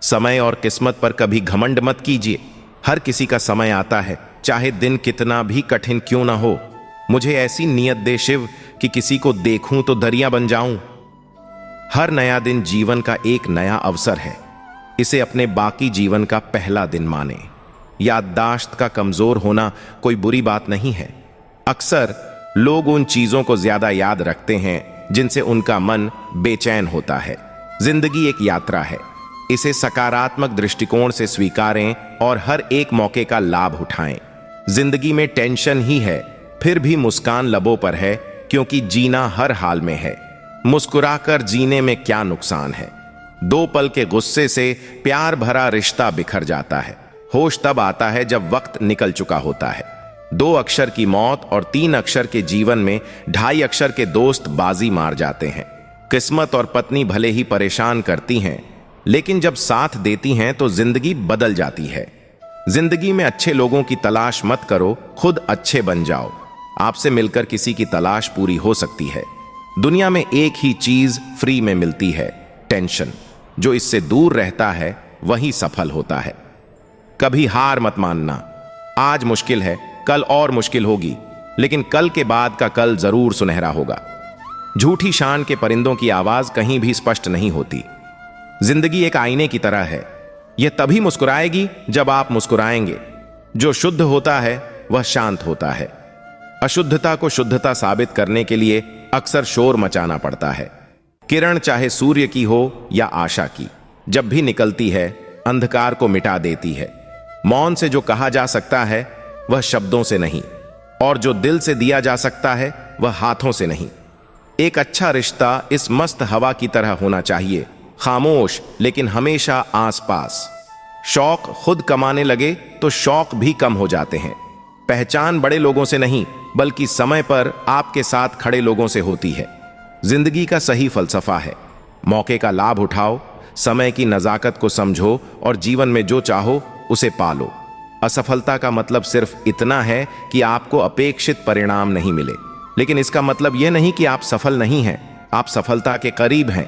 समय और किस्मत पर कभी घमंड मत कीजिए। हर किसी का समय आता है, चाहे दिन कितना भी कठिन क्यों ना हो। मुझे ऐसी नियत दे शिव कि किसी को देखूं तो दरिया बन जाऊं। हर नया दिन जीवन का एक नया अवसर है। इसे अपने बाकी जीवन का पहला दिन माने। याददाश्त का कमजोर होना कोई बुरी बात नहीं है। अक्सर लोग उन चीजों को ज्यादा याद रखते हैं जिनसे उनका मन बेचैन होता है। जिंदगी एक यात्रा है, इसे सकारात्मक दृष्टिकोण से स्वीकारें और हर एक मौके का लाभ उठाएं। जिंदगी में टेंशन ही है, फिर भी मुस्कान लबों पर है, क्योंकि जीना हर हाल में है। मुस्कुराकर जीने में क्या नुकसान है। 2 पल के गुस्से से प्यार भरा रिश्ता बिखर जाता है। होश तब आता है जब वक्त निकल चुका होता है। 2 अक्षर की मौत और 3 अक्षर के जीवन में 2.5 अक्षर के दोस्त बाजी मार जाते हैं। किस्मत और पत्नी भले ही परेशान करती हैं, लेकिन जब साथ देती हैं तो जिंदगी बदल जाती है। जिंदगी में अच्छे लोगों की तलाश मत करो, खुद अच्छे बन जाओ। आपसे मिलकर किसी की तलाश पूरी हो सकती है। दुनिया में एक ही चीज फ्री में मिलती है, टेंशन। जो इससे दूर रहता है वही सफल होता है। कभी हार मत मानना। आज मुश्किल है, कल और मुश्किल होगी, लेकिन कल के बाद का कल जरूर सुनहरा होगा। झूठी शान के परिंदों की आवाज कहीं भी स्पष्ट नहीं होती। जिंदगी एक आईने की तरह है। यह तभी मुस्कुराएगी जब आप मुस्कुराएंगे। जो शुद्ध होता है वह शांत होता है। अशुद्धता को शुद्धता साबित करने के लिए अक्सर शोर मचाना पड़ता है। किरण चाहे सूर्य की हो या आशा की, जब भी निकलती है अंधकार को मिटा देती है। मौन से जो कहा जा सकता है वह शब्दों से नहीं, और जो दिल से दिया जा सकता है वह हाथों से नहीं। एक अच्छा रिश्ता इस मस्त हवा की तरह होना चाहिए, खामोश लेकिन हमेशा आसपास। शौक खुद कमाने लगे तो शौक भी कम हो जाते हैं। पहचान बड़े लोगों से नहीं, बल्कि समय पर आपके साथ खड़े लोगों से होती है। जिंदगी का सही फलसफा है, मौके का लाभ उठाओ, समय की नजाकत को समझो और जीवन में जो चाहो उसे पालो। असफलता का मतलब सिर्फ इतना है कि आपको अपेक्षित परिणाम नहीं मिले, लेकिन इसका मतलब यह नहीं कि आप सफल नहीं हैं, आप सफलता के करीब हैं।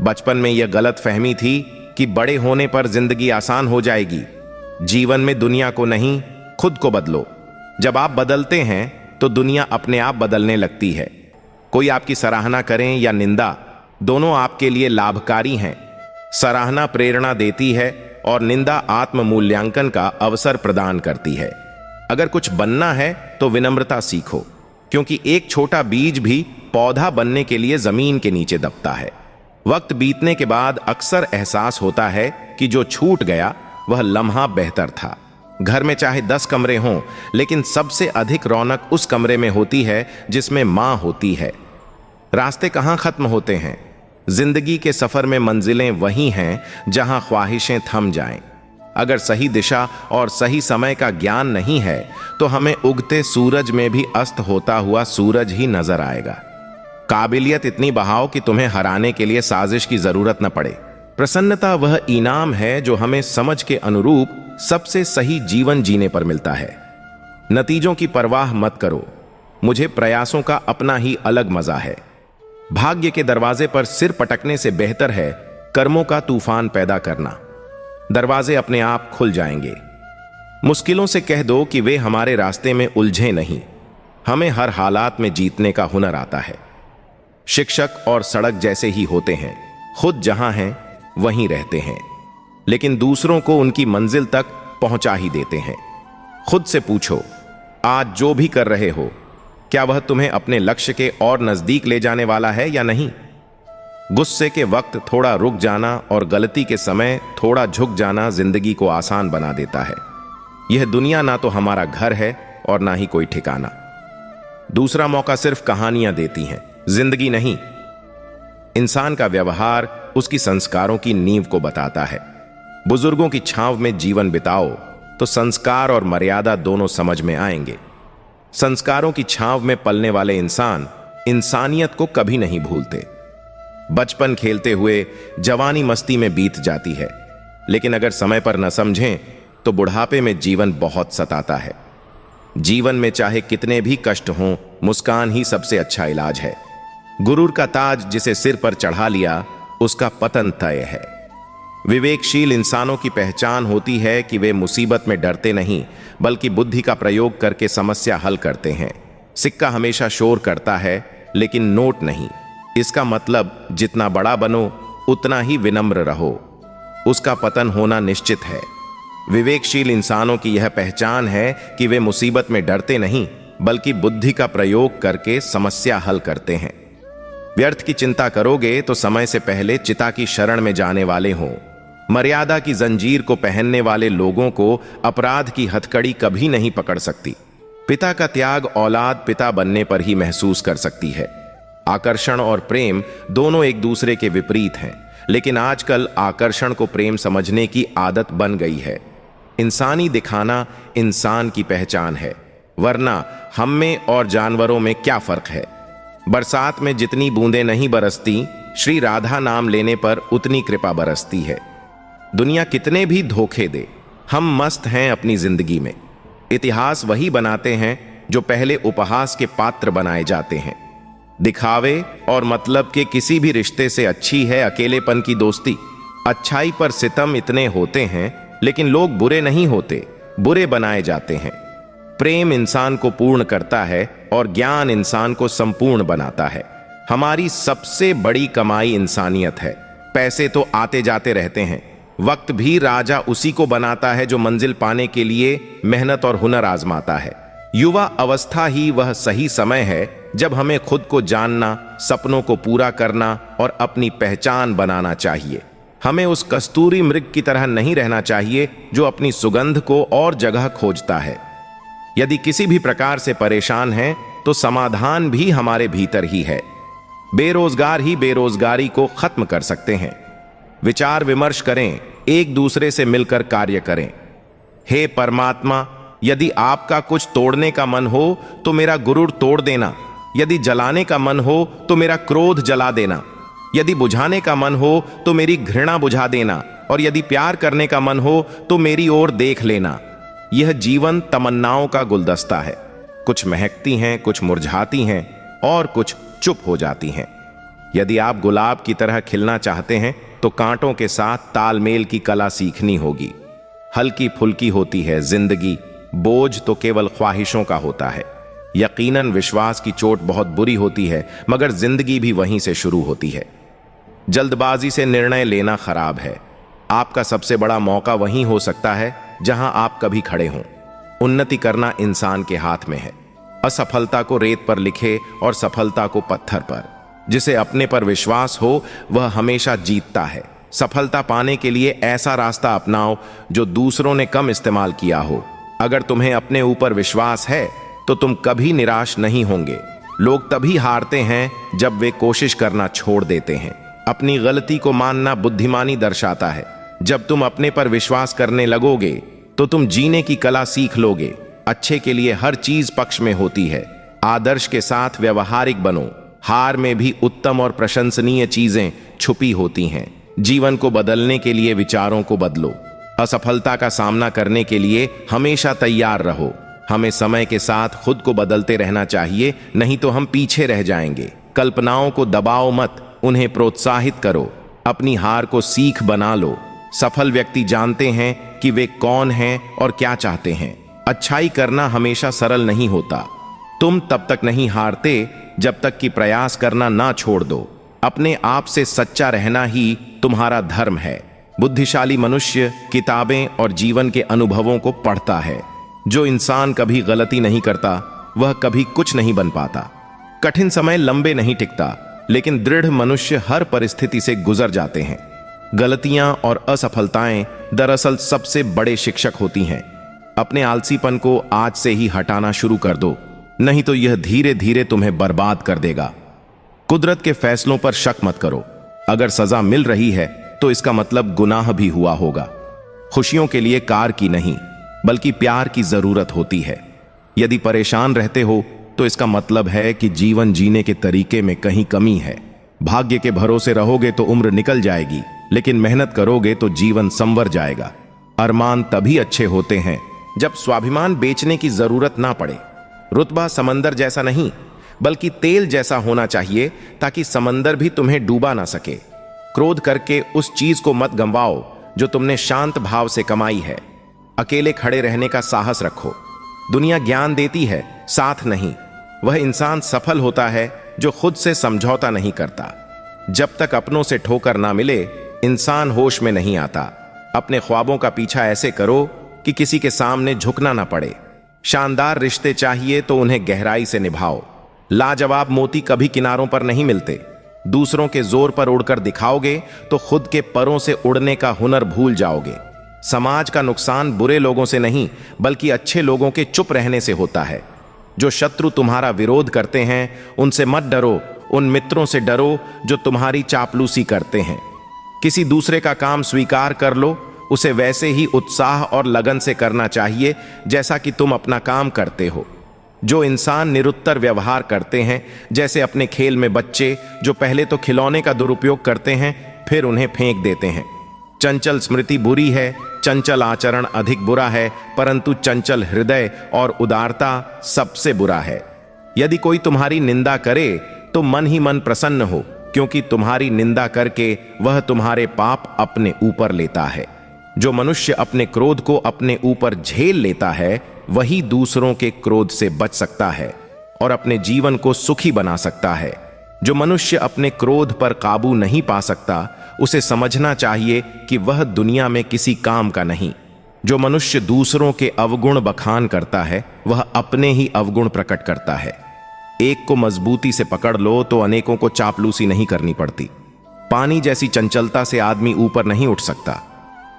बचपन में यह गलत फहमी थी कि बड़े होने पर जिंदगी आसान हो जाएगी। जीवन में दुनिया को नहीं, खुद को बदलो। जब आप बदलते हैं तो दुनिया अपने आप बदलने लगती है। कोई आपकी सराहना करें या निंदा, दोनों आपके लिए लाभकारी हैं। सराहना प्रेरणा देती है और निंदा आत्म मूल्यांकन का अवसर प्रदान करती है। अगर कुछ बनना है तो विनम्रता सीखो, क्योंकि एक छोटा बीज भी पौधा बनने के लिए जमीन के नीचे दबता है। वक्त बीतने के बाद अक्सर एहसास होता है कि जो छूट गया वह लम्हा बेहतर था। घर में चाहे 10 कमरे हों, लेकिन सबसे अधिक रौनक उस कमरे में होती है जिसमें मां होती है। रास्ते कहां खत्म होते हैं? जिंदगी के सफर में मंजिलें वही हैं जहां ख्वाहिशें थम जाएं। अगर सही दिशा और सही समय का ज्ञान नहीं है तो हमें उगते सूरज में भी अस्त होता हुआ सूरज ही नजर आएगा। काबिलियत इतनी बहाओ कि तुम्हें हराने के लिए साजिश की जरूरत न पड़े। प्रसन्नता वह इनाम है जो हमें समझ के अनुरूप सबसे सही जीवन जीने पर मिलता है। नतीजों की परवाह मत करो, मुझे प्रयासों का अपना ही अलग मजा है। भाग्य के दरवाजे पर सिर पटकने से बेहतर है कर्मों का तूफान पैदा करना। दरवाजे अपने आप खुल जाएंगे। मुश्किलों से कह दो कि वे हमारे रास्ते में उलझे नहीं। हमें हर हालात में जीतने का हुनर आता है। शिक्षक और सड़क जैसे ही होते हैं, खुद जहां हैं वहीं रहते हैं, लेकिन दूसरों को उनकी मंजिल तक पहुंचा ही देते हैं। खुद से पूछो, आज जो भी कर रहे हो, क्या वह तुम्हें अपने लक्ष्य के और नजदीक ले जाने वाला है या नहीं? गुस्से के वक्त थोड़ा रुक जाना और गलती के समय थोड़ा झुक जाना जिंदगी को आसान बना देता है। यह दुनिया ना तो हमारा घर है और ना ही कोई ठिकाना। दूसरा मौका सिर्फ कहानियां देती हैं, जिंदगी नहीं। इंसान का व्यवहार उसकी संस्कारों की नींव को बताता है। बुजुर्गों की छांव में जीवन बिताओ तो संस्कार और मर्यादा दोनों समझ में आएंगे। संस्कारों की छांव में पलने वाले इंसान इंसानियत को कभी नहीं भूलते। बचपन खेलते हुए जवानी मस्ती में बीत जाती है, लेकिन अगर समय पर न समझें तो बुढ़ापे में जीवन बहुत सताता है। जीवन में चाहे कितने भी कष्ट हों, मुस्कान ही सबसे अच्छा इलाज है। गुरूर का ताज जिसे सिर पर चढ़ा लिया, उसका पतन तय है। विवेकशील इंसानों की पहचान होती है कि वे मुसीबत में डरते नहीं, बल्कि बुद्धि का प्रयोग करके समस्या हल करते हैं। सिक्का हमेशा शोर करता है, लेकिन नोट नहीं। इसका मतलब जितना बड़ा बनो, उतना ही विनम्र रहो। उसका पतन होना निश्चित है। विवेकशील इंसानों की यह पहचान है कि वे मुसीबत में डरते नहीं, बल्कि बुद्धि का प्रयोग करके समस्या हल करते हैं। व्यर्थ की चिंता करोगे तो समय से पहले चिता की शरण में जाने वाले हो। मर्यादा की जंजीर को पहनने वाले लोगों को अपराध की हथकड़ी कभी नहीं पकड़ सकती। पिता का त्याग औलाद पिता बनने पर ही महसूस कर सकती है। आकर्षण और प्रेम दोनों एक दूसरे के विपरीत हैं, लेकिन आजकल आकर्षण को प्रेम समझने की आदत बन गई है। इंसानी दिखाना इंसान की पहचान है, वरना हम में और जानवरों में क्या फर्क है। बरसात में जितनी बूंदें नहीं बरसती, श्री राधा नाम लेने पर उतनी कृपा बरसती है। दुनिया कितने भी धोखे दे, हम मस्त हैं अपनी जिंदगी में। इतिहास वही बनाते हैं जो पहले उपहास के पात्र बनाए जाते हैं। दिखावे और मतलब के किसी भी रिश्ते से अच्छी है अकेलेपन की दोस्ती। अच्छाई पर सितम इतने होते हैं, लेकिन लोग बुरे नहीं होते, बुरे बनाए जाते हैं। प्रेम इंसान को पूर्ण करता है और ज्ञान इंसान को संपूर्ण बनाता है। हमारी सबसे बड़ी कमाई इंसानियत है। पैसे तो आते जाते रहते हैं, वक्त भी राजा उसी को बनाता है जो मंजिल पाने के लिए मेहनत और हुनर आजमाता है। युवा अवस्था ही वह सही समय है जब हमें खुद को जानना, सपनों को पूरा करना और अपनी पहचान बनाना चाहिए। हमें उस कस्तूरी मृग की तरह नहीं रहना चाहिए जो अपनी सुगंध को और जगह खोजता है। यदि किसी भी प्रकार से परेशान हैं, तो समाधान भी हमारे भीतर ही है। बेरोजगार ही बेरोजगारी को खत्म कर सकते हैं। विचार विमर्श करें, एक दूसरे से मिलकर कार्य करें। हे परमात्मा, यदि आपका कुछ तोड़ने का मन हो तो मेरा गुरूर तोड़ देना। यदि जलाने का मन हो तो मेरा क्रोध जला देना। यदि बुझाने का मन हो तो मेरी घृणा बुझा देना, और यदि प्यार करने का मन हो तो मेरी ओर देख लेना। यह जीवन तमन्नाओं का गुलदस्ता है। कुछ महकती हैं, कुछ मुरझाती हैं और कुछ चुप हो जाती हैं। यदि आप गुलाब की तरह खिलना चाहते हैं तो कांटों के साथ तालमेल की कला सीखनी होगी। हल्की फुल्की होती है जिंदगी, बोझ तो केवल ख्वाहिशों का होता है। यकीनन विश्वास की चोट बहुत बुरी होती है, मगर जिंदगी भी वहीं से शुरू होती है। जल्दबाजी से निर्णय लेना खराब है। आपका सबसे बड़ा मौका वहीं हो सकता है जहां आप कभी खड़े हों। उन्नति करना इंसान के हाथ में है। असफलता को रेत पर लिखे और सफलता को पत्थर पर। जिसे अपने पर विश्वास हो वह हमेशा जीतता है। सफलता पाने के लिए ऐसा रास्ता अपनाओ जो दूसरों ने कम इस्तेमाल किया हो। अगर तुम्हें अपने ऊपर विश्वास है तो तुम कभी निराश नहीं होंगे। लोग तभी हारते हैं जब वे कोशिश करना छोड़ देते हैं। अपनी गलती को मानना बुद्धिमानी दर्शाता है। जब तुम अपने पर विश्वास करने लगोगे तो तुम जीने की कला सीख लोगे। अच्छे के लिए हर चीज पक्ष में होती है। आदर्श के साथ व्यवहारिक बनो। हार में भी उत्तम और प्रशंसनीय चीजें छुपी होती हैं। जीवन को बदलने के लिए विचारों को बदलो। असफलता का सामना करने के लिए हमेशा तैयार रहो। हमें समय के साथ खुद को बदलते रहना चाहिए, नहीं तो हम पीछे रह जाएंगे। कल्पनाओं को दबाओ मत, उन्हें प्रोत्साहित करो। अपनी हार को सीख बना लो। सफल व्यक्ति जानते हैं कि वे कौन हैं और क्या चाहते हैं। अच्छाई करना हमेशा सरल नहीं होता। तुम तब तक नहीं हारते जब तक कि प्रयास करना ना छोड़ दो। अपने आप से सच्चा रहना ही तुम्हारा धर्म है। बुद्धिशाली मनुष्य किताबें और जीवन के अनुभवों को पढ़ता है। जो इंसान कभी गलती नहीं करता वह कभी कुछ नहीं बन पाता। कठिन समय लंबे नहीं टिकता, लेकिन दृढ़ मनुष्य हर परिस्थिति से गुजर जाते हैं। गलतियां और असफलताएं दरअसल सबसे बड़े शिक्षक होती हैं। अपने आलसीपन को आज से ही हटाना शुरू कर दो, नहीं तो यह धीरे धीरे तुम्हें बर्बाद कर देगा। कुदरत के फैसलों पर शक मत करो। अगर सजा मिल रही है तो इसका मतलब गुनाह भी हुआ होगा। खुशियों के लिए कार की नहीं, बल्कि प्यार की जरूरत होती है। यदि परेशान रहते हो तो इसका मतलब है कि जीवन जीने के तरीके में कहीं कमी है। भाग्य के भरोसे रहोगे तो उम्र निकल जाएगी, लेकिन मेहनत करोगे तो जीवन संवर जाएगा। अरमान तभी अच्छे होते हैं जब स्वाभिमान बेचने की जरूरत ना पड़े। रुतबा समंदर जैसा नहीं बल्कि तेल जैसा होना चाहिए ताकि समंदर भी तुम्हें डूबा ना सके। क्रोध करके उस चीज को मत गंवाओ जो तुमने शांत भाव से कमाई है। अकेले खड़े रहने का साहस रखो। दुनिया ज्ञान देती है, साथ नहीं। वह इंसान सफल होता है जो खुद से समझौता नहीं करता। जब तक अपनों से ठोकर ना मिले इंसान होश में नहीं आता। अपने ख्वाबों का पीछा ऐसे करो कि किसी के सामने झुकना ना पड़े। शानदार रिश्ते चाहिए तो उन्हें गहराई से निभाओ। लाजवाब मोती कभी किनारों पर नहीं मिलते। दूसरों के जोर पर उड़कर दिखाओगे तो खुद के परों से उड़ने का हुनर भूल जाओगे। समाज का नुकसान बुरे लोगों से नहीं बल्कि अच्छे लोगों के चुप रहने से होता है। जो शत्रु तुम्हारा विरोध करते हैं उनसे मत डरो, उन मित्रों से डरो जो तुम्हारी चापलूसी करते हैं। किसी दूसरे का काम स्वीकार कर लो, उसे वैसे ही उत्साह और लगन से करना चाहिए जैसा कि तुम अपना काम करते हो। जो इंसान निरुत्तर व्यवहार करते हैं, जैसे अपने खेल में बच्चे जो पहले तो खिलौने का दुरुपयोग करते हैं फिर उन्हें फेंक देते हैं। चंचल स्मृति बुरी है, चंचल आचरण अधिक बुरा है, परंतु चंचल हृदय और उदारता सबसे बुरा है। यदि कोई तुम्हारी निंदा करे तो मन ही मन प्रसन्न हो, क्योंकि तुम्हारी निंदा करके वह तुम्हारे पाप अपने ऊपर लेता है। जो मनुष्य अपने क्रोध को अपने ऊपर झेल लेता है वही दूसरों के क्रोध से बच सकता है और अपने जीवन को सुखी बना सकता है। जो मनुष्य अपने क्रोध पर काबू नहीं पा सकता उसे समझना चाहिए कि वह दुनिया में किसी काम का नहीं। जो मनुष्य दूसरों के अवगुण बखान करता है वह अपने ही अवगुण प्रकट करता है। एक को मजबूती से पकड़ लो तो अनेकों को चापलूसी नहीं करनी पड़ती। पानी जैसी चंचलता से आदमी ऊपर नहीं उठ सकता।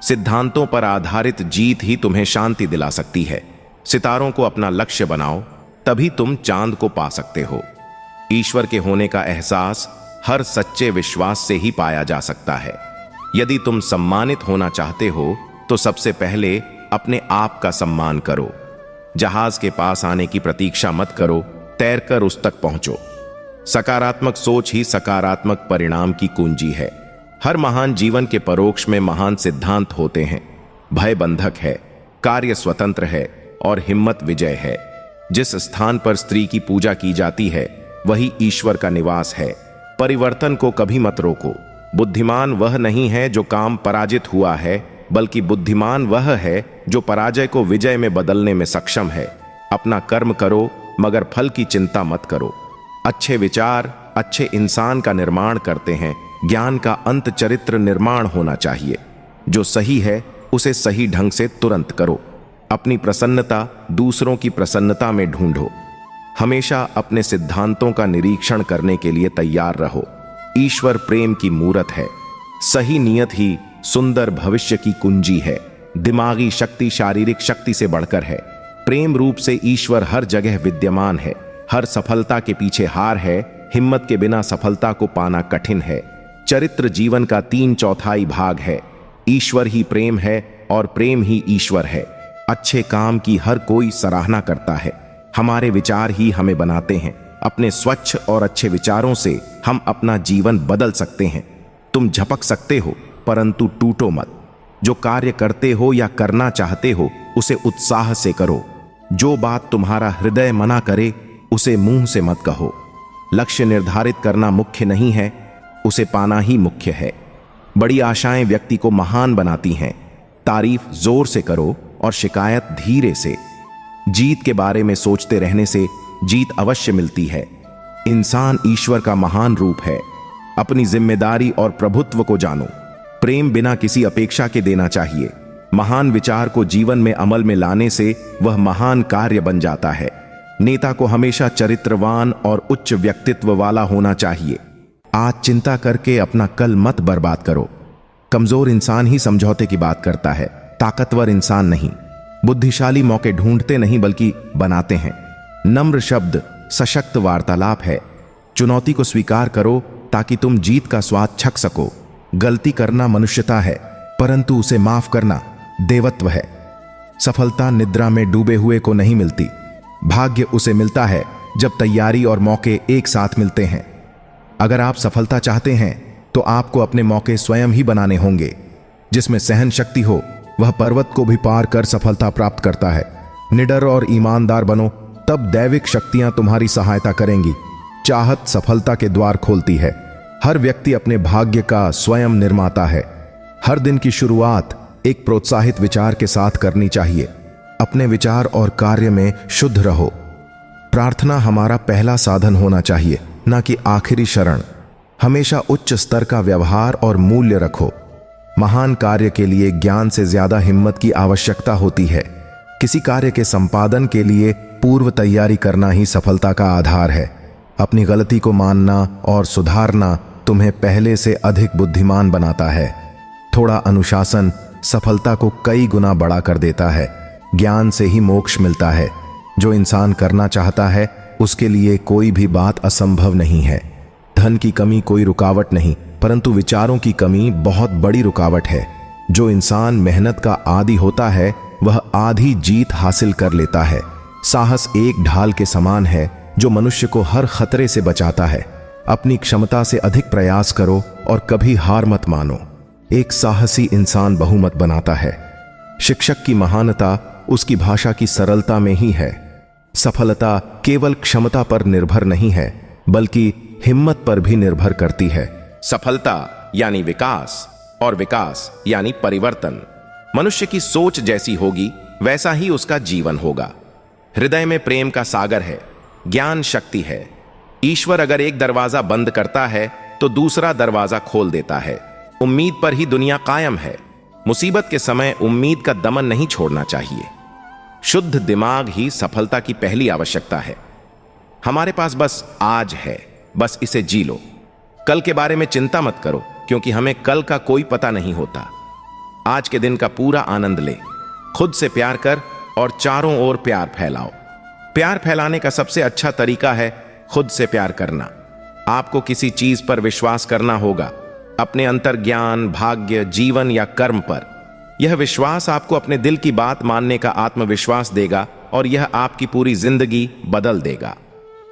सिद्धांतों पर आधारित जीत ही तुम्हें शांति दिला सकती है। सितारों को अपना लक्ष्य बनाओ, तभी तुम चांद को पा सकते हो। ईश्वर के होने का एहसास हर सच्चे विश्वास से ही पाया जा सकता है। यदि तुम सम्मानित होना चाहते हो तो सबसे पहले अपने आप का सम्मान करो। जहाज के पास आने की प्रतीक्षा मत करो, तैरकर उस तक पहुंचो। सकारात्मक सोच ही सकारात्मक परिणाम की कुंजी है। हर महान जीवन के परोक्ष में महान सिद्धांत होते हैं। भय बंधक है, कार्य स्वतंत्र है और हिम्मत विजय है। जिस स्थान पर स्त्री की पूजा की जाती है वही ईश्वर का निवास है। परिवर्तन को कभी मत रोको। बुद्धिमान वह नहीं है जो काम पराजित हुआ है, बल्कि बुद्धिमान वह है जो पराजय को विजय में बदलने में सक्षम है। अपना कर्म करो मगर फल की चिंता मत करो। अच्छे विचार अच्छे इंसान का निर्माण करते हैं। ज्ञान का अंत चरित्र निर्माण होना चाहिए। जो सही है उसे सही ढंग से तुरंत करो। अपनी प्रसन्नता दूसरों की प्रसन्नता में ढूंढो। हमेशा अपने सिद्धांतों का निरीक्षण करने के लिए तैयार रहो। ईश्वर प्रेम की मूरत है। सही नियत ही सुंदर भविष्य की कुंजी है। दिमागी शक्ति शारीरिक शक्ति से बढ़कर है। प्रेम रूप से ईश्वर हर जगह विद्यमान है। हर सफलता के पीछे हार है। हिम्मत के बिना सफलता को पाना कठिन है। चरित्र जीवन का 3/4 भाग है। ईश्वर ही प्रेम है और प्रेम ही ईश्वर है। अच्छे काम की हर कोई सराहना करता है। हमारे विचार ही हमें बनाते हैं। अपने स्वच्छ और अच्छे विचारों से हम अपना जीवन बदल सकते हैं। तुम झपक सकते हो परंतु टूटो मत। जो कार्य करते हो या करना चाहते हो उसे उत्साह से करो। जो बात तुम्हारा हृदय मना करे उसे मुंह से मत कहो। लक्ष्य निर्धारित करना मुख्य नहीं है, उसे पाना ही मुख्य है। बड़ी आशाएं व्यक्ति को महान बनाती हैं। तारीफ जोर से करो और शिकायत धीरे से। जीत के बारे में सोचते रहने से जीत अवश्य मिलती है। इंसान ईश्वर का महान रूप है। अपनी जिम्मेदारी और प्रभुत्व को जानो। प्रेम बिना किसी अपेक्षा के देना चाहिए। महान विचार को जीवन में अमल में लाने से वह महान कार्य बन जाता है। नेता को हमेशा चरित्रवान और उच्च व्यक्तित्व वाला होना चाहिए। आज चिंता करके अपना कल मत बर्बाद करो। कमजोर इंसान ही समझौते की बात करता है, ताकतवर इंसान नहीं। बुद्धिशाली मौके ढूंढते नहीं बल्कि बनाते हैं। नम्र शब्द सशक्त वार्तालाप है। चुनौती को स्वीकार करो ताकि तुम जीत का स्वाद छक सको। गलती करना मनुष्यता है, परंतु उसे माफ करना देवत्व है। सफलता निद्रा में डूबे हुए को नहीं मिलती। भाग्य उसे मिलता है जब तैयारी और मौके एक साथ मिलते हैं। अगर आप सफलता चाहते हैं तो आपको अपने मौके स्वयं ही बनाने होंगे। जिसमें सहन शक्ति हो वह पर्वत को भी पार कर सफलता प्राप्त करता है। निडर और ईमानदार बनो, तब दैविक शक्तियां तुम्हारी सहायता करेंगी। चाहत सफलता के द्वार खोलती है। हर व्यक्ति अपने भाग्य का स्वयं निर्माता है। हर दिन की शुरुआत एक प्रोत्साहित विचार के साथ करनी चाहिए। अपने विचार और कार्य में शुद्ध रहो। प्रार्थना हमारा पहला साधन होना चाहिए, न कि आखिरी शरण। हमेशा उच्च स्तर का व्यवहार और मूल्य रखो। महान कार्य के लिए ज्ञान से ज्यादा हिम्मत की आवश्यकता होती है। किसी कार्य के संपादन के लिए पूर्व तैयारी करना ही सफलता का आधार है। अपनी गलती को मानना और सुधारना तुम्हें पहले से अधिक बुद्धिमान बनाता है। थोड़ा अनुशासन सफलता को कई गुना बड़ा कर देता है। ज्ञान से ही मोक्ष मिलता है। जो इंसान करना चाहता है उसके लिए कोई भी बात असंभव नहीं है। धन की कमी कोई रुकावट नहीं, परंतु विचारों की कमी बहुत बड़ी रुकावट है। जो इंसान मेहनत का आदी होता है वह आधी जीत हासिल कर लेता है। साहस एक ढाल के समान है जो मनुष्य को हर खतरे से बचाता है। अपनी क्षमता से अधिक प्रयास करो और कभी हार मत मानो। एक साहसी इंसान बहुमत बनाता है। शिक्षक की महानता उसकी भाषा की सरलता में ही है। सफलता केवल क्षमता पर निर्भर नहीं है, बल्कि हिम्मत पर भी निर्भर करती है। सफलता यानी विकास और विकास यानी परिवर्तन। मनुष्य की सोच जैसी होगी वैसा ही उसका जीवन होगा। हृदय में प्रेम का सागर है, ज्ञान शक्ति है। ईश्वर अगर एक दरवाजा बंद करता है तो दूसरा दरवाजा खोल देता है। उम्मीद पर ही दुनिया कायम है। मुसीबत के समय उम्मीद का दमन नहीं छोड़ना चाहिए। शुद्ध दिमाग ही सफलता की पहली आवश्यकता है। हमारे पास बस आज है, बस इसे जी लो। कल के बारे में चिंता मत करो, क्योंकि हमें कल का कोई पता नहीं होता। आज के दिन का पूरा आनंद ले। खुद से प्यार कर और चारों ओर प्यार फैलाओ। प्यार फैलाने का सबसे अच्छा तरीका है खुद से प्यार करना। आपको किसी चीज पर विश्वास करना होगा, अपने अंतर्ज्ञान, भाग्य, जीवन या कर्म पर। यह विश्वास आपको अपने दिल की बात मानने का आत्मविश्वास देगा और यह आपकी पूरी जिंदगी बदल देगा।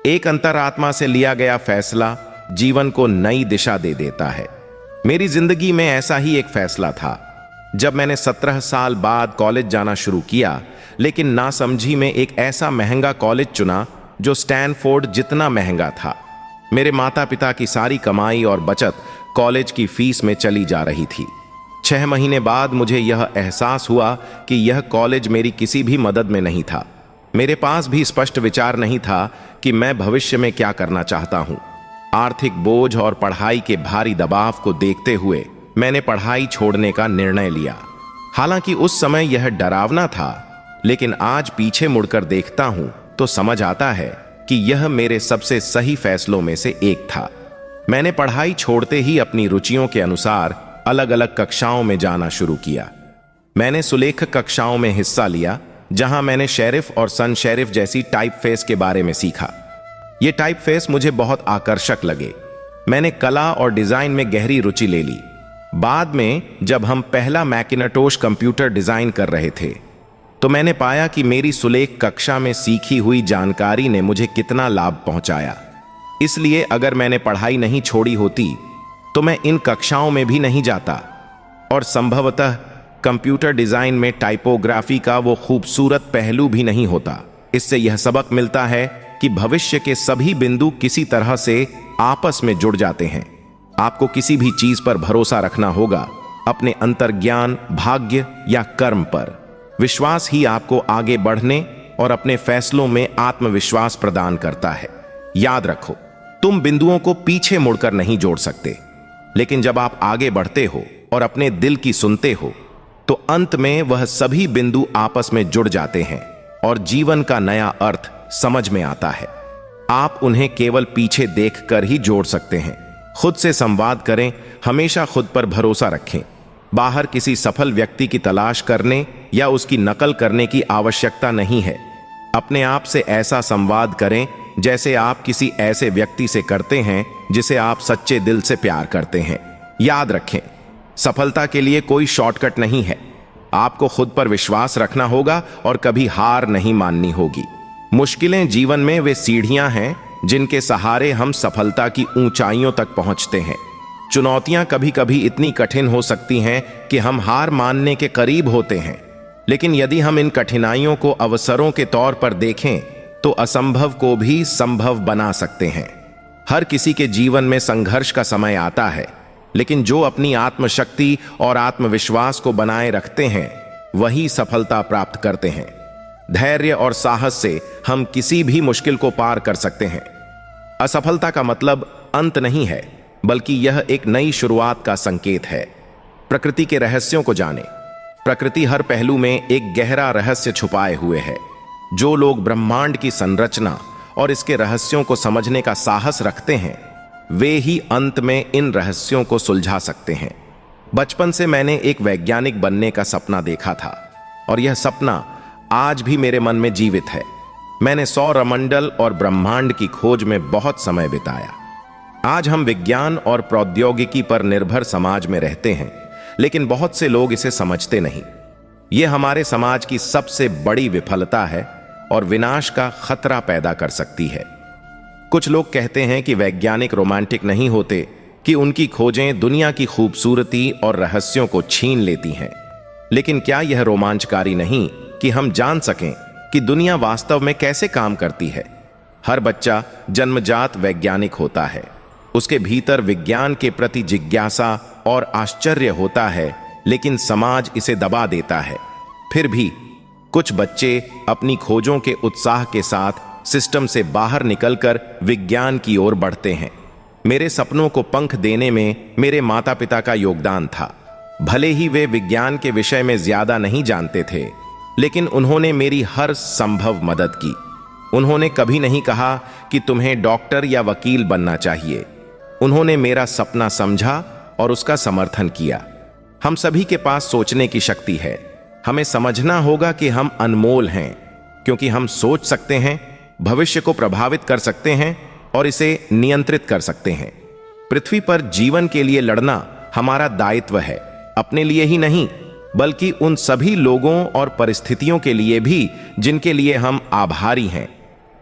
एक अंतरात्मा से लिया गया फैसला जीवन को नई दिशा दे देता है। मेरी जिंदगी में ऐसा ही एक फैसला था। जब मैंने 17 साल बाद कॉलेज जाना शुरू किया, लेकिन नासमझी में एक ऐसा महंगा कॉलेज चुना जो स्टैनफोर्ड जितना महंगा था। मेरे माता पिता की सारी कमाई और बचत कॉलेज की फीस में चली जा रही थी। 6 महीने बाद मुझे यह एहसास हुआ कि यह कॉलेज मेरी किसी भी मदद में नहीं था। मेरे पास भी स्पष्ट विचार नहीं था कि मैं भविष्य में क्या करना चाहता हूं। आर्थिक बोझ और पढ़ाई के भारी दबाव को देखते हुए मैंने पढ़ाई छोड़ने का निर्णय लिया। हालांकि उस समय यह डरावना था, लेकिन आज पीछे मुड़कर देखता हूं तो समझ आता है कि यह मेरे सबसे सही फैसलों में से एक था। मैंने पढ़ाई छोड़ते ही अपनी रुचियों के अनुसार अलग अलग कक्षाओं में जाना शुरू किया। मैंने सुलेखक कक्षाओं में हिस्सा लिया, जहां मैंने शेरिफ और सन शेरिफ जैसी टाइपफेस के बारे में सीखा। ये टाइपफेस मुझे बहुत आकर्षक लगे। मैंने कला और डिजाइन में गहरी रुचि ले ली। बाद में जब हम पहला मैकिनाटोश कंप्यूटर डिजाइन कर रहे थे, तो मैंने पाया कि मेरी सुलेख कक्षा में सीखी हुई जानकारी ने मुझे कितना लाभ पहुंचाया। इसलिए अगर मैंने पढ़ाई नहीं छोड़ी होती तो मैं इन कक्षाओं में भी नहीं जाता और संभवतः कंप्यूटर डिजाइन में टाइपोग्राफी का वो खूबसूरत पहलू भी नहीं होता। इससे यह सबक मिलता है कि भविष्य के सभी बिंदु किसी तरह से आपस में जुड़ जाते हैं। आपको किसी भी चीज पर भरोसा रखना होगा, अपने अंतर्ज्ञान, भाग्य या कर्म पर। विश्वास ही आपको आगे बढ़ने और अपने फैसलों में आत्मविश्वास प्रदान करता है। याद रखो, तुम बिंदुओं को पीछे मुड़कर नहीं जोड़ सकते, लेकिन जब आप आगे बढ़ते हो और अपने दिल की सुनते हो, तो अंत में वह सभी बिंदु आपस में जुड़ जाते हैं और जीवन का नया अर्थ समझ में आता है। आप उन्हें केवल पीछे देखकर ही जोड़ सकते हैं। खुद से संवाद करें, हमेशा खुद पर भरोसा रखें। बाहर किसी सफल व्यक्ति की तलाश करने या उसकी नकल करने की आवश्यकता नहीं है। अपने आप से ऐसा संवाद करें जैसे आप किसी ऐसे व्यक्ति से करते हैं जिसे आप सच्चे दिल से प्यार करते हैं। याद रखें, सफलता के लिए कोई शॉर्टकट नहीं है। आपको खुद पर विश्वास रखना होगा और कभी हार नहीं माननी होगी। मुश्किलें जीवन में वे सीढ़ियां हैं जिनके सहारे हम सफलता की ऊंचाइयों तक पहुंचते हैं। चुनौतियां कभी कभी इतनी कठिन हो सकती हैं कि हम हार मानने के करीब होते हैं, लेकिन यदि हम इन कठिनाइयों को अवसरों के तौर पर देखें तो असंभव को भी संभव बना सकते हैं। हर किसी के जीवन में संघर्ष का समय आता है, लेकिन जो अपनी आत्मशक्ति और आत्मविश्वास को बनाए रखते हैं वही सफलता प्राप्त करते हैं। धैर्य और साहस से हम किसी भी मुश्किल को पार कर सकते हैं। असफलता का मतलब अंत नहीं है, बल्कि यह एक नई शुरुआत का संकेत है। प्रकृति के रहस्यों को जानें। प्रकृति हर पहलू में एक गहरा रहस्य छुपाए हुए है। जो लोग ब्रह्मांड की संरचना और इसके रहस्यों को समझने का साहस रखते हैं, वे ही अंत में इन रहस्यों को सुलझा सकते हैं। बचपन से मैंने एक वैज्ञानिक बनने का सपना देखा था, और यह सपना आज भी मेरे मन में जीवित है। मैंने सौरमंडल और ब्रह्मांड की खोज में बहुत समय बिताया। आज हम विज्ञान और प्रौद्योगिकी पर निर्भर समाज में रहते हैं, लेकिन बहुत से लोग इसे समझते नहीं। यह हमारे समाज की सबसे बड़ी विफलता है और विनाश का खतरा पैदा कर सकती है। कुछ लोग कहते हैं कि वैज्ञानिक रोमांटिक नहीं होते, कि उनकी खोजें दुनिया की खूबसूरती और रहस्यों को छीन लेती हैं। लेकिन क्या यह रोमांचकारी नहीं कि हम जान सकें कि दुनिया वास्तव में कैसे काम करती है? हर बच्चा जन्मजात वैज्ञानिक होता है। उसके भीतर विज्ञान के प्रति जिज्ञासा और आश्चर्य होता है, लेकिन समाज इसे दबा देता है। फिर भी कुछ बच्चे अपनी खोजों के उत्साह के साथ सिस्टम से बाहर निकलकर विज्ञान की ओर बढ़ते हैं। मेरे सपनों को पंख देने में मेरे माता पिता का योगदान था। भले ही वे विज्ञान के विषय में ज्यादा नहीं जानते थे, लेकिन उन्होंने मेरी हर संभव मदद की। उन्होंने कभी नहीं कहा कि तुम्हें डॉक्टर या वकील बनना चाहिए। उन्होंने मेरा सपना समझा और उसका समर्थन किया। हम सभी के पास सोचने की शक्ति है। हमें समझना होगा कि हम अनमोल हैं, क्योंकि हम सोच सकते हैं, भविष्य को प्रभावित कर सकते हैं और इसे नियंत्रित कर सकते हैं। पृथ्वी पर जीवन के लिए लड़ना हमारा दायित्व है, अपने लिए ही नहीं, बल्कि उन सभी लोगों और परिस्थितियों के लिए भी जिनके लिए हम आभारी हैं।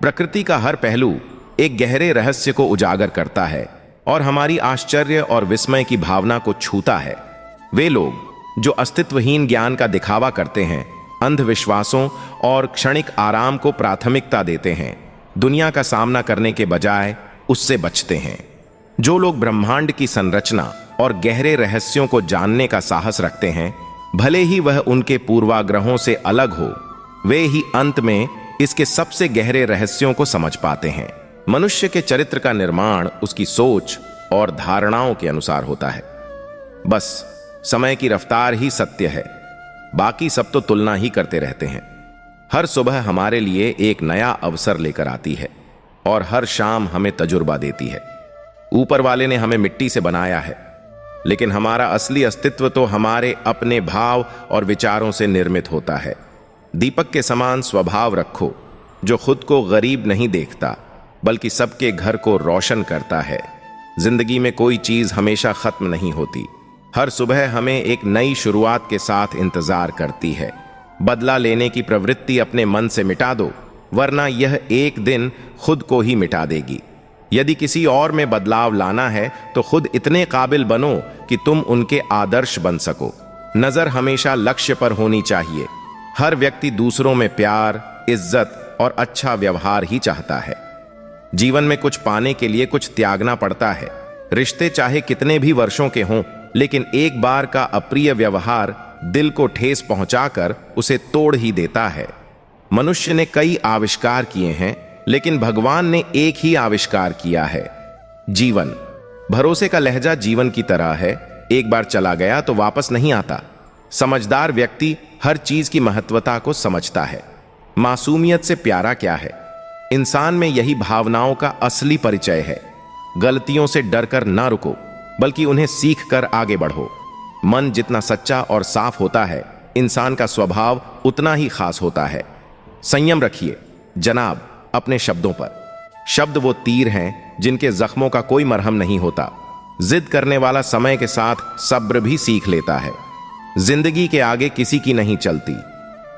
प्रकृति का हर पहलू एक गहरे रहस्य को उजागर करता है और हमारी आश्चर्य और विस्मय की भावना को छूता है। वे लोग जो अस्तित्वहीन ज्ञान का दिखावा करते हैं, अंधविश्वासों और क्षणिक आराम को प्राथमिकता देते हैं, दुनिया का सामना करने के बजाय उससे बचते हैं। जो लोग ब्रह्मांड की संरचना और गहरे रहस्यों को जानने का साहस रखते हैं, भले ही वह उनके पूर्वाग्रहों से अलग हो, वे ही अंत में इसके सबसे गहरे रहस्यों को समझ पाते हैं। मनुष्य के चरित्र का निर्माण उसकी सोच और धारणाओं के अनुसार होता है। बस समय की रफ्तार ही सत्य है, बाकी सब तो तुलना ही करते रहते हैं। हर सुबह हमारे लिए एक नया अवसर लेकर आती है और हर शाम हमें तजुर्बा देती है। ऊपर वाले ने हमें मिट्टी से बनाया है, लेकिन हमारा असली अस्तित्व तो हमारे अपने भाव और विचारों से निर्मित होता है। दीपक के समान स्वभाव रखो, जो खुद को गरीब नहीं देखता, बल्कि सबके घर को रोशन करता है। जिंदगी में कोई चीज हमेशा खत्म नहीं होती। हर सुबह हमें एक नई शुरुआत के साथ इंतजार करती है। बदला लेने की प्रवृत्ति अपने मन से मिटा दो, वरना यह एक दिन खुद को ही मिटा देगी। यदि किसी और में बदलाव लाना है तो खुद इतने काबिल बनो कि तुम उनके आदर्श बन सको। नजर हमेशा लक्ष्य पर होनी चाहिए। हर व्यक्ति दूसरों में प्यार, इज्जत और अच्छा व्यवहार ही चाहता है। जीवन में कुछ पाने के लिए कुछ त्यागना पड़ता है। रिश्ते चाहे कितने भी वर्षों के हों, लेकिन एक बार का अप्रिय व्यवहार दिल को ठेस पहुंचाकर उसे तोड़ ही देता है। मनुष्य ने कई आविष्कार किए हैं, लेकिन भगवान ने एक ही आविष्कार किया है, जीवन। भरोसे का लहजा जीवन की तरह है, एक बार चला गया तो वापस नहीं आता। समझदार व्यक्ति हर चीज की महत्वता को समझता है। मासूमियत से प्यारा क्या है? इंसान में यही भावनाओं का असली परिचय है। गलतियों से डरकर ना रुको, बल्कि उन्हें सीख कर आगे बढ़ो। मन जितना सच्चा और साफ होता है, इंसान का स्वभाव उतना ही खास होता है। संयम रखिए जनाब अपने शब्दों पर। शब्द वो तीर हैं जिनके जख्मों का कोई मरहम नहीं होता। जिद करने वाला समय के साथ सब्र भी सीख लेता है। जिंदगी के आगे किसी की नहीं चलती।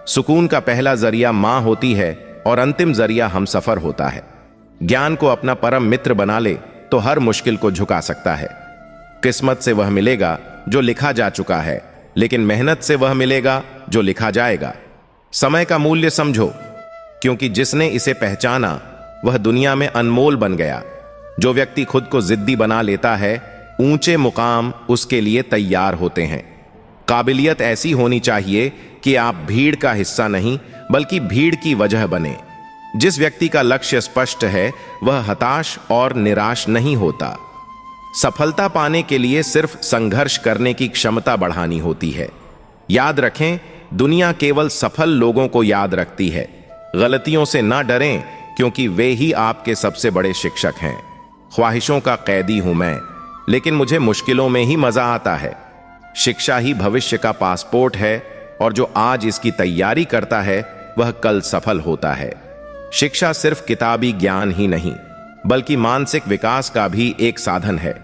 सुकून का पहला जरिया मां होती है और अंतिम जरिया हम सफर होता है। ज्ञान को अपना परम मित्र बना ले तो हर मुश्किल को झुका सकता है। किस्मत से वह मिलेगा जो लिखा जा चुका है, लेकिन मेहनत से वह मिलेगा जो लिखा जाएगा। समय का मूल्य समझो, क्योंकि जिसने इसे पहचाना वह दुनिया में अनमोल बन गया। जो व्यक्ति खुद को जिद्दी बना लेता है, ऊंचे मुकाम उसके लिए तैयार होते हैं। काबिलियत ऐसी होनी चाहिए कि आप भीड़ का हिस्सा नहीं बल्कि भीड़ की वजह बने। जिस व्यक्ति का लक्ष्य स्पष्ट है वह हताश और निराश नहीं होता। सफलता पाने के लिए सिर्फ संघर्ष करने की क्षमता बढ़ानी होती है। याद रखें, दुनिया केवल सफल लोगों को याद रखती है। गलतियों से ना डरें, क्योंकि वे ही आपके सबसे बड़े शिक्षक हैं। ख्वाहिशों का कैदी हूं मैं, लेकिन मुझे मुश्किलों में ही मजा आता है। शिक्षा ही भविष्य का पासपोर्ट है, और जो आज इसकी तैयारी करता है वह कल सफल होता है। शिक्षा सिर्फ किताबी ज्ञान ही नहीं, बल्कि मानसिक विकास का भी एक साधन है।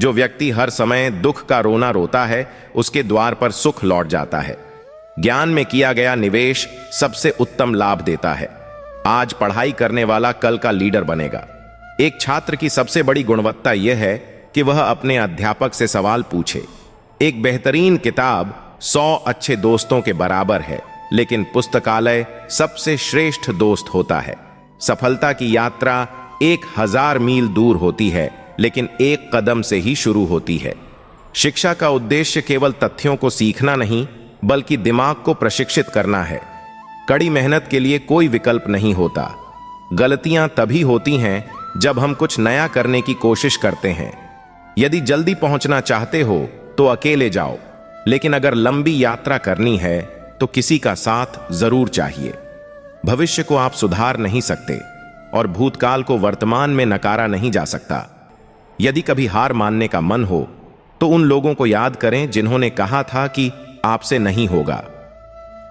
जो व्यक्ति हर समय दुख का रोना रोता है, उसके द्वार पर सुख लौट जाता है। ज्ञान में किया गया निवेश सबसे उत्तम लाभ देता है। आज पढ़ाई करने वाला कल का लीडर बनेगा। एक छात्र की सबसे बड़ी गुणवत्ता यह है कि वह अपने अध्यापक से सवाल पूछे। एक बेहतरीन किताब 100 अच्छे दोस्तों के बराबर है, लेकिन पुस्तकालय सबसे श्रेष्ठ दोस्त होता है। सफलता की यात्रा 1000 मील दूर होती है, लेकिन एक कदम से ही शुरू होती है। शिक्षा का उद्देश्य केवल तथ्यों को सीखना नहीं, बल्कि दिमाग को प्रशिक्षित करना है। कड़ी मेहनत के लिए कोई विकल्प नहीं होता। गलतियां तभी होती हैं जब हम कुछ नया करने की कोशिश करते हैं। यदि जल्दी पहुंचना चाहते हो तो अकेले जाओ, लेकिन अगर लंबी यात्रा करनी है तो किसी का साथ जरूर चाहिए। भविष्य को आप सुधार नहीं सकते, और भूतकाल को वर्तमान में नकारा नहीं जा सकता। यदि कभी हार मानने का मन हो तो उन लोगों को याद करें जिन्होंने कहा था कि आपसे नहीं होगा।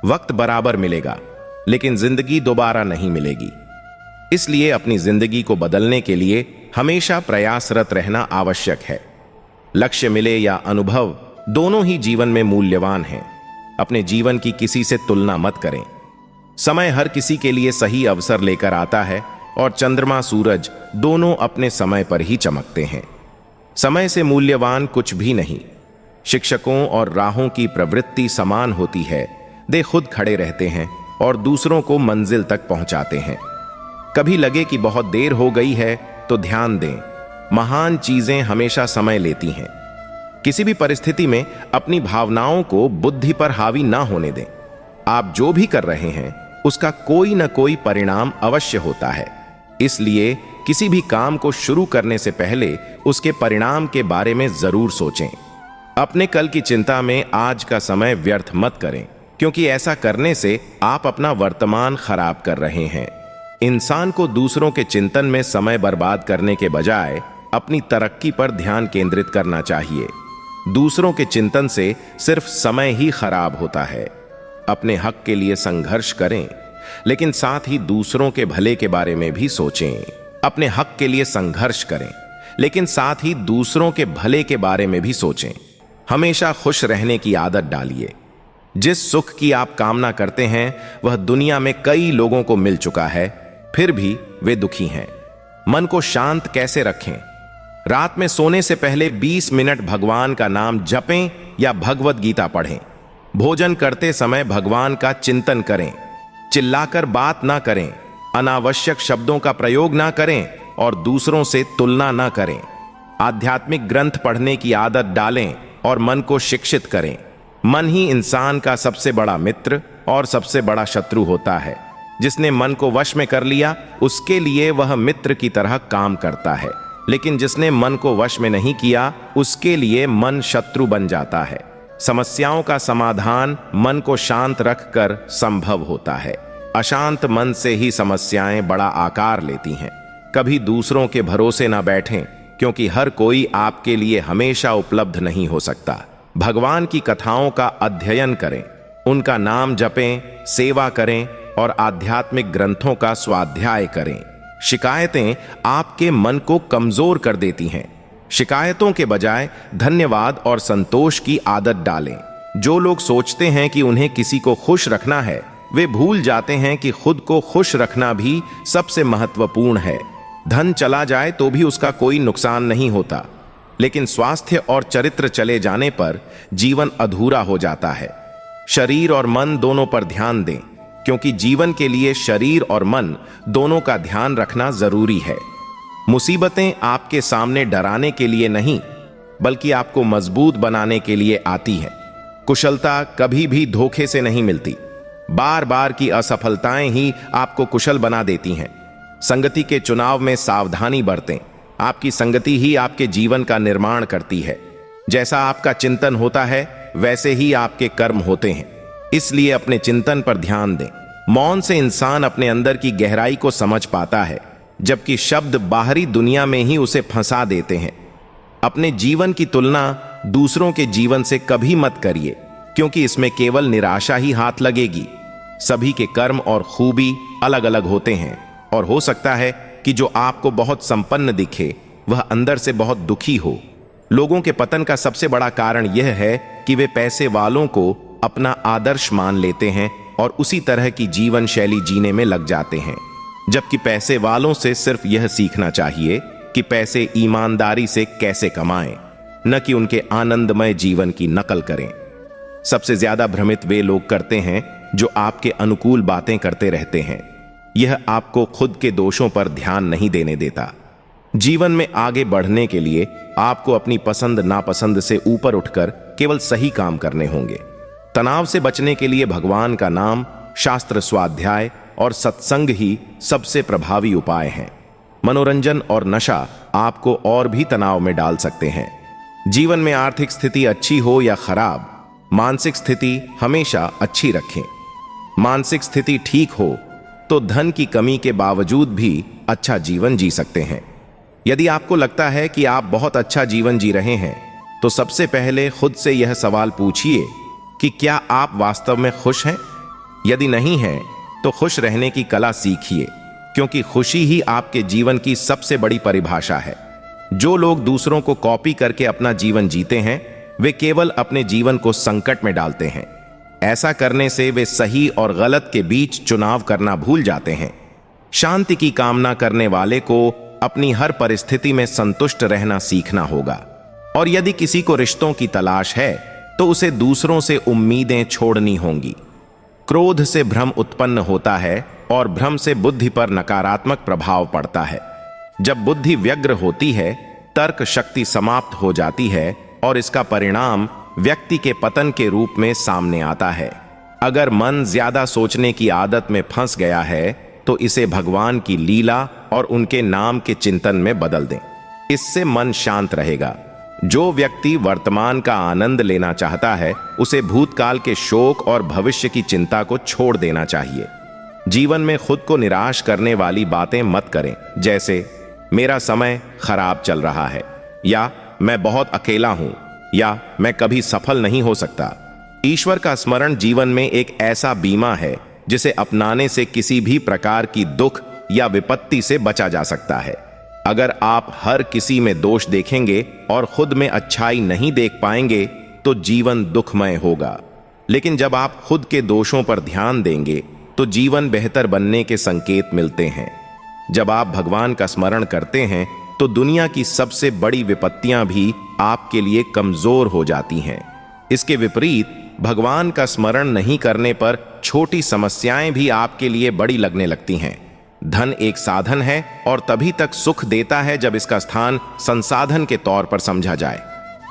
वक्त बराबर मिलेगा, लेकिन जिंदगी दोबारा नहीं मिलेगी। इसलिए अपनी जिंदगी को बदलने के लिए हमेशा प्रयासरत रहना आवश्यक है। लक्ष्य मिले या अनुभव, दोनों ही जीवन में मूल्यवान हैं। अपने जीवन की किसी से तुलना मत करें। समय हर किसी के लिए सही अवसर लेकर आता है, और चंद्रमा सूरज दोनों अपने समय पर ही चमकते हैं। समय से मूल्यवान कुछ भी नहीं। शिक्षकों और राहों की प्रवृत्ति समान होती है। वे खुद खड़े रहते हैं और दूसरों को मंजिल तक पहुंचाते हैं। कभी लगे कि बहुत देर हो गई है तो ध्यान दें, महान चीजें हमेशा समय लेती हैं। किसी भी परिस्थिति में अपनी भावनाओं को बुद्धि पर हावी ना होने दें। आप जो भी कर रहे हैं उसका कोई ना कोई परिणाम अवश्य होता है। इसलिए किसी भी काम को शुरू करने से पहले उसके परिणाम के बारे में जरूर सोचें। अपने कल की चिंता में आज का समय व्यर्थ मत करें, क्योंकि ऐसा करने से आप अपना वर्तमान खराब कर रहे हैं। इंसान को दूसरों के चिंतन में समय बर्बाद करने के बजाय अपनी तरक्की पर ध्यान केंद्रित करना चाहिए। दूसरों के चिंतन से सिर्फ समय ही खराब होता है। अपने हक के लिए संघर्ष करें, लेकिन साथ ही दूसरों के भले के बारे में भी सोचें। अपने हक के लिए संघर्ष करें, लेकिन साथ ही दूसरों के भले के बारे में भी सोचें। हमेशा खुश रहने की आदत डालिए। जिस सुख की आप कामना करते हैं वह दुनिया में कई लोगों को मिल चुका है, फिर भी वे दुखी हैं। मन को शांत कैसे रखें? रात में सोने से पहले 20 मिनट भगवान का नाम जपें या भगवत गीता पढ़ें। भोजन करते समय भगवान का चिंतन करें। चिल्लाकर बात ना करें, अनावश्यक शब्दों का प्रयोग ना करें और दूसरों से तुलना ना करें। आध्यात्मिक ग्रंथ पढ़ने की आदत डालें और मन को शिक्षित करें। मन ही इंसान का सबसे बड़ा मित्र और सबसे बड़ा शत्रु होता है। जिसने मन को वश में कर लिया उसके लिए वह मित्र की तरह काम करता है, लेकिन जिसने मन को वश में नहीं किया उसके लिए मन शत्रु बन जाता है। समस्याओं का समाधान मन को शांत रखकर संभव होता है। अशांत मन से ही समस्याएं बड़ा आकार लेती हैं। कभी दूसरों के भरोसे ना बैठें, क्योंकि हर कोई आपके लिए हमेशा उपलब्ध नहीं हो सकता। भगवान की कथाओं का अध्ययन करें, उनका नाम जपें, सेवा करें और आध्यात्मिक ग्रंथों का स्वाध्याय करें। शिकायतें आपके मन को कमजोर कर देती हैं। शिकायतों के बजाय धन्यवाद और संतोष की आदत डालें। जो लोग सोचते हैं कि उन्हें किसी को खुश रखना है, वे भूल जाते हैं कि खुद को खुश रखना भी सबसे महत्वपूर्ण है। धन चला जाए तो भी उसका कोई नुकसान नहीं होता, लेकिन स्वास्थ्य और चरित्र चले जाने पर जीवन अधूरा हो जाता है। शरीर और मन दोनों पर ध्यान दें, क्योंकि जीवन के लिए शरीर और मन दोनों का ध्यान रखना जरूरी है। मुसीबतें आपके सामने डराने के लिए नहीं, बल्कि आपको मजबूत बनाने के लिए आती हैं। कुशलता कभी भी धोखे से नहीं मिलती। बार बार की असफलताएं ही आपको कुशल बना देती हैं। संगति के चुनाव में सावधानी बरतें। आपकी संगति ही आपके जीवन का निर्माण करती है। जैसा आपका चिंतन होता है, वैसे ही आपके कर्म होते हैं। इसलिए अपने चिंतन पर ध्यान दें। मौन से इंसान अपने अंदर की गहराई को समझ पाता है, जबकि शब्द बाहरी दुनिया में ही उसे फंसा देते हैं। अपने जीवन की तुलना दूसरों के जीवन से कभी मत करिए, क्योंकि इसमें केवल निराशा ही हाथ लगेगी। सभी के कर्म और खूबी अलग अलग होते हैं, और हो सकता है कि जो आपको बहुत संपन्न दिखे, वह अंदर से बहुत दुखी हो। लोगों के पतन का सबसे बड़ा कारण यह है कि वे पैसे वालों को अपना आदर्श मान लेते हैं और उसी तरह की जीवन शैली जीने में लग जाते हैं, जबकि पैसे वालों से सिर्फ यह सीखना चाहिए कि पैसे ईमानदारी से कैसे कमाएं, न कि उनके आनंदमय जीवन की नकल करें। सबसे ज्यादा भ्रमित वे लोग करते हैं जो आपके अनुकूल बातें करते रहते हैं। यह आपको खुद के दोषों पर ध्यान नहीं देने देता। जीवन में आगे बढ़ने के लिए आपको अपनी पसंद नापसंद से ऊपर उठकर केवल सही काम करने होंगे। तनाव से बचने के लिए भगवान का नाम, शास्त्र स्वाध्याय और सत्संग ही सबसे प्रभावी उपाय हैं। मनोरंजन और नशा आपको और भी तनाव में डाल सकते हैं। जीवन में आर्थिक स्थिति अच्छी हो या खराब, मानसिक स्थिति हमेशा अच्छी रखें। मानसिक स्थिति ठीक हो तो धन की कमी के बावजूद भी अच्छा जीवन जी सकते हैं। यदि आपको लगता है कि आप बहुत अच्छा जीवन जी रहे हैं, तो सबसे पहले खुद से यह सवाल पूछिए कि क्या आप वास्तव में खुश हैं? यदि नहीं हैं, तो खुश रहने की कला सीखिए, क्योंकि खुशी ही आपके जीवन की सबसे बड़ी परिभाषा है। जो लोग दूसरों को कॉपी करके अपना जीवन जीते हैं, वे केवल अपने जीवन को संकट में डालते हैं। ऐसा करने से वे सही और गलत के बीच चुनाव करना भूल जाते हैं। शांति की कामना करने वाले को अपनी हर परिस्थिति में संतुष्ट रहना सीखना होगा। और यदि किसी को रिश्तों की तलाश है, तो उसे दूसरों से उम्मीदें छोड़नी होंगी। क्रोध से भ्रम उत्पन्न होता है और भ्रम से बुद्धि पर नकारात्मक प्रभाव पड़ता है। जब बुद्धि व्यग्र होती है, तर्क शक्ति समाप्त हो जाती है और इसका परिणाम व्यक्ति के पतन के रूप में सामने आता है। अगर मन ज्यादा सोचने की आदत में फंस गया है, तो इसे भगवान की लीला और उनके नाम के चिंतन में बदल दें। इससे मन शांत रहेगा। जो व्यक्ति वर्तमान का आनंद लेना चाहता है, उसे भूतकाल के शोक और भविष्य की चिंता को छोड़ देना चाहिए। जीवन में खुद को निराश करने वाली बातें मत करें, जैसे मेरा समय खराब चल रहा है, या मैं बहुत अकेला हूं, या मैं कभी सफल नहीं हो सकता। ईश्वर का स्मरण जीवन में एक ऐसा बीमा है जिसे अपनाने से किसी भी प्रकार की दुख या विपत्ति से बचा जा सकता है। अगर आप हर किसी में दोष देखेंगे और खुद में अच्छाई नहीं देख पाएंगे, तो जीवन दुखमय होगा। लेकिन जब आप खुद के दोषों पर ध्यान देंगे, तो जीवन बेहतर बनने के संकेत मिलते हैं। जब आप भगवान का स्मरण करते हैं, तो दुनिया की सबसे बड़ी विपत्तियां भी आपके लिए कमजोर हो जाती हैं। इसके विपरीत भगवान का स्मरण नहीं करने पर छोटी समस्याएं भी आपके लिए बड़ी लगने लगती हैं। धन एक साधन है और तभी तक सुख देता है जब इसका स्थान संसाधन के तौर पर समझा जाए।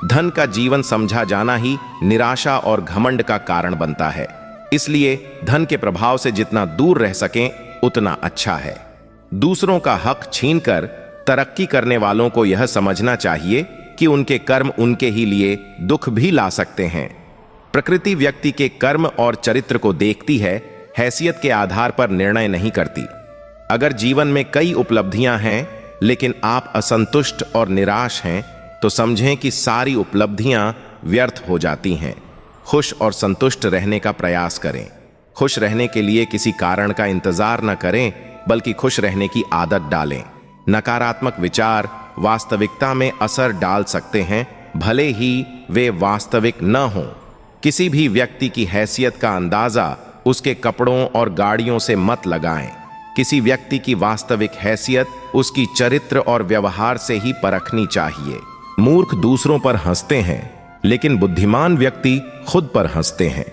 धन का जीवन समझा जाना ही निराशा और घमंड का कारण बनता है। इसलिए धन के प्रभाव से जितना दूर रह सकें, उतना अच्छा है। दूसरों का हक छीनकर तरक्की करने वालों को यह समझना चाहिए कि उनके कर्म उनके ही लिए दुख भी ला सकते हैं। प्रकृति व्यक्ति के कर्म और चरित्र को देखती है, हैसियत के आधार पर निर्णय नहीं करती। अगर जीवन में कई उपलब्धियां हैं, लेकिन आप असंतुष्ट और निराश हैं, तो समझें कि सारी उपलब्धियां व्यर्थ हो जाती हैं। खुश और संतुष्ट रहने का प्रयास करें। खुश रहने के लिए किसी कारण का इंतजार न करें, बल्कि खुश रहने की आदत डालें। नकारात्मक विचार वास्तविकता में असर डाल सकते हैं, भले ही वे वास्तविक न हों। किसी भी व्यक्ति की हैसियत का अंदाजा उसके कपड़ों और गाड़ियों से मत लगाएं। किसी व्यक्ति की वास्तविक हैसियत उसकी चरित्र और व्यवहार से ही परखनी चाहिए। मूर्ख दूसरों पर हंसते हैं, लेकिन बुद्धिमान व्यक्ति खुद पर हंसते हैं।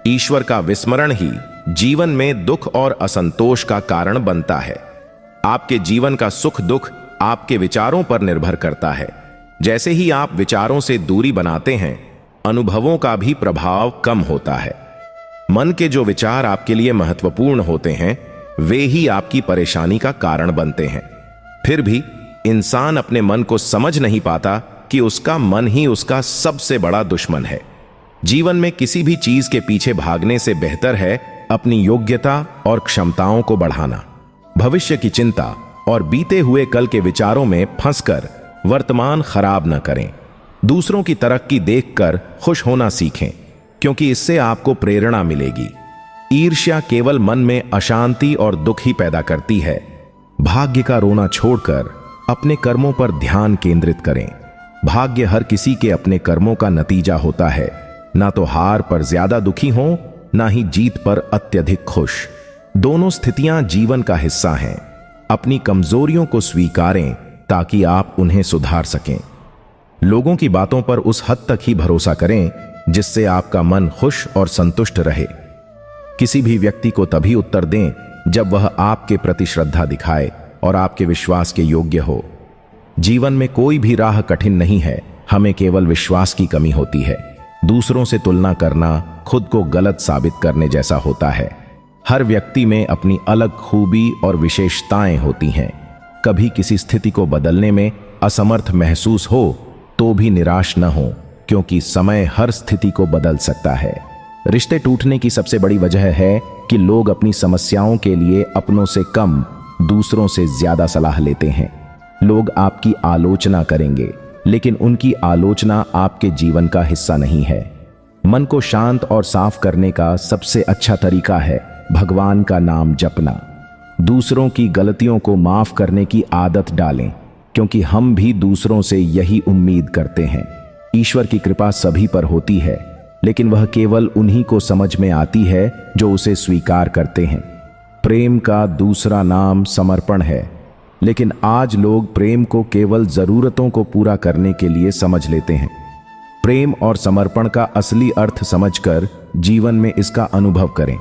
ईश्वर का विस्मरण ही जीवन में दुख और असंतोष का कारण बनता है। आपके जीवन का सुख दुख आपके विचारों पर निर्भर करता है। जैसे ही आप विचारों से दूरी बनाते हैं, अनुभवों का भी प्रभाव कम होता है। मन के जो विचार आपके लिए महत्वपूर्ण होते हैं, वे ही आपकी परेशानी का कारण बनते हैं। फिर भी इंसान अपने मन को समझ नहीं पाता कि उसका मन ही उसका सबसे बड़ा दुश्मन है। जीवन में किसी भी चीज के पीछे भागने से बेहतर है अपनी योग्यता और क्षमताओं को बढ़ाना। भविष्य की चिंता और बीते हुए कल के विचारों में फंसकर वर्तमान खराब न करें। दूसरों की तरक्की देखकर खुश होना सीखें, क्योंकि इससे आपको प्रेरणा मिलेगी। ईर्ष्या केवल मन में अशांति और दुख ही पैदा करती है। भाग्य का रोना छोड़कर अपने कर्मों पर ध्यान केंद्रित करें। भाग्य हर किसी के अपने कर्मों का नतीजा होता है। ना तो हार पर ज्यादा दुखी हो, ना ही जीत पर अत्यधिक खुश। दोनों स्थितियां जीवन का हिस्सा हैं। अपनी कमजोरियों को स्वीकारें ताकि आप उन्हें सुधार सकें। लोगों की बातों पर उस हद तक ही भरोसा करें जिससे आपका मन खुश और संतुष्ट रहे। किसी भी व्यक्ति को तभी उत्तर दें जब वह आपके प्रति श्रद्धा दिखाए और आपके विश्वास के योग्य हो। जीवन में कोई भी राह कठिन नहीं है, हमें केवल विश्वास की कमी होती है। दूसरों से तुलना करना खुद को गलत साबित करने जैसा होता है। हर व्यक्ति में अपनी अलग खूबी और विशेषताएं होती हैं। कभी किसी स्थिति को बदलने में असमर्थ महसूस हो तो भी निराश न हो, क्योंकि समय हर स्थिति को बदल सकता है। रिश्ते टूटने की सबसे बड़ी वजह है कि लोग अपनी समस्याओं के लिए अपनों से कम, दूसरों से ज्यादा सलाह लेते हैं। लोग आपकी आलोचना करेंगे, लेकिन उनकी आलोचना आपके जीवन का हिस्सा नहीं है। मन को शांत और साफ करने का सबसे अच्छा तरीका है भगवान का नाम जपना। दूसरों की गलतियों को माफ करने की आदत डालें, क्योंकि हम भी दूसरों से यही उम्मीद करते हैं। ईश्वर की कृपा सभी पर होती है, लेकिन वह केवल उन्हीं को समझ में आती है जो उसे स्वीकार करते हैं। प्रेम का दूसरा नाम समर्पण है, लेकिन आज लोग प्रेम को केवल जरूरतों को पूरा करने के लिए समझ लेते हैं। प्रेम और समर्पण का असली अर्थ समझकर जीवन में इसका अनुभव करें।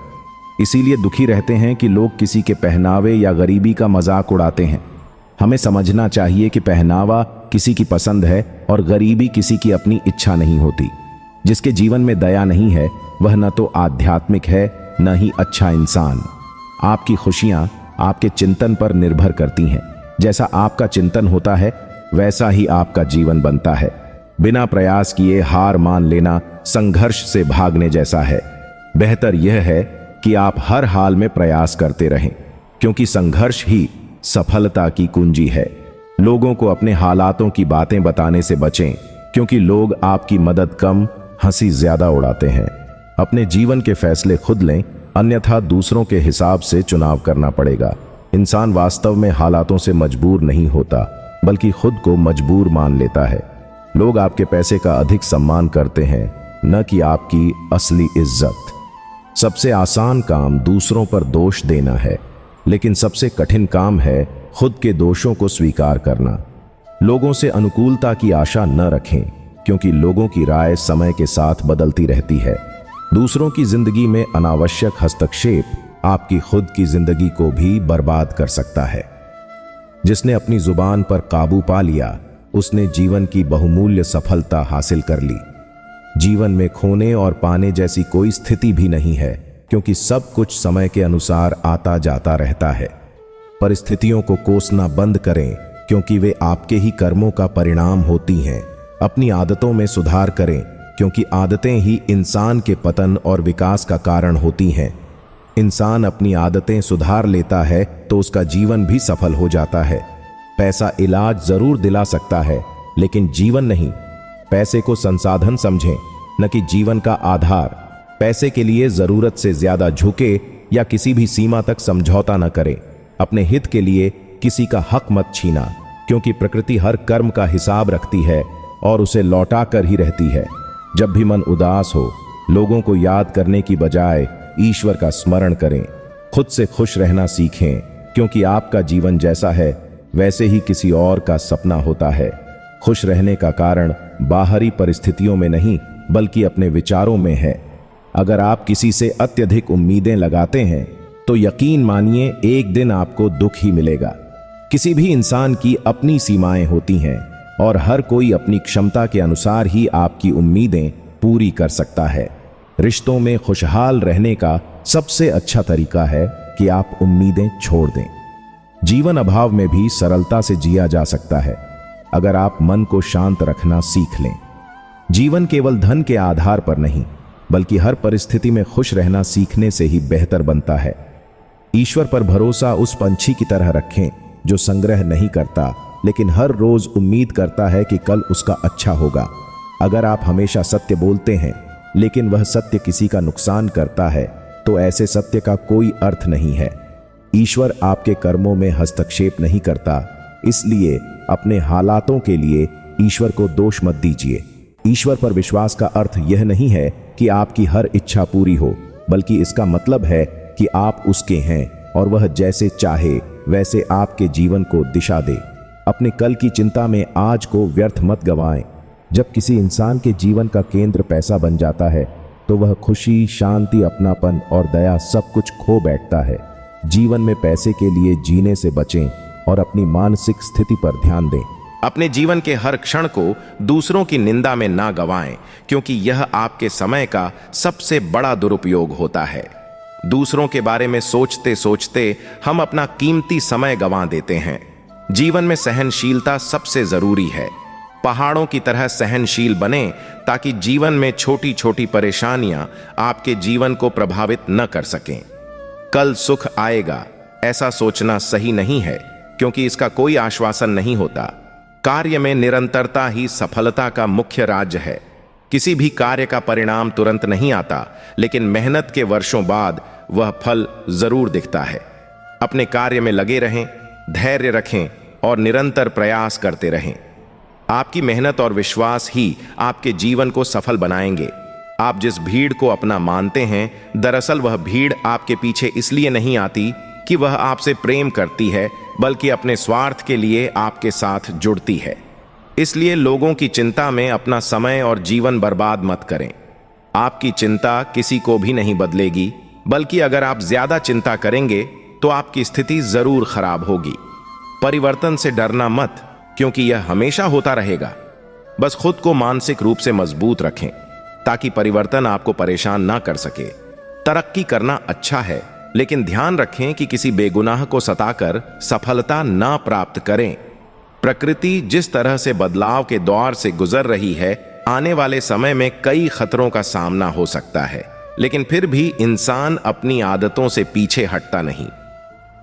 इसीलिए दुखी रहते हैं कि लोग किसी के पहनावे या गरीबी का मजाक उड़ाते हैं। हमें समझना चाहिए कि पहनावा किसी की पसंद है और गरीबी किसी की अपनी इच्छा नहीं होती। जिसके जीवन में दया नहीं है, वह न तो आध्यात्मिक है, न ही अच्छा इंसान। आपकी खुशियां आपके चिंतन पर निर्भर करती हैं। जैसा आपका चिंतन होता है, वैसा ही आपका जीवन बनता है। बिना प्रयास किए हार मान लेना संघर्ष से भागने जैसा है। बेहतर यह है कि आप हर हाल में प्रयास करते रहें, क्योंकि संघर्ष ही सफलता की कुंजी है। लोगों को अपने हालातों की बातें बताने से बचें, क्योंकि लोग आपकी मदद कम, हंसी ज्यादा उड़ाते हैं। अपने जीवन के फैसले खुद लें, अन्यथा दूसरों के हिसाब से चुनाव करना पड़ेगा। इंसान वास्तव में हालातों से मजबूर नहीं होता, बल्कि खुद को मजबूर मान लेता है। लोग आपके पैसे का अधिक सम्मान करते हैं, न कि आपकी असली इज्जत। सबसे आसान काम दूसरों पर दोष देना है, लेकिन सबसे कठिन काम है खुद के दोषों को स्वीकार करना। लोगों से अनुकूलता की आशा न रखें, क्योंकि लोगों की राय समय के साथ बदलती रहती है। दूसरों की जिंदगी में अनावश्यक हस्तक्षेप आपकी खुद की जिंदगी को भी बर्बाद कर सकता है। जिसने अपनी जुबान पर काबू पा लिया, उसने जीवन की बहुमूल्य सफलता हासिल कर ली। जीवन में खोने और पाने जैसी कोई स्थिति भी नहीं है, क्योंकि सब कुछ समय के अनुसार आता जाता रहता है। परिस्थितियों को कोसना बंद करें, क्योंकि वे आपके ही कर्मों का परिणाम होती हैं। अपनी आदतों में सुधार करें, क्योंकि आदतें ही इंसान के पतन और विकास का कारण होती हैं। इंसान अपनी आदतें सुधार लेता है तो उसका जीवन भी सफल हो जाता है। पैसा इलाज जरूर दिला सकता है, लेकिन जीवन नहीं। पैसे को संसाधन समझें, न कि जीवन का आधार। पैसे के लिए जरूरत से ज्यादा झुके या किसी भी सीमा तक समझौता न करें। अपने हित के लिए किसी का हक मत छीना, क्योंकि प्रकृति हर कर्म का हिसाब रखती है और उसे लौटा कर ही रहती है। जब भी मन उदास हो, लोगों को याद करने की बजाय ईश्वर का स्मरण करें। खुद से खुश रहना सीखें, क्योंकि आपका जीवन जैसा है वैसे ही किसी और का सपना होता है। खुश रहने का कारण बाहरी परिस्थितियों में नहीं बल्कि अपने विचारों में है। अगर आप किसी से अत्यधिक उम्मीदें लगाते हैं तो यकीन मानिए एक दिन आपको दुख ही मिलेगा। किसी भी इंसान की अपनी सीमाएं होती हैं और हर कोई अपनी क्षमता के अनुसार ही आपकी उम्मीदें पूरी कर सकता है। रिश्तों में खुशहाल रहने का सबसे अच्छा तरीका है कि आप उम्मीदें छोड़ दें। जीवन अभाव में भी सरलता से जिया जा सकता है अगर आप मन को शांत रखना सीख लें। जीवन केवल धन के आधार पर नहीं बल्कि हर परिस्थिति में खुश रहना सीखने से ही बेहतर बनता है। ईश्वर पर भरोसा उस पंछी की तरह रखें जो संग्रह नहीं करता लेकिन हर रोज उम्मीद करता है कि कल उसका अच्छा होगा। अगर आप हमेशा सत्य बोलते हैं लेकिन वह सत्य किसी का नुकसान करता है तो ऐसे सत्य का कोई अर्थ नहीं है। ईश्वर आपके कर्मों में हस्तक्षेप नहीं करता, इसलिए अपने हालातों के लिए ईश्वर को दोष मत दीजिए। ईश्वर पर विश्वास का अर्थ यह नहीं है कि आपकी हर इच्छा पूरी हो, बल्कि इसका मतलब है कि आप उसके हैं और वह जैसे चाहे वैसे आपके जीवन को दिशा दे। अपने कल की चिंता में आज को व्यर्थ मत गंवाएं। जब किसी इंसान के जीवन का केंद्र पैसा बन जाता है तो वह खुशी, शांति, अपनापन और दया सब कुछ खो बैठता है। जीवन में पैसे के लिए जीने से बचें और अपनी मानसिक स्थिति पर ध्यान दें। अपने जीवन के हर क्षण को दूसरों की निंदा में ना गंवाएं, क्योंकि यह आपके समय का सबसे बड़ा दुरुपयोग होता है। दूसरों के बारे में सोचते सोचते हम अपना कीमती समय गंवा देते हैं। जीवन में सहनशीलता सबसे जरूरी है। पहाड़ों की तरह सहनशील बने ताकि जीवन में छोटी छोटी परेशानियां आपके जीवन को प्रभावित न कर सकें। कल सुख आएगा ऐसा सोचना सही नहीं है, क्योंकि इसका कोई आश्वासन नहीं होता। कार्य में निरंतरता ही सफलता का मुख्य राज है। किसी भी कार्य का परिणाम तुरंत नहीं आता, लेकिन मेहनत के वर्षों बाद वह फल जरूर दिखता है। अपने कार्य में लगे रहें, धैर्य रखें और निरंतर प्रयास करते रहें। आपकी मेहनत और विश्वास ही आपके जीवन को सफल बनाएंगे। आप जिस भीड़ को अपना मानते हैं, दरअसल वह भीड़ आपके पीछे इसलिए नहीं आती कि वह आपसे प्रेम करती है, बल्कि अपने स्वार्थ के लिए आपके साथ जुड़ती है। इसलिए लोगों की चिंता में अपना समय और जीवन बर्बाद मत करें। आपकी चिंता किसी को भी नहीं बदलेगी, बल्कि अगर आप ज्यादा चिंता करेंगे तो आपकी स्थिति जरूर खराब होगी। परिवर्तन से डरना मत, क्योंकि यह हमेशा होता रहेगा। बस खुद को मानसिक रूप से मजबूत रखें ताकि परिवर्तन आपको परेशान ना कर सके। तरक्की करना अच्छा है, लेकिन ध्यान रखें कि किसी बेगुनाह को सताकर सफलता ना प्राप्त करें। प्रकृति जिस तरह से बदलाव के दौर से गुजर रही है, आने वाले समय में कई खतरों का सामना हो सकता है, लेकिन फिर भी इंसान अपनी आदतों से पीछे हटता नहीं।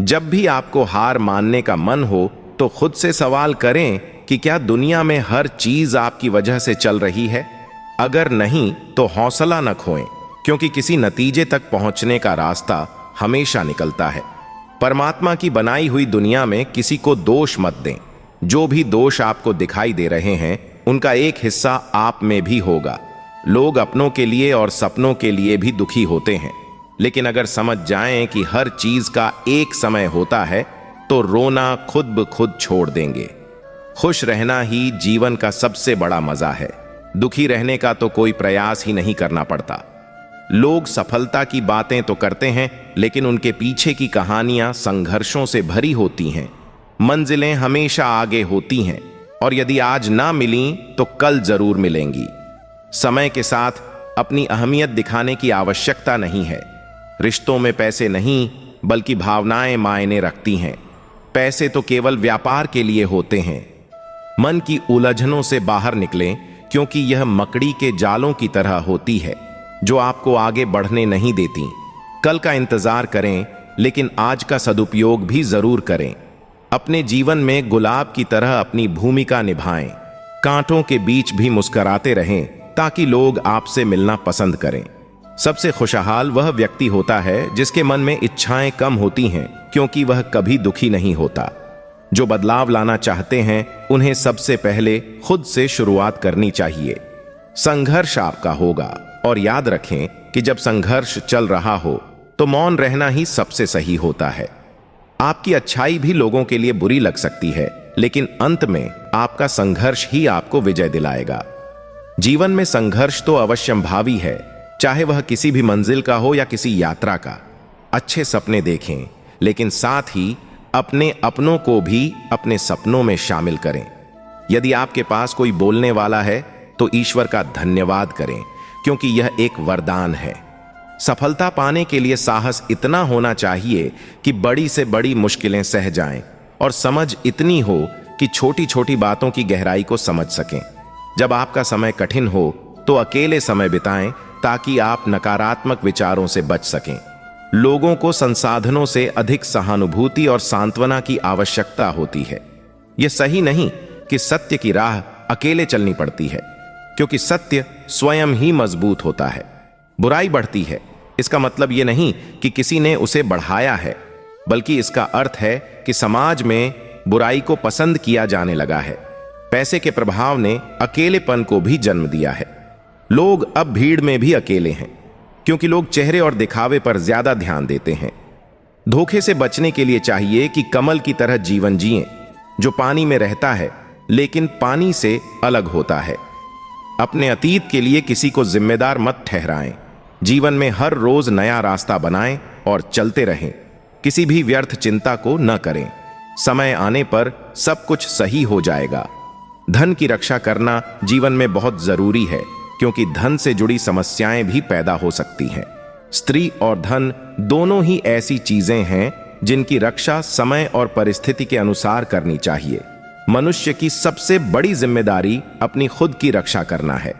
जब भी आपको हार मानने का मन हो तो खुद से सवाल करें कि क्या दुनिया में हर चीज आपकी वजह से चल रही है? अगर नहीं तो हौसला न खोएं, क्योंकि किसी नतीजे तक पहुंचने का रास्ता हमेशा निकलता है। परमात्मा की बनाई हुई दुनिया में किसी को दोष मत दें। जो भी दोष आपको दिखाई दे रहे हैं, उनका एक हिस्सा आप में भी होगा। लोग अपनों के लिए और सपनों के लिए भी दुखी होते हैं, लेकिन अगर समझ जाएं कि हर चीज का एक समय होता है तो रोना खुद ब खुद छोड़ देंगे। खुश रहना ही जीवन का सबसे बड़ा मजा है। दुखी रहने का तो कोई प्रयास ही नहीं करना पड़ता। लोग सफलता की बातें तो करते हैं, लेकिन उनके पीछे की कहानियां संघर्षों से भरी होती हैं। मंजिलें हमेशा आगे होती हैं, और यदि आज ना मिली तो कल जरूर मिलेंगी। समय के साथ अपनी अहमियत दिखाने की आवश्यकता नहीं है। रिश्तों में पैसे नहीं बल्कि भावनाएं मायने रखती हैं। पैसे तो केवल व्यापार के लिए होते हैं। मन की उलझनों से बाहर निकलें, क्योंकि यह मकड़ी के जालों की तरह होती है जो आपको आगे बढ़ने नहीं देती। कल का इंतजार करें, लेकिन आज का सदुपयोग भी जरूर करें। अपने जीवन में गुलाब की तरह अपनी भूमिका निभाएं। कांटों के बीच भी मुस्कुराते रहें ताकि लोग आपसे मिलना पसंद करें। सबसे खुशहाल वह व्यक्ति होता है जिसके मन में इच्छाएं कम होती हैं, क्योंकि वह कभी दुखी नहीं होता। जो बदलाव लाना चाहते हैं, उन्हें सबसे पहले खुद से शुरुआत करनी चाहिए। संघर्ष आपका होगा, और याद रखें कि जब संघर्ष चल रहा हो तो मौन रहना ही सबसे सही होता है। आपकी अच्छाई भी लोगों के लिए बुरी लग सकती है, लेकिन अंत में आपका संघर्ष ही आपको विजय दिलाएगा। जीवन में संघर्ष तो अवश्यंभावी है, चाहे वह किसी भी मंजिल का हो या किसी यात्रा का। अच्छे सपने देखें, लेकिन साथ ही अपने अपनों को भी अपने सपनों में शामिल करें। यदि आपके पास कोई बोलने वाला है तो ईश्वर का धन्यवाद करें, क्योंकि यह एक वरदान है। सफलता पाने के लिए साहस इतना होना चाहिए कि बड़ी से बड़ी मुश्किलें सह जाएं और समझ इतनी हो कि छोटी छोटी बातों की गहराई को समझ सकें। जब आपका समय कठिन हो तो अकेले समय बिताएं, ताकि आप नकारात्मक विचारों से बच सकें। लोगों को संसाधनों से अधिक सहानुभूति और सांत्वना की आवश्यकता होती है। यह सही नहीं कि सत्य की राह अकेले चलनी पड़ती है, क्योंकि सत्य स्वयं ही मजबूत होता है। बुराई बढ़ती है, इसका मतलब यह नहीं कि किसी ने उसे बढ़ाया है, बल्कि इसका अर्थ है कि समाज में बुराई को पसंद किया जाने लगा है। पैसे के प्रभाव ने अकेलेपन को भी जन्म दिया है। लोग अब भीड़ में भी अकेले हैं, क्योंकि लोग चेहरे और दिखावे पर ज्यादा ध्यान देते हैं। धोखे से बचने के लिए चाहिए कि कमल की तरह जीवन जिएं, जो पानी में रहता है लेकिन पानी से अलग होता है। अपने अतीत के लिए किसी को जिम्मेदार मत ठहराएं। जीवन में हर रोज नया रास्ता बनाएं और चलते रहें। किसी भी व्यर्थ चिंता को न करें। समय आने पर सब कुछ सही हो जाएगा। धन की रक्षा करना जीवन में बहुत जरूरी है, क्योंकि धन से जुड़ी समस्याएं भी पैदा हो सकती हैं। स्त्री और धन दोनों ही ऐसी चीजें हैं जिनकी रक्षा समय और परिस्थिति के अनुसार करनी चाहिए। मनुष्य की सबसे बड़ी जिम्मेदारी अपनी खुद की रक्षा करना है।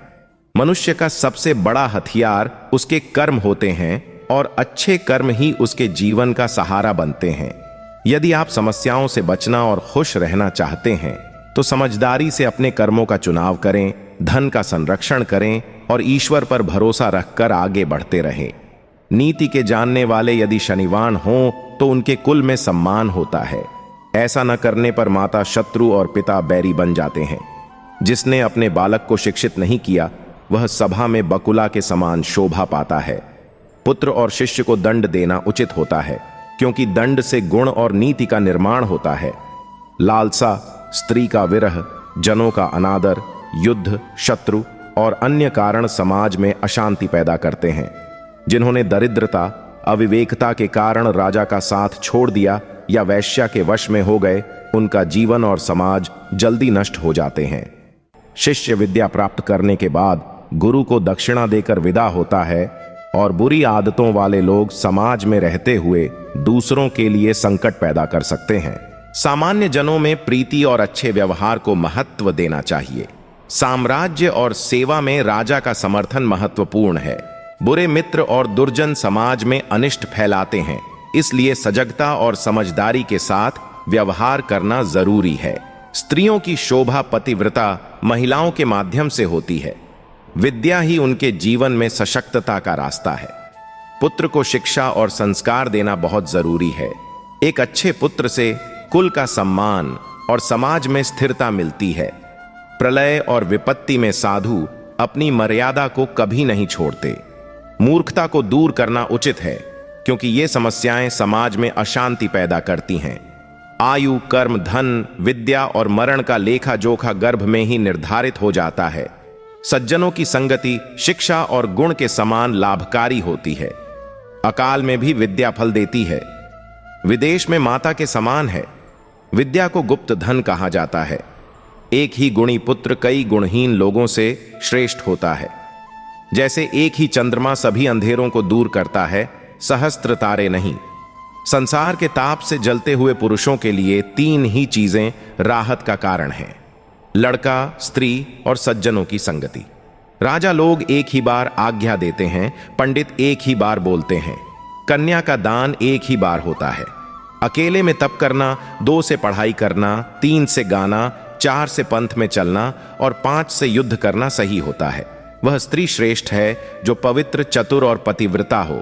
मनुष्य का सबसे बड़ा हथियार उसके कर्म होते हैं, और अच्छे कर्म ही उसके जीवन का सहारा बनते हैं। यदि आप समस्याओं से बचना और खुश रहना चाहते हैं तो समझदारी से अपने कर्मों का चुनाव करें, धन का संरक्षण करें और ईश्वर पर भरोसा रखकर आगे बढ़ते रहें। नीति के जानने वाले यदि शनिवान हों तो उनके कुल में सम्मान होता है। ऐसा न करने पर माता शत्रु और पिता बैरी बन जाते हैं। जिसने अपने बालक को शिक्षित नहीं किया वह सभा में बकुला के समान शोभा पाता है। पुत्र और शिष्य को दंड देना उचित होता है, क्योंकि दंड से गुण और नीति का निर्माण होता है। लालसा, स्त्री का विरह, जनों का अनादर, युद्ध, शत्रु और अन्य कारण समाज में अशांति पैदा करते हैं। जिन्होंने दरिद्रता, अविवेकता के कारण राजा का साथ छोड़ दिया या वैश्या के वश में हो गए, उनका जीवन और समाज जल्दी नष्ट हो जाते हैं। शिष्य विद्या प्राप्त करने के बाद गुरु को दक्षिणा देकर विदा होता है, और बुरी आदतों वाले लोग समाज में रहते हुए दूसरों के लिए संकट पैदा कर सकते हैं। सामान्य जनों में प्रीति और अच्छे व्यवहार को महत्व देना चाहिए। साम्राज्य और सेवा में राजा का समर्थन महत्वपूर्ण है। बुरे मित्र और दुर्जन समाज में अनिष्ट फैलाते हैं, इसलिए सजगता और समझदारी के साथ व्यवहार करना जरूरी है। स्त्रियों की शोभा पतिव्रता महिलाओं के माध्यम से होती है। विद्या ही उनके जीवन में सशक्तता का रास्ता है। पुत्र को शिक्षा और संस्कार देना बहुत जरूरी है। एक अच्छे पुत्र से कुल का सम्मान और समाज में स्थिरता मिलती है। प्रलय और विपत्ति में साधु अपनी मर्यादा को कभी नहीं छोड़ते। मूर्खता को दूर करना उचित है, क्योंकि ये समस्याएं समाज में अशांति पैदा करती हैं। आयु, कर्म, धन, विद्या और मरण का लेखा जोखा गर्भ में ही निर्धारित हो जाता है। सज्जनों की संगति शिक्षा और गुण के समान लाभकारी होती है। अकाल में भी विद्या फल देती है। विदेश में माता के समान है। विद्या को गुप्त धन कहा जाता है। एक ही गुणी पुत्र कई गुणहीन लोगों से श्रेष्ठ होता है। जैसे एक ही चंद्रमा सभी अंधेरों को दूर करता है, सहस्त्र तारे नहीं। संसार के ताप से जलते हुए पुरुषों के लिए 3 ही चीजें राहत का कारण हैं: लड़का, स्त्री और सज्जनों की संगति। राजा लोग एक ही बार आज्ञा देते हैं, पंडित एक ही बार बोलते हैं, कन्या का दान एक ही बार होता है। अकेले में तप करना, 2 से पढ़ाई करना, 3 से गाना, 4 से पंथ में चलना और 5 से युद्ध करना सही होता है। वह स्त्री श्रेष्ठ है जो पवित्र, चतुर और पतिव्रता हो।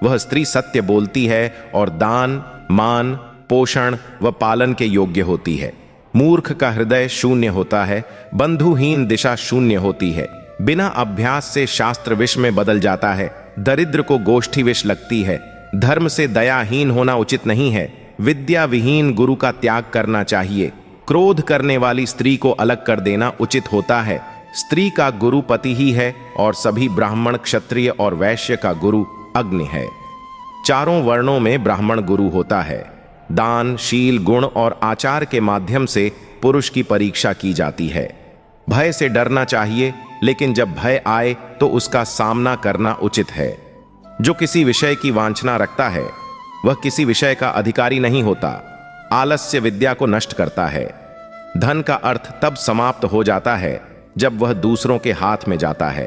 वह स्त्री सत्य बोलती है और दान, मान, पोषण व पालन के योग्य होती है। मूर्ख का हृदय शून्य होता है, बंधुहीन दिशा शून्य होती है। बिना अभ्यास से शास्त्र विष में बदल जाता है। दरिद्र को गोष्ठी विष लगती है। धर्म से दयाहीन होना उचित नहीं है। विद्या विहीन गुरु का त्याग करना चाहिए। क्रोध करने वाली स्त्री को अलग कर देना उचित होता है। स्त्री का गुरु पति ही है और सभी ब्राह्मण, क्षत्रिय और वैश्य का गुरु अग्नि है। चारों वर्णों में ब्राह्मण गुरु होता है। दान, शील, गुण और आचार के माध्यम से पुरुष की परीक्षा की जाती है। भय से डरना चाहिए, लेकिन जब भय आए तो उसका सामना करना उचित है। जो किसी विषय की वांछना रखता है वह किसी विषय का अधिकारी नहीं होता। आलस्य विद्या को नष्ट करता है। धन का अर्थ तब समाप्त हो जाता है जब वह दूसरों के हाथ में जाता है।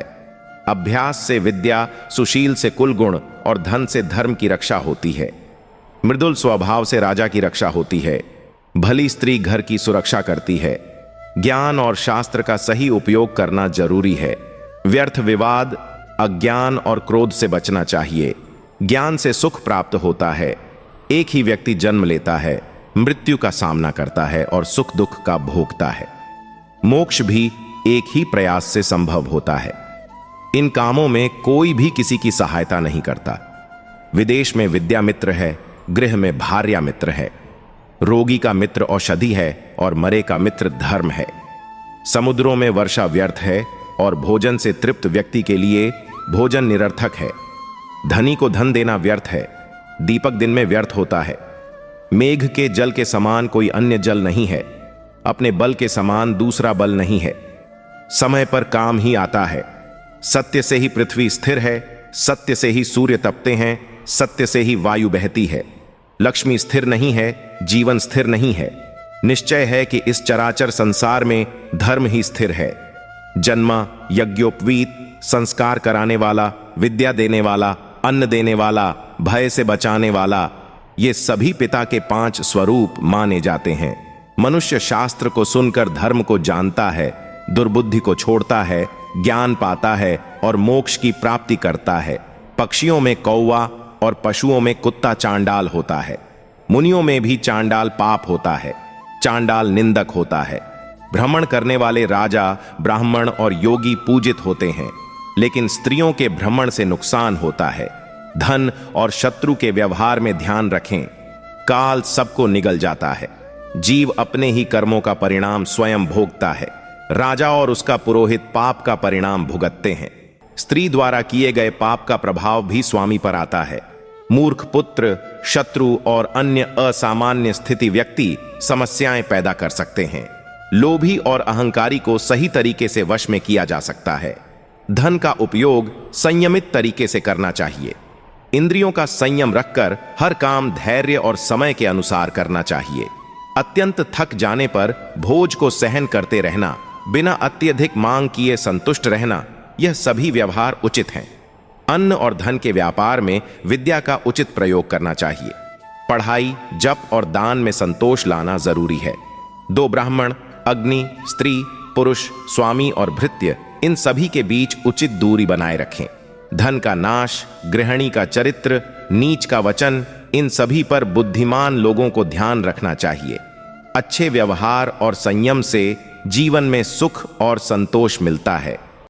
अभ्यास से विद्या, सुशील से कुल गुण और धन से धर्म की रक्षा होती है। मृदुल स्वभाव से राजा की रक्षा होती है। भली स्त्री घर की सुरक्षा करती है। ज्ञान और शास्त्र का सही उपयोग करना जरूरी है। व्यर्थ विवाद, अज्ञान और क्रोध से बचना चाहिए। ज्ञान से सुख प्राप्त होता है। एक ही व्यक्ति जन्म लेता है, मृत्यु का सामना करता है और सुख दुख का भोगता है। मोक्ष भी एक ही प्रयास से संभव होता है। इन कामों में कोई भी किसी की सहायता नहीं करता। विदेश में विद्या मित्र है, गृह में भार्या मित्र है। रोगी का मित्र औषधि है और मरे का मित्र धर्म है। समुद्रों में वर्षा व्यर्थ है और भोजन से तृप्त व्यक्ति के लिए भोजन निरर्थक है। धनी को धन देना व्यर्थ है। दीपक दिन में व्यर्थ होता है। मेघ के जल के समान कोई अन्य जल नहीं है। अपने बल के समान दूसरा बल नहीं है। समय पर काम ही आता है। सत्य से ही पृथ्वी स्थिर है। सत्य से ही सूर्य तपते हैं। सत्य से ही वायु बहती है। लक्ष्मी स्थिर नहीं है, जीवन स्थिर नहीं है। निश्चय है कि इस चराचर संसार में धर्म ही स्थिर है। जन्मा, यज्ञोपवीत, संस्कार कराने वाला, विद्या देने वाला, अन्न देने वाला, भय से बचाने वाला, ये सभी पिता के 5 स्वरूप माने जाते हैं। मनुष्य शास्त्र को सुनकर धर्म को जानता है, दुर्बुद्धि को छोड़ता है, ज्ञान पाता है और मोक्ष की प्राप्ति करता है। पक्षियों में कौवा और पशुओं में कुत्ता चांडाल होता है। मुनियों में भी चांडाल पाप होता है। चांडाल निंदक होता है। भ्रमण करने वाले राजा, ब्राह्मण और योगी पूजित होते हैं, लेकिन स्त्रियों के भ्रमण से नुकसान होता है। धन और शत्रु के व्यवहार में ध्यान रखें। काल सबको निगल जाता है। जीव अपने ही कर्मों का परिणाम स्वयं भोगता है। राजा और उसका पुरोहित पाप का परिणाम भुगतते हैं। स्त्री द्वारा किए गए पाप का प्रभाव भी स्वामी पर आता है। मूर्ख पुत्र, शत्रु और अन्य असामान्य स्थिति व्यक्ति समस्याएं पैदा कर सकते हैं। लोभी और अहंकारी को सही तरीके से वश में किया जा सकता है। धन का उपयोग संयमित तरीके से करना चाहिए। इंद्रियों का संयम रखकर हर काम धैर्य और समय के अनुसार करना चाहिए। अत्यंत थक जाने पर भोज को सहन करते रहना, बिना अत्यधिक मांग किए संतुष्ट रहना, यह सभी व्यवहार उचित हैं। अन्न और धन के व्यापार में विद्या का उचित प्रयोग करना चाहिए। पढ़ाई, जप और दान में संतोष लाना जरूरी है। 2 ब्राह्मण, अग्नि, स्त्री, पुरुष, स्वामी और भृत्य, इन सभी के बीच उचित दूरी बनाए रखें। धन का नाश, गृहिणी का चरित्र, नीच का वचन, इन सभी पर बुद्धिमान लोगों को ध्यान रखना चाहिए। अच्छे व्यवहार और संयम से जीवन में सुख और संतोष मिलता है।